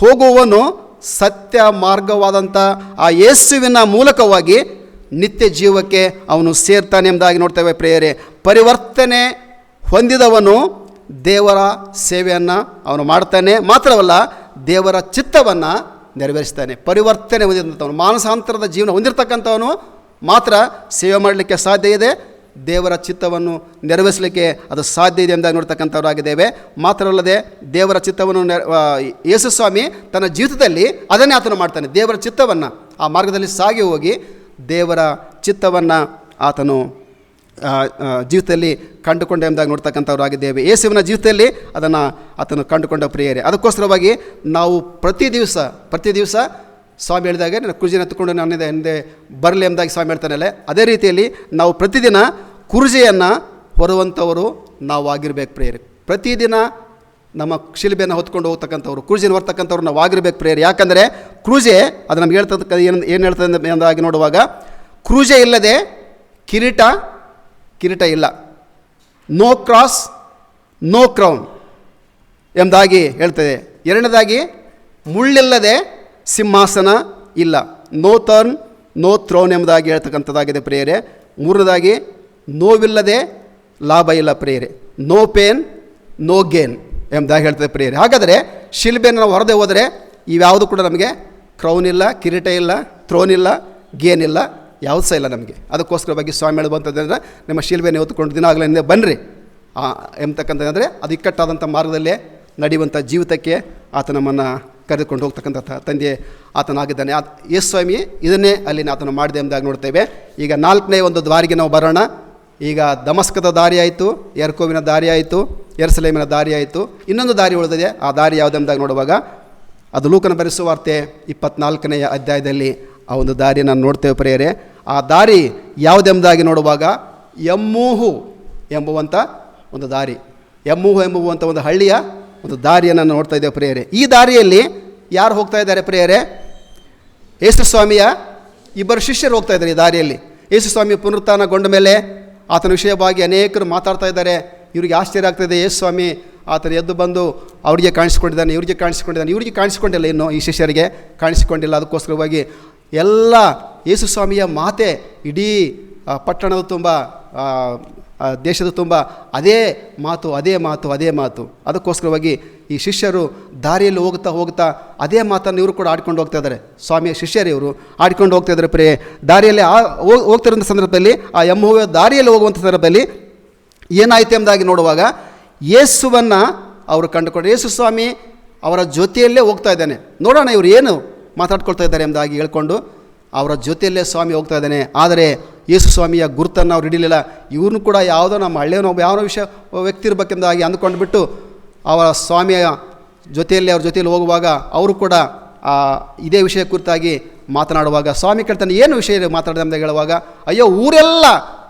A: ಹೋಗುವವನು ಸತ್ಯ ಮಾರ್ಗವಾದಂಥ ಆ ಯೇಸುವಿನ ಮೂಲಕವಾಗಿ ನಿತ್ಯ ಜೀವಕ್ಕೆ ಅವನು ಸೇರ್ತಾನೆ ಎಂಬುದಾಗಿ ನೋಡ್ತೇವೆ ಪ್ರಿಯರೇ. ಪರಿವರ್ತನೆ ಹೊಂದಿದವನು ದೇವರ ಸೇವೆಯನ್ನು ಅವನು ಮಾಡ್ತಾನೆ. ಮಾತ್ರವಲ್ಲ, ದೇವರ ಚಿತ್ತವನ್ನು ನೆರವೇರಿಸ್ತಾನೆ. ಪರಿವರ್ತನೆ ಹೊಂದಿದಂಥವನು, ಮಾನಸಾಂತರದ ಜೀವನ ಹೊಂದಿರತಕ್ಕಂಥವನು ಮಾತ್ರ ಸೇವೆ ಮಾಡಲಿಕ್ಕೆ ಸಾಧ್ಯ ಇದೆ. ದೇವರ ಚಿತ್ತವನ್ನು ನೆರವೇರಿಸಲಿಕ್ಕೆ ಅದು ಸಾಧ್ಯ ಇದೆ ಎಂಬುದಾಗಿ ನೋಡ್ತಕ್ಕಂಥವರಾಗಿದ್ದೇವೆ. ಮಾತ್ರವಲ್ಲದೆ ದೇವರ ಚಿತ್ತವನ್ನು ಯೇಸು ಸ್ವಾಮಿ ತನ್ನ ಜೀವಿತದಲ್ಲಿ ಅದನ್ನೇ ಆತನು ಮಾಡ್ತಾನೆ. ದೇವರ ಚಿತ್ತವನ್ನು ಆ ಮಾರ್ಗದಲ್ಲಿ ಸಾಗಿ ಹೋಗಿ ದೇವರ ಚಿತ್ತವನ್ನು ಆತನು ಜೀವಿತದಲ್ಲಿ ಕಂಡುಕೊಂಡ ಎಂಬುದಾಗಿ ನೋಡ್ತಕ್ಕಂಥವರಾಗಿದ್ದೇವೆ. ಯೇಸುವಿನ ಜೀವಿತದಲ್ಲಿ ಅದನ್ನು ಆತನು ಕಂಡುಕೊಂಡ ಪ್ರಿಯರೇ. ಅದಕ್ಕೋಸ್ಕರವಾಗಿ ನಾವು ಪ್ರತಿ ದಿವಸ ಸ್ವಾಮಿ ಹೇಳಿದಾಗ ನಾನು ಕುರ್ಜಿನ ಎತ್ತುಕೊಂಡು ನನ್ನ ಹಿಂದೆ ಬರಲಿ ಎಂಬುದಾಗಿ ಸ್ವಾಮಿ ಹೇಳ್ತಾನಲ್ಲ, ಅದೇ ರೀತಿಯಲ್ಲಿ ನಾವು ಪ್ರತಿದಿನ ಕುರ್ಜಿಯನ್ನು ಹೊರುವಂಥವರು ನಾವು ಆಗಿರ್ಬೇಕು ಪ್ರಿಯರೇ. ಪ್ರತಿದಿನ ನಮ್ಮ ಶಿಲ್ಬೆಯನ್ನು ಹೊತ್ಕೊಂಡು ಹೋಗ್ತಕ್ಕಂಥವ್ರು, ಕುರ್ಜಿನ ಹೊರ್ತಕ್ಕಂಥವ್ರು ನಾವು ಆಗಿರ್ಬೇಕು ಪ್ರಿಯರೇ. ಯಾಕಂದರೆ ಕ್ರೂಜೆ ಅದು ನಮ್ಗೆ ಹೇಳ್ತಕ್ಕ ಏನು ಹೇಳ್ತದೆ ಎಂಬುದಾಗಿ ನೋಡುವಾಗ, ಕ್ರೂಜೆ ಇಲ್ಲದೆ ಕಿರೀಟ ಇಲ್ಲ. ನೋ ಕ್ರಾಸ್ ನೋ ಕ್ರೌನ್ ಎಂಬುದಾಗಿ ಹೇಳ್ತದೆ. ಎರಡನೇದಾಗಿ ಮುಳ್ಳಿಲ್ಲದೆ ಸಿಂಹಾಸನ ಇಲ್ಲ. ನೋ ಟರ್ನ್ ನೋ ಥ್ರೋನ್ ಎಂಬುದಾಗಿ ಹೇಳ್ತಕ್ಕಂಥದ್ದಾಗಿದೆ ಪ್ರಿಯರೇ. ಮೂರನೇದಾಗಿ ನೋವಿಲ್ಲದೆ ಲಾಭ ಇಲ್ಲ ಪ್ರಿಯರೇ. ನೋ ಪೇನ್ ನೋ ಗೇನ್ ಎಂಬುದಾಗಿ ಹೇಳ್ತದೆ ಪ್ರಿಯರೇ. ಹಾಗಾದರೆ ಶಿಲ್ಬೆಯನ್ನು ನಾವು ಹೊರದೆ ಹೋದರೆ ಇವ್ಯಾವುದು ಕೂಡ ನಮಗೆ ಕ್ರೌನ್ ಇಲ್ಲ, ಕಿರೀಟ ಇಲ್ಲ, ಥ್ರೋನ್ ಇಲ್ಲ, ಗೇನ್ ಇಲ್ಲ, ಯಾವುದು ಸಹ ಇಲ್ಲ ನಮಗೆ. ಅದಕ್ಕೋಸ್ಕರವಾಗಿ ಸ್ವಾಮಿ ಹೇಳುವಂಥದ್ದಂದರೆ ನಿಮ್ಮ ಶಿಲ್ಬೆಯನ್ನು ಹೊತ್ತುಕೊಂಡು ದಿನಾಗಲೇ ಬನ್ನಿರಿ ಎಂಬತಕ್ಕಂಥದ್ದಂದರೆ ಅದು ಇಕ್ಕಟ್ಟಾದಂಥ ಮಾರ್ಗದಲ್ಲೇ ನಡೆಯುವಂಥ ಜೀವಿತಕ್ಕೆ ಆತ ನಮ್ಮನ್ನು ಕರೆದುಕೊಂಡು ಹೋಗ್ತಕ್ಕಂಥ ತಂದೆ ಆತನಾಗಿದ್ದಾನೆ. ಯೇಸು ಸ್ವಾಮಿ ಇದನ್ನೇ ಅಲ್ಲಿನ ಆತನು ಮಾಡಿದೆ ಎಂಬುದಾಗಿ ನೋಡ್ತೇವೆ. ಈಗ 4ನೇ ಒಂದು ದಾರಿಗೆ ನಾವು ಬರೋಣ. ಈಗ ದಮಸ್ಕದ ದಾರಿ ಆಯಿತು, ಯೆರಿಕೋವಿನ ದಾರಿ ಆಯಿತು, ಯೆರೂಸಲೇಮಿನ ದಾರಿ ಆಯಿತು. ಇನ್ನೊಂದು ದಾರಿ ಉಳಿದಿದೆ. ಆ ದಾರಿ ಯಾವುದೆಂಬುದಾಗಿ ನೋಡುವಾಗ ಅದು ಲೂಕನ ಬರೆಸುವ ವಾರ್ತೆ 24ನೇ ಅಧ್ಯಾಯದಲ್ಲಿ ಆ ಒಂದು ದಾರಿಯನ್ನು ನೋಡ್ತೇವೆ ಪ್ರಿಯರೇ. ಆ ದಾರಿ ಯಾವುದೆಂಬುದಾಗಿ ನೋಡುವಾಗ ಎಮ್ಮೂಹು ಎಂಬುವಂಥ ಒಂದು ದಾರಿ, ಎಮ್ಮೂಹು ಎಂಬುವಂಥ ಒಂದು ಹಳ್ಳಿಯ ಒಂದು ದಾರಿಯನ್ನು ನೋಡ್ತಾ ಇದ್ದೇವೆ ಪ್ರಿಯರೇ. ಈ ದಾರಿಯಲ್ಲಿ ಯಾರು ಹೋಗ್ತಾ ಇದ್ದಾರೆ ಪ್ರಿಯರೇ? ಯೇಸು ಸ್ವಾಮಿಯ ಇಬ್ಬರು ಶಿಷ್ಯರು ಹೋಗ್ತಾ ಇದ್ದಾರೆ ಈ ದಾರಿಯಲ್ಲಿ. ಯೇಸು ಸ್ವಾಮಿ ಪುನರುತ್ಥಾನಗೊಂಡ ಮೇಲೆ ಆತನ ವಿಷಯವಾಗಿ ಅನೇಕರು ಮಾತಾಡ್ತಾ ಇದ್ದಾರೆ. ಇವರಿಗೆ ಆಶ್ಚರ್ಯ ಆಗ್ತಾಯಿದೆ. ಯೇಸು ಸ್ವಾಮಿ ಆತನ ಎದ್ದು ಬಂದು ಅವರಿಗೆ ಕಾಣಿಸ್ಕೊಂಡಿದ್ದಾನೆ, ಇವರಿಗೆ ಕಾಣಿಸ್ಕೊಂಡಿಲ್ಲ, ಇನ್ನು ಈ ಶಿಷ್ಯರಿಗೆ ಕಾಣಿಸಿಕೊಂಡಿಲ್ಲ. ಅದಕ್ಕೋಸ್ಕರವಾಗಿ ಎಲ್ಲ ಯೇಸು ಸ್ವಾಮಿಯ ಮಾತೆ ಇಡೀ ಪಟ್ಟಣದ ತುಂಬ, ದೇಶದ ತುಂಬ ಅದೇ ಮಾತು. ಅದಕ್ಕೋಸ್ಕರವಾಗಿ ಈ ಶಿಷ್ಯರು ದಾರಿಯಲ್ಲಿ ಹೋಗ್ತಾ ಅದೇ ಮಾತನ್ನು ಇವರು ಕೂಡ ಆಡ್ಕೊಂಡು ಹೋಗ್ತಾ ಇದ್ದಾರೆ. ಸ್ವಾಮಿಯ ಶಿಷ್ಯರು ಇವರು ಆಡ್ಕೊಂಡು ಹೋಗ್ತಾ ಇದ್ದಾರೆ ಪ್ರಿಯೆ. ದಾರಿಯಲ್ಲಿ ಹೋಗ್ತಿರೋಂಥ ಸಂದರ್ಭದಲ್ಲಿ ಆ ಎಮ್ಮುವ ದಾರಿಯಲ್ಲಿ ಹೋಗುವಂಥ ಸಂದರ್ಭದಲ್ಲಿ ಏನಾಯಿತು ಎಂಬುದಾಗಿ ನೋಡುವಾಗ ಯೇಸುವನ್ನು ಅವರು ಕಂಡುಕೊಂಡು ಯೇಸು ಸ್ವಾಮಿ ಅವರ ಜೊತೆಯಲ್ಲೇ ಹೋಗ್ತಾ ಇದ್ದಾನೆ. ನೋಡೋಣ ಇವರು ಏನು ಮಾತಾಡ್ಕೊಳ್ತಾ ಇದ್ದಾರೆ ಎಂಬುದಾಗಿ ಹೇಳ್ಕೊಂಡು ಅವರ ಜೊತೆಯಲ್ಲೇ ಸ್ವಾಮಿ ಹೋಗ್ತಾ ಇದ್ದಾನೆ. ಆದರೆ ಯೇಸು ಸ್ವಾಮಿಯ ಗುರುತನ್ನು ಅವ್ರು ಹಿಡಿಲಿಲ್ಲ. ಇವ್ರನ್ನೂ ಕೂಡ ಯಾವುದೋ ನಮ್ಮ ಹಳ್ಳಿಯವನು ಯಾವನೋ ವ್ಯಕ್ತಿ ಇರಬೇಕೆಂಬುದಾಗಿ ಅಂದುಕೊಂಡ್ಬಿಟ್ಟು ಅವರ ಸ್ವಾಮಿಯ ಜೊತೆಯಲ್ಲಿ ಅವ್ರ ಜೊತೆಯಲ್ಲಿ ಹೋಗುವಾಗ ಅವರು ಕೂಡ ಇದೇ ವಿಷಯ ಕುರಿತಾಗಿ ಮಾತನಾಡುವಾಗ ಸ್ವಾಮಿ ಕೇಳ್ತಾನೆ, ಏನು ವಿಷಯ ಮಾತಾಡಿದೆ ಅಂತ ಹೇಳುವಾಗ, ಅಯ್ಯೋ ಊರೆಲ್ಲ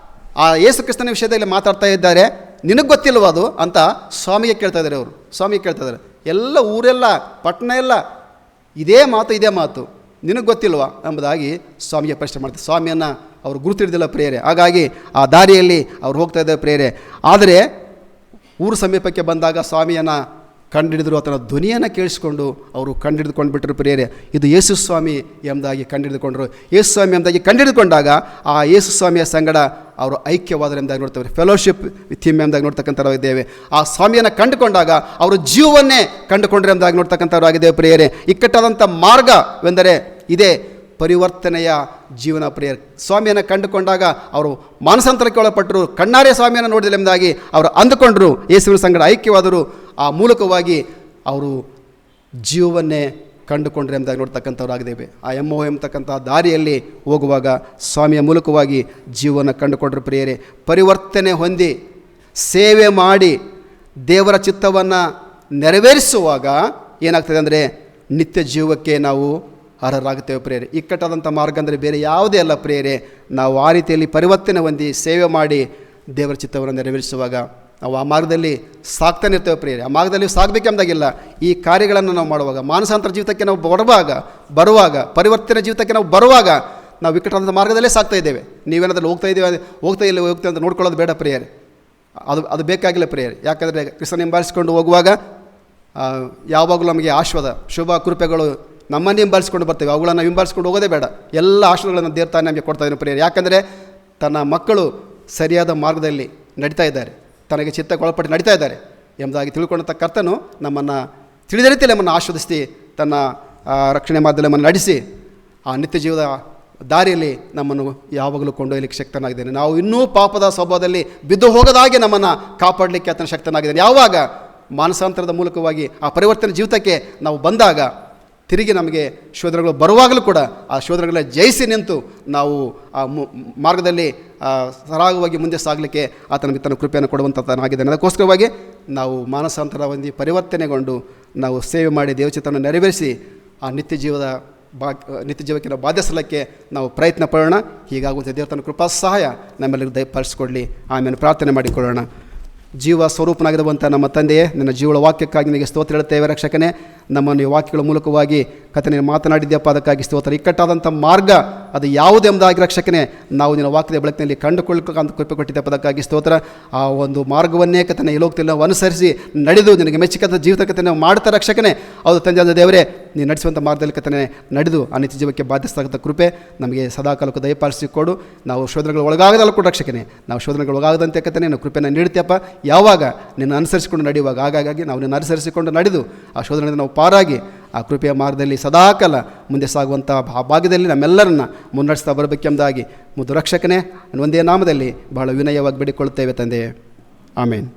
A: ಆ ಯೇಸು ಕ್ರಿಸ್ತನ ವಿಷಯದಲ್ಲಿ ಮಾತಾಡ್ತಾ ಇದ್ದಾರೆ, ನಿನಗೆ ಗೊತ್ತಿಲ್ವ ಅದು ಅಂತ ಸ್ವಾಮಿಗೆ ಕೇಳ್ತಾ ಇದ್ದಾರೆ. ಅವರು ಸ್ವಾಮಿಗೆ ಕೇಳ್ತಾ ಇದ್ದಾರೆ, ಎಲ್ಲ ಊರೆಲ್ಲ ಪಟ್ಟಣ ಎಲ್ಲ ಇದೇ ಮಾತು ನಿನಗೆ ಗೊತ್ತಿಲ್ವಾ ಎಂಬುದಾಗಿ ಸ್ವಾಮಿಗೆ ಪ್ರಶ್ನೆ ಮಾಡ್ತಾರೆ. ಸ್ವಾಮಿಯನ್ನು ಅವರು ಗುರುತಿಡ್ದಿಲ್ಲ ಪ್ರೇರೆ. ಹಾಗಾಗಿ ಆ ದಾರಿಯಲ್ಲಿ ಅವ್ರು ಹೋಗ್ತಾ ಇದ್ದಾರೆ ಪ್ರೇರೆ. ಆದರೆ ಊರು ಸಮೀಪಕ್ಕೆ ಬಂದಾಗ ಸ್ವಾಮಿಯನ್ನು ಕಂಡಿಡಿದ್ರು, ಆತನ ಧ್ವನಿಯನ್ನು ಕೇಳಿಸ್ಕೊಂಡು ಅವರು ಕಂಡಿಡಿದುಕೊಂಡು ಬಿಟ್ಟರು ಪ್ರೇರೆ. ಇದು ಯೇಸು ಸ್ವಾಮಿ ಎಂಬುದಾಗಿ ಕಂಡಿಡಿದುಕೊಂಡರು. ಯೇಸು ಸ್ವಾಮಿ ಎಂಬುದಾಗಿ ಕಂಡಿಡಿದುಕೊಂಡಾಗ ಆ ಯೇಸು ಸ್ವಾಮಿಯ ಸಂಗಡ ಅವರು ಐಕ್ಯವಾದರು ಎಂಬುದಾಗಿ ನೋಡ್ತೇವೆ. ಫೆಲೋಶಿಪ್ ವಿತ್ ಹಿಮ್ ಎಂಬುದಾಗಿ ನೋಡ್ತಕ್ಕಂಥವ್ರು ಇದ್ದೇವೆ. ಆ ಸ್ವಾಮಿಯನ್ನು ಕಂಡುಕೊಂಡಾಗ ಅವರು ಜೀವವನ್ನೇ ಕಂಡುಕೊಂಡ್ರೆ ಎಂಬುದಾಗಿ ನೋಡ್ತಕ್ಕಂಥವ್ರು ಆಗಿದ್ದೇವೆ ಪ್ರಿಯರೇ. ಇಕ್ಕಟ್ಟಾದಂಥ ಮಾರ್ಗವೆಂದರೆ ಇದೇ ಪರಿವರ್ತನೆಯ ಜೀವನ ಪ್ರಿಯರೇ. ಸ್ವಾಮಿಯನ್ನು ಕಂಡುಕೊಂಡಾಗ ಅವರು ಮಾನಸಾಂತರಕ್ಕೆ ಒಳಪಟ್ಟರು. ಕಣ್ಣಾರೆ ಸ್ವಾಮಿಯನ್ನು ನೋಡಿದೆಂಬುದಾಗಿ ಅವರು ಅಂದುಕೊಂಡರು. ಯೇಸುವಿನ ಸಂಗಡ ಐಕ್ಯವಾದರು. ಆ ಮೂಲಕವಾಗಿ ಅವರು ಜೀವವನ್ನೇ ಕಂಡುಕೊಂಡ್ರೆ ಎಂಬುದಾಗಿ ನೋಡ್ತಕ್ಕಂಥವ್ರಾಗಿದ್ದೇವೆ. ಆ ಎಮ್ಮೋ ಎಂಬತಕ್ಕಂಥ ದಾರಿಯಲ್ಲಿ ಹೋಗುವಾಗ ಸ್ವಾಮಿಯ ಮೂಲಕವಾಗಿ ಜೀವನ ಕಂಡುಕೊಂಡ್ರು ಪ್ರಿಯರೇ. ಪರಿವರ್ತನೆ ಹೊಂದಿ ಸೇವೆ ಮಾಡಿ ದೇವರ ಚಿತ್ತವನ್ನು ನೆರವೇರಿಸುವಾಗ ಏನಾಗ್ತದೆ ಅಂದರೆ ನಿತ್ಯ ಜೀವಕ್ಕೆ ನಾವು ಅರ್ಹರಾಗುತ್ತೇವೆ ಪ್ರಿಯರೇ. ಇಕ್ಕಟ್ಟಾದಂಥ ಮಾರ್ಗ ಅಂದರೆ ಬೇರೆ ಯಾವುದೇ ಅಲ್ಲ ಪ್ರಿಯರೇ. ನಾವು ಆ ರೀತಿಯಲ್ಲಿ ಪರಿವರ್ತನೆ ಹೊಂದಿ ಸೇವೆ ಮಾಡಿ ದೇವರ ಚಿತ್ತವನ್ನು ನೆರವೇರಿಸುವಾಗ ನಾವು ಆ ಮಾರ್ಗದಲ್ಲಿ ಸಾಕ್ತಾನೆ ಇರ್ತೇವೆ ಪ್ರಿಯರೇ. ಆ ಮಾರ್ಗದಲ್ಲಿ ಸಾಗಬೇಕೆಂಬುದಾಗಿಲ್ಲ. ಈ ಕಾರ್ಯಗಳನ್ನು ನಾವು ಮಾಡುವಾಗ, ಮಾನಸಾಂತರ ಜೀವಿತಕ್ಕೆ ನಾವು ಬರುವಾಗ ಪರಿವರ್ತನೆ ಜೀವಿತಕ್ಕೆ ನಾವು ಬರುವಾಗ ನಾವು ಇಕ್ಕಟ್ಟಾದಂಥ ಮಾರ್ಗದಲ್ಲೇ ಸಾಕ್ತಾ ಇದ್ದೇವೆ. ನೀವೇನಾದರೂ ಹೋಗ್ತಾ ಇಲ್ಲ ಅಂತ ನೋಡ್ಕೊಳ್ಳೋದು ಬೇಡ ಪ್ರಿಯರೇ. ಅದು ಬೇಕಾಗಿಲ್ಲ ಪ್ರಿಯರೇ. ಯಾಕಂದರೆ ಕ್ರಿಸ್ತನ ಹಿಂಬಾಲಿಸಿಕೊಂಡು ಹೋಗುವಾಗ ಯಾವಾಗಲೂ ನಮಗೆ ಆಶೀರ್ವಾದ, ಶುಭ ಕೃಪೆಗಳು ನಮ್ಮನ್ನೇ ಹಿಂಬಾಲಿಸ್ಕೊಂಡು ಬರ್ತೇವೆ. ಅವುಗಳನ್ನು ಹಿಂಬಾಲಿಸ್ಕೊಂಡು ಹೋಗೋದೇ ಬೇಡ. ಎಲ್ಲ ಆಶೀರ್ವಾದಗಳನ್ನು ದೇವ್ರ ತಾನೇ ನಮಗೆ ಕೊಡ್ತಾ ಇದ್ದಾನೆ ಪ್ರಿಯರೇ. ಯಾಕಂದರೆ ತನ್ನ ಮಕ್ಕಳು ಸರಿಯಾದ ಮಾರ್ಗದಲ್ಲಿ ನಡೀತಾ ಇದ್ದಾರೆ, ತನಗೆ ಚಿತ್ತಕ್ಕೆ ಒಳಪಟ್ಟು ನಡೀತಾ ಇದ್ದಾರೆ ಎಂಬುದಾಗಿ ತಿಳ್ಕೊಂಡಂಥ ಕರ್ತನು ನಮ್ಮನ್ನು ತಿಳಿದ ರೀತಿಯಲ್ಲಿ ನಮ್ಮನ್ನು ಆಶೀರ್ವದಿಸಿ ತನ್ನ ರಕ್ಷಣೆ ಮಾರ್ಗದಲ್ಲಿ ನಮ್ಮನ್ನು ನಡೆಸಿ ಆ ನಿತ್ಯ ಜೀವದ ದಾರಿಯಲ್ಲಿ ನಮ್ಮನ್ನು ಯಾವಾಗಲೂ ಕೊಂಡೊಯ್ಯಲಿಕ್ಕೆ ಶಕ್ತನಾಗಿದ್ದಾನೆ. ನಾವು ಇನ್ನೂ ಪಾಪದ ಸ್ವಭಾವದಲ್ಲಿ ಬಿದ್ದು ಹೋಗದಾಗೆ ನಮ್ಮನ್ನು ಕಾಪಾಡಲಿಕ್ಕೆ ಆತನ ಶಕ್ತನಾಗಿದ್ದಾನೆ. ಯಾವಾಗ ಮಾನಸಾಂತರದ ಮೂಲಕವಾಗಿ ಆ ಪರಿವರ್ತನೆ ಜೀವಿತಕ್ಕೆ ನಾವು ಬಂದಾಗ ತಿರುಗಿ ನಮಗೆ ಶೋಧನೆಗಳು ಬರುವಾಗಲೂ ಕೂಡ ಆ ಶೋಧನೆಗಳ ಜಯಿಸಿ ನಿಂತು ನಾವು ಆ ಮಾರ್ಗದಲ್ಲಿ ಸರಾಗವಾಗಿ ಮುಂದೆ ಸಾಗಲಿಕ್ಕೆ ಆತನ ನಮಗೆ ತನ್ನ ಕೃಪೆಯನ್ನು ಕೊಡುವಂಥದ್ದಾಗಿದ್ದಾನೆ. ಅದಕ್ಕೋಸ್ಕರವಾಗಿ ನಾವು ಮಾನಸಾಂತರ ಹೊಂದಿ ಪರಿವರ್ತನೆಗೊಂಡು ನಾವು ಸೇವೆ ಮಾಡಿ ದೇವಚಿತ್ತವನ್ನು ನೆರವೇರಿಸಿ ಆ ನಿತ್ಯ ಜೀವಕ್ಕೆ ನಾವು ಬಾಧಿಸಲಿಕ್ಕೆ ನಾವು ಪ್ರಯತ್ನ ಪಡೋಣ. ಹೀಗಾಗುವಂಥ ದೇವರ ತನ್ನ ಕೃಪಾ ಸಹಾಯ ನಮ್ಮೆಲ್ಲರಿಗೂ ದಯಪಾಲಿಸಿಕೊಡಲಿ. ಆಮೇಲೆ ಪ್ರಾರ್ಥನೆ ಮಾಡಿಕೊಳ್ಳೋಣ. ಜೀವ ಸ್ವರೂಪನಾಗಿರುವಂಥ ನಮ್ಮ ತಂದೆಯೇ, ನಿನ್ನ ಜೀವಳ ವಾಕ್ಯಕ್ಕಾಗಿ ನಿನಗೆ ಸ್ತೋತ್ರ ಹೇಳುತ್ತೇವೆ ರಕ್ಷಕನೇ. ನಮ್ಮನ್ನು ಈ ವಾಕ್ಯಗಳ ಮೂಲಕವಾಗಿ ಕಥೆ ಮಾತನಾಡಿದ್ಯಪ್ಪ, ಅದಕ್ಕಾಗಿ ಸ್ತೋತ್ರ. ಇಕ್ಕಟ್ಟಾದಂಥ ಮಾರ್ಗ ಅದು ಯಾವುದೆಂಬುದಾಗಿ ರಕ್ಷಕನೇ ನಾವು ನಿನ್ನ ವಾಕ್ಯದ ಬೆಳಕಿನಲ್ಲಿ ಕಂಡುಕೊಳ್ಳಬೇಕಂತ ಕೃಪೆ ಕೊಟ್ಟಿದ್ದಪ್ಪ, ಅದಕ್ಕಾಗಿ ಸ್ತೋತ್ರ. ಆ ಒಂದು ಮಾರ್ಗವನ್ನೇ ಕಥನೆ ಈ ಲೋಕದಲ್ಲಿ ನಾವು ಅನುಸರಿಸಿ ನಡೆದು ನಿನಗೆ ಮೆಚ್ಚಿಕದ ಜೀವಿತ ಕಥೆ ನಾವು ಮಾಡ್ತಾ ರಕ್ಷಕನೇ. ಹೌದು ತಂದೆಯಾದ ದೇವರೇ, ನೀನು ನಡೆಸುವಂಥ ಮಾರ್ಗದಲ್ಲಿ ಕಥನೆ ನಡೆದು ಆ ನಿತ್ಯ ಜೀವಕ್ಕೆ ಬಾಧ್ಯಸ್ಥಾಗಂಥ ಕೃಪೆ ನಮಗೆ ಸದಾಕಾಲಕ್ಕೂ ದಯಪಾಲಿಸಿಕೊಡು. ನಾವು ಶೋಧನೆಗಳು ಒಳಗಾಗದಲ್ಲ ಕೂಡ ರಕ್ಷಕನೇ, ನಾವು ಶೋಧನೆಗಳು ಒಳಗಾಗದಂತೆ ಕಥನೆ ನಾವು ಕೃಪೆಯನ್ನು ನೀಡ್ತೀಯಪ್ಪ. ಯಾವಾಗ ನಿನ್ನ ಅನುಸರಿಸಿಕೊಂಡು ನಡೆಯುವಾಗ ಹಾಗಾಗಿ ನಾವು ನಿನ್ನ ಅನುಸರಿಸಿಕೊಂಡು ನಡೆದು ಆ ಶೋಧನೆಯಿಂದ ನಾವು ಪಾರಾಗಿ ಆ ಕೃಪೆಯ ಮಾರ್ಗದಲ್ಲಿ ಸದಾಕಾಲ ಮುಂದೆ ಸಾಗುವಂಥ ಆ ಭಾಗದಲ್ಲಿ ನಮ್ಮೆಲ್ಲರನ್ನ ಮುನ್ನಡೆಸ್ತಾ ಬರಬೇಕೆಂಬುದಾಗಿ ಮುದ್ದು ರಕ್ಷಕನೇ ಒಂದೇ ನಾಮದಲ್ಲಿ ಬಹಳ ವಿನಯವಾಗಿ ಬೇಡಿಕೊಳ್ಳುತ್ತೇವೆ ತಂದೆ. ಆಮೇನ್.